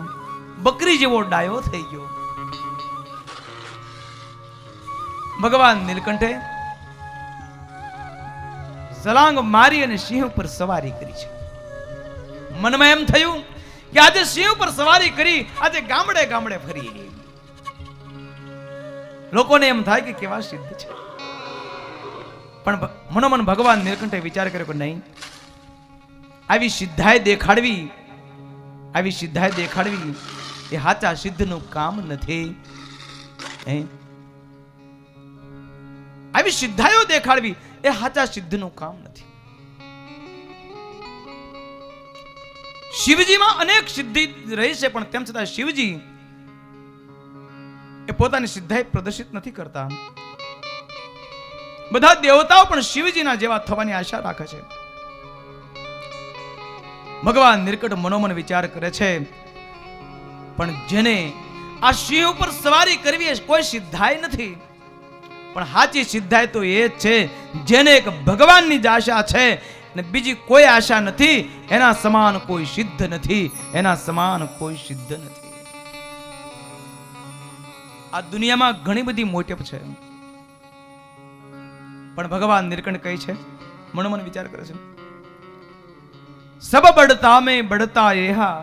બકરી જેવો ડાયો થઈ ગયો. ભગવાન નીલકંઠે સલાંગ મારી અને સિંહ ઉપર સવારી કરી છે. મનમાં એમ થયું કે આજે સિંહ ઉપર સવારી કરી, આજે ગામડે ગામડે ફરી. લોકોને એમ થાય કે કેવા સિદ્ધ છે. પણ મનોમન ભગવાન નીલકંઠે વિચાર કર્યો કે નહીં, આવી સિદ્ધાય દેખાડવી, આવી સિદ્ધાય દેખાડવી એ સાચા સિદ્ધનું કામ નથી. આવી સિદ્ધાયો દેખાડવી એ સાચા સિદ્ધનું કામ નથી. શિવજીમાં અનેક સિદ્ધિ રહી છે, પણ તેમ છતાં શિવજી એ પોતાની સિદ્ધાઈ પ્રદર્શિત નથી કરતા. બધા દેવતાઓ પણ શિવજીના જેવા થવાની આશા રાખે છે. ભગવાન નીલકંઠ મનોમન વિચાર કરે છે, પણ જેને આ સિંહ ઉપર સવારી કરવી એ કોઈ સિદ્ધાઈ નથી, પણ સાચી સિદ્ધાઈ તો એ જ છે જેને એક ભગવાનની જ આશા છે ને બીજી કોઈ આશા નથી. એના સમાન કોઈ સિદ્ધ નથી, એના સમાન કોઈ સિદ્ધ નથી. આ દુનિયામાં ઘણી બધી મોટેપ છે, પણ ભગવાન નીલકંઠ કહે છે, મનોમન વિચાર કરે છે, સબ બડતા મેં બડતા એહા,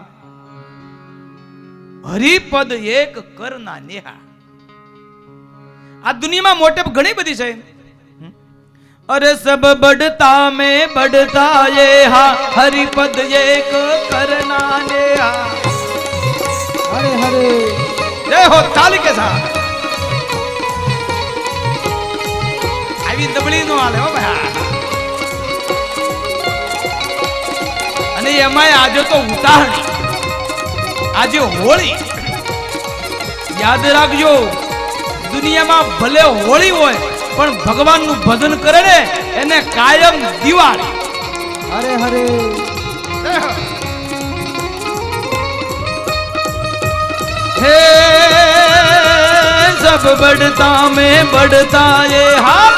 હરિપદ એક કરના નેહા. આ દુનિયામાં મોટેપ ઘણી બધી છે. અરે સબ બડતા મેં બડતા એહા, હરિપદ એક કરના નેહા. હરે હરે જય હો, તાલી કે સાથ. આવી દબળી નો હાલે હો ભાઈ. અને એમાંય આજે તો ઉતારણી, આજે હોળી. યાદ રાખજો, દુનિયામાં ભલે હોળી હોય પણ ભગવાનનું ભજન કરે ને એને કાયમ દિવાળી. હરે હરે हे सब बढ़ता में बढ़ता ये हाथ,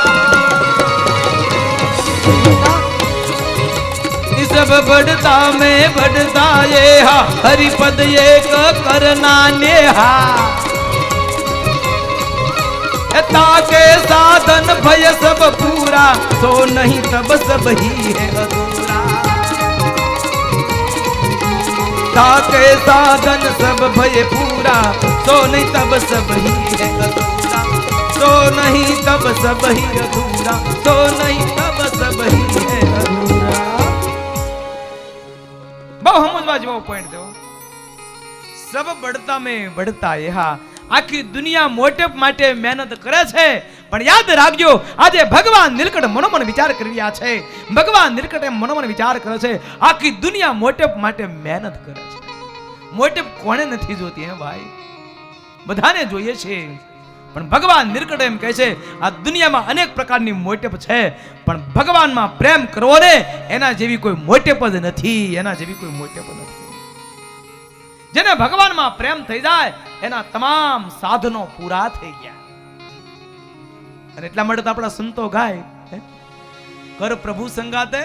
सब बढ़ता में बढ़ता ये हा, हरिपद एक करना नेहा, ताके साधन भय सब पूरा, सो नहीं तब सब ही है अधूरा, ताके साधन सब भय पूरा, सो नहीं तब सब ही है अधूरा, सो नहीं तब सब ही अधूरा, सो नहीं तब सब ही है अधूरा. बहु समझवा जेવો પોઈન્ટ થયો. सब बढ़ता में बढ़ता यहा, આખી દુનિયા મોટેપ માટે મહેનત કરે છે, પણ યાદ રાખજો આજે ભગવાન નીલકંઠ મનોમન વિચાર કરી રહ્યા છે. ભગવાન નીલકંઠ મનોમન વિચાર કરે છે, આખી દુનિયા મોટેપ માટે મહેનત કરે છે. મોટેપ કોને નથી જોતી હે ભાઈ? બધાને જોઈએ છે, પણ ભગવાન નીલકંઠ એમ કહે છે આ દુનિયામાં અનેક પ્રકારની મોટેપ છે, પણ ભગવાનમાં પ્રેમ કરવો ને એના જેવી કોઈ મોટેપ જ નથી, એના જેવી કોઈ મોટેપ નથી. જેને ભગવાનમાં પ્રેમ થઈ જાય એના તમામ સાધનો પૂરા થઈ ગયા. અને એટલા માટે તો આપણા સંતો ગાય કર પ્રભુ સંગાતે,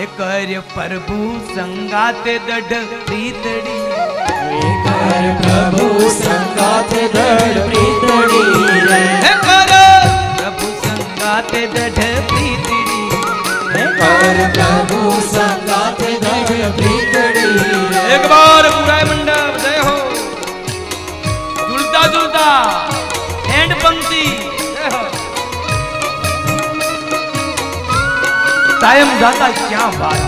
એ કર પ્રભુ સંગાતે દઢ પ્રીતડી, કર પ્રભુ સંગાતે દઢ પ્રીતડી રે, હે કર પ્રભુ સંગાતે દઢ પ્રીતડી, હે કર પ્રભુ સંગાતે દઢ પ્રીતડી રે. એક બાર પુરાય મંડપ જય હો. ઝૂલતા ઝૂલતા એન્ડ પંક્તિ જય હો. टाइम जाता क्या बात है,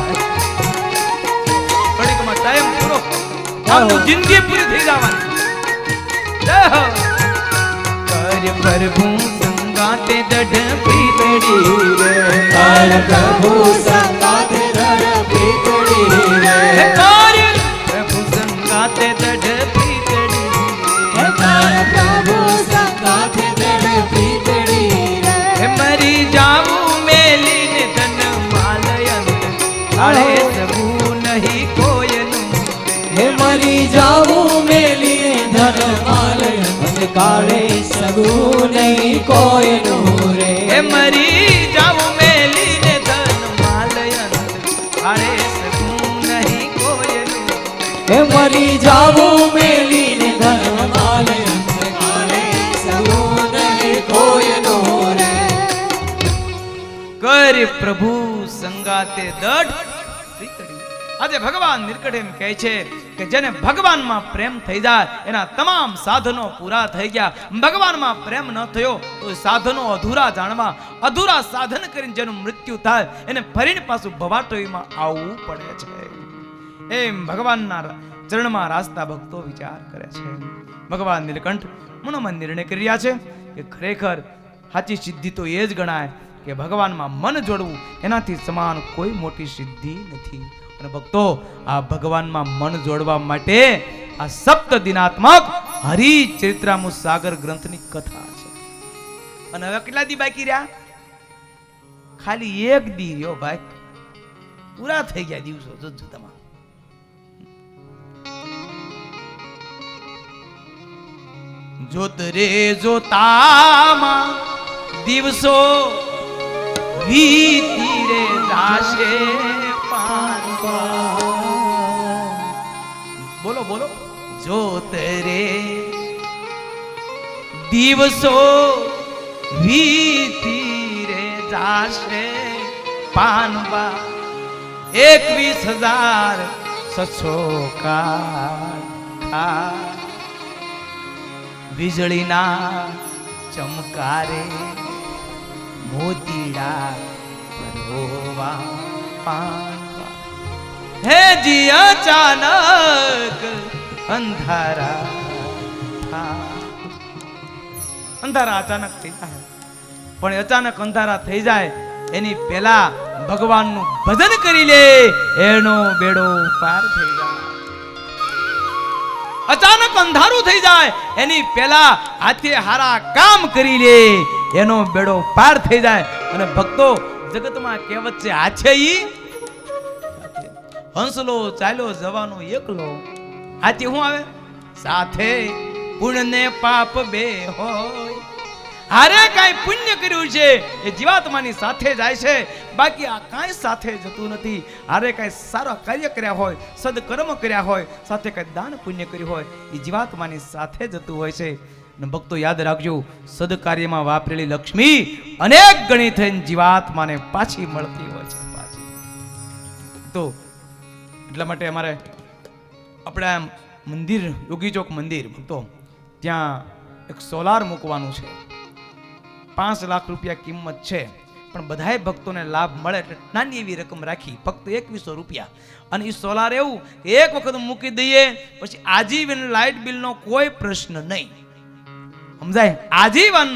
घड़ीकમાં टाइम પૂરો, આપની જિંદગી પૂરી થઈ જવાની. જય હો. કર પ્રભુ સંગાતે દઢ પ્રીતડી રે, કર પ્રભુ સંગાતે દઢ પ્રીતડી રે, હે કર પ્રભુ સંગાતે દઢ પ્રીતડી, હે કર પ્રભુ સંગાતે દઢ પ્રીતડી રે, હે મરી જાવું મેલીને ધન માલયન, કાળે સબુ નહીં કોયનું રે. હે મરી જાવું મેલી ધન માલય, અને કાળે સગું નહીં કોઈનું રે. હે મરી જાવું મેલીને ધન માલયન, કાળે સબુ નહીં કોયનું રે. હે મરી જાવું મેલીને ધન માલય, અને કાળે સગું નહીં કોઈનું રે. કર પ્રભુ સંગાતે દઢ પ્રીતડી. આજે ભગવાન નીલકંઠ એમ કહે છે કે જેને ભગવાનમાં પ્રેમ થઈ જાય એના તમામ સાધનો પૂરા થઈ ગયા. ભગવાનમાં પ્રેમ ન થયો તો સાધનો અધૂરા જાણવા, અધૂરા સાધન કરીને જેનું મૃત્યુ થાય એને ફરીને પાછું ભવાટોઈમાં આવવું પડે છે. એમ ભગવાનના ચરણમાં રાસ્તા ભક્તો વિચાર કરે છે. ભગવાન નીલકંઠ મનોમન નિર્ણય કરી રહ્યા છે કે ખરેખર સાચી સિદ્ધિ તો એ જ ગણાય કે ભગવાનમાં મન જોડવું, એનાથી સમાન કોઈ મોટી સિદ્ધિ નથી. અને ભક્તો આ ભગવાનમાં મન જોડવા માટે આ સપ્ત દિનાત્મક હરિચરિત્રામૃત સાગર ગ્રંથની કથા છે. અને હવે કેટલા દી બાકી રહ્યા? ખાલી એક દી રહ્યો ભાઈ, પૂરા થઈ ગયા દિવસો. જોજો તમારે જોત રે જોતામાં દિવસો વીતી રે જાશે પાનવા. બોલો બોલો. જોત રે દિવસો વીતી રે જાશે પાનવા, 21,600 કાઠા વીજળીના ચમકારે મોતીડા પરોવા પાનવા. હે જી અચાનક અંધારા થા. અંધારા અચાનક થઈ જાય, પણ અચાનક અંધારા થઈ જાય એની પહેલા ભગવાનનું ભજન કરી લે, એનો બેડો પાર થઈ જાય. અચાનક અંધારું થઈ જાય એની પહેલા હાથે હારા કામ કરી લે એનો બેડો પાર થઈ જાય. અને ભક્તો જગતમાં કહેવત છે આછે ઈ હંસલો ચાલ્યો જવાનો એકલો. આથી શું આવે? સાથે પુણ્ય ને પાપ બે હોય. હારે કાંઈ પુણ્ય કર્યું છે એ જીવાત્માની સાથે જાય છે, બાકી આ કાંઈ સાથે જતું નથી. હારે કાંઈ સારા કાર્ય કર્યા હોય, સદકર્મ કર્યા હોય, સાથે કાંઈ દાન પુણ્ય કર્યું હોય એ જીવાત્માની સાથે જતું હોય છે. અને ભક્તો યાદ રાખજો, સદકાર્યમાં વાપરેલી લક્ષ્મી અનેક ગણી થઈને જીવાત્માને પાછી મળતી હોય છે. પાછી તો એટલા માટે અમારે આપણા મંદિર યોગી ચોક મંદિર ભક્તો ત્યાં એક સોલાર મૂકવાનું છે. 5 લાખ રૂપિયા કિંમત છે, પણ બધાય ભક્તોને લાભ મળે એટલે નાની એવી રકમ રાખી, ફક્ત 2100 રૂપિયા. અને એ સોલાર એવું એક વખત મૂકી દઈએ પછી આજીવન લાઇટ બિલનો કોઈ પ્રશ્ન નહીં. સમજાય? આજીવન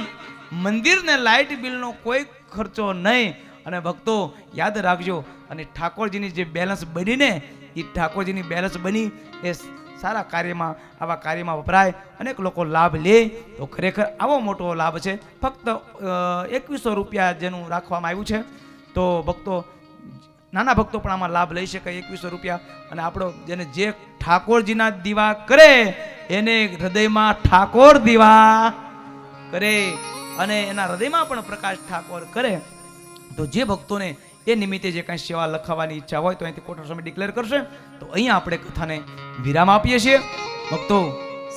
મંદિરને લાઇટ બિલનો કોઈ ખર્ચો નહીં. અને ભક્તો યાદ રાખજો, અને ઠાકોરજીની જે બેલેન્સ બની ને એ ઠાકોરજીની બેલેન્સ બની એ સારા કાર્યમાં, આવા કાર્યમાં વપરાય, અનેક લોકો લાભ લે. તો ખરેખર આવો મોટો લાભ છે. ફક્ત 2100 રૂપિયા જેનું રાખવામાં આવ્યું છે. તો ભક્તો નાના ભક્તો પણ આમાં લાભ લઈ શકે 2100 રૂપિયા. અને આપણો જેને જે ઠાકોરજીના દીવા કરે એને હૃદયમાં ઠાકોર દીવા કરે અને એના હૃદયમાં પણ પ્રકાશ ઠાકોર કરે. તો જે ભક્તોને એ નિમિત્તે જે કાંઈ સેવા લખાવવાની ઈચ્છા હોય તો અહીંથી કોટર સ્વામી ડિક્લેર કરશે. તો અહીંયા આપણે કથાને વિરામ આપીએ છીએ. ભક્તો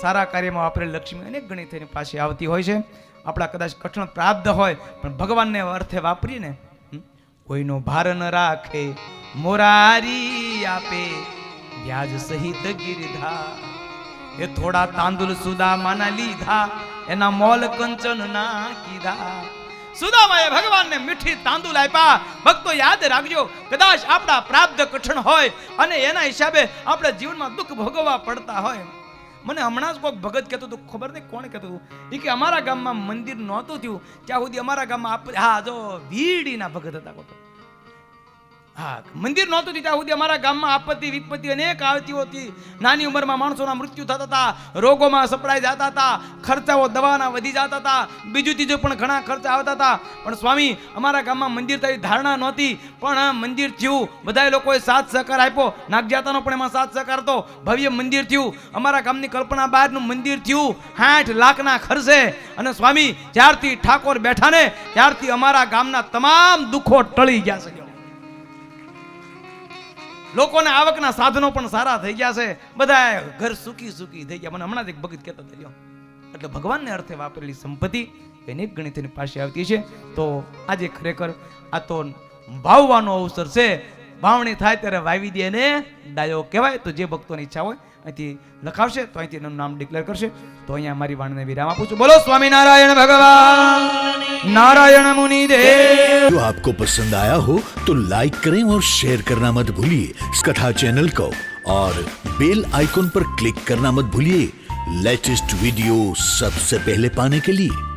સારા કાર્યમાં વાપરેલી લક્ષ્મી અનેક ગણી થઈને પાછી આવતી હોય છે. આપણા કદાચ કઠણ પ્રાપ્ત હોય પણ ભગવાનને અર્થે વાપરીને કોઈનો ભાર ન રાખે મોરારી આપે વ્યાજ સહિત ગિરધા. એ થોડા તાંદુલ સુદામાના લીધા એના મોલ કંચન ના કીધા. સુદામાએ ભગવાનને મીઠી તાંદુલ આપ્યા. ભક્તો યાદ રાખજો, કદાચ આપણા પ્રાપ્ત કઠણ હોય અને એના હિસાબે આપણે જીવનમાં દુઃખ ભોગવવા પડતા હોય. મને હમણાં જ કોઈક ભગત કહેતું હતું, ખબર નહીં કોણ કહેતું હતું, એ કે અમારા ગામમાં મંદિર નહોતું થયું ત્યાં સુધી અમારા ગામમાં હા જો વીડીના ભગત હતા કોઈ. હા, મંદિર નહોતું ત્યાં સુધી અમારા ગામમાં આપત્તિ વિપત્તિ અનેક આવતી હતી. નાની ઉંમરમાં માણસોના મૃત્યુ થતા હતા, રોગોમાં સપડાઈ જતા હતા, ખર્ચાઓ દવાના વધી જતા હતા, બીજું ત્રીજું પણ ઘણા ખર્ચા આવતા હતા. પણ સ્વામી અમારા ગામમાં મંદિર તારી ધારણા નહોતી, પણ મંદિર થયું. બધા લોકોએ સાથ સહકાર આપ્યો. નાગજાતાનો પણ એમાં સાથ સહકાર હતો. ભવ્ય મંદિર થયું. અમારા ગામની કલ્પના બહારનું મંદિર થયું 60 લાખના ખર્ચે. અને સ્વામી જ્યારથી ઠાકોર બેઠા ને ત્યારથી અમારા ગામના તમામ દુઃખો ટળી ગયા છે. લોકોના આવકના સાધનો પણ સારા થઈ ગયા છે. બધા ઘર સુખી સુખી થઈ ગયા. મને હમણાં જ એક ભગત કહેતો થયો. એટલે ભગવાનને અર્થે વાપરેલી સંપત્તિ અનેક ગણી તેની પાસે આવતી છે. તો આજે ખરેખર આ તો વાવવાનો અવસર છે. વાવણી થાય ત્યારે વાવી દે ને ડાયો કહેવાય. તો જે ભક્તોની ઈચ્છા હોય અહીંથી લખાવશે તો અહીંથી એનું નામ ડિક્લેર કરશે. તો અહીંયા મારી વાણીને વિરામ આપું છું. બોલો સ્વામિનારાયણ ભગવાન नारायण मुनि देव। जो आपको पसंद आया हो तो लाइक करें और शेयर करना मत भूलिए इस कथा चैनल को, और बेल आइकॉन पर क्लिक करना मत भूलिए लेटेस्ट वीडियो सबसे पहले पाने के लिए।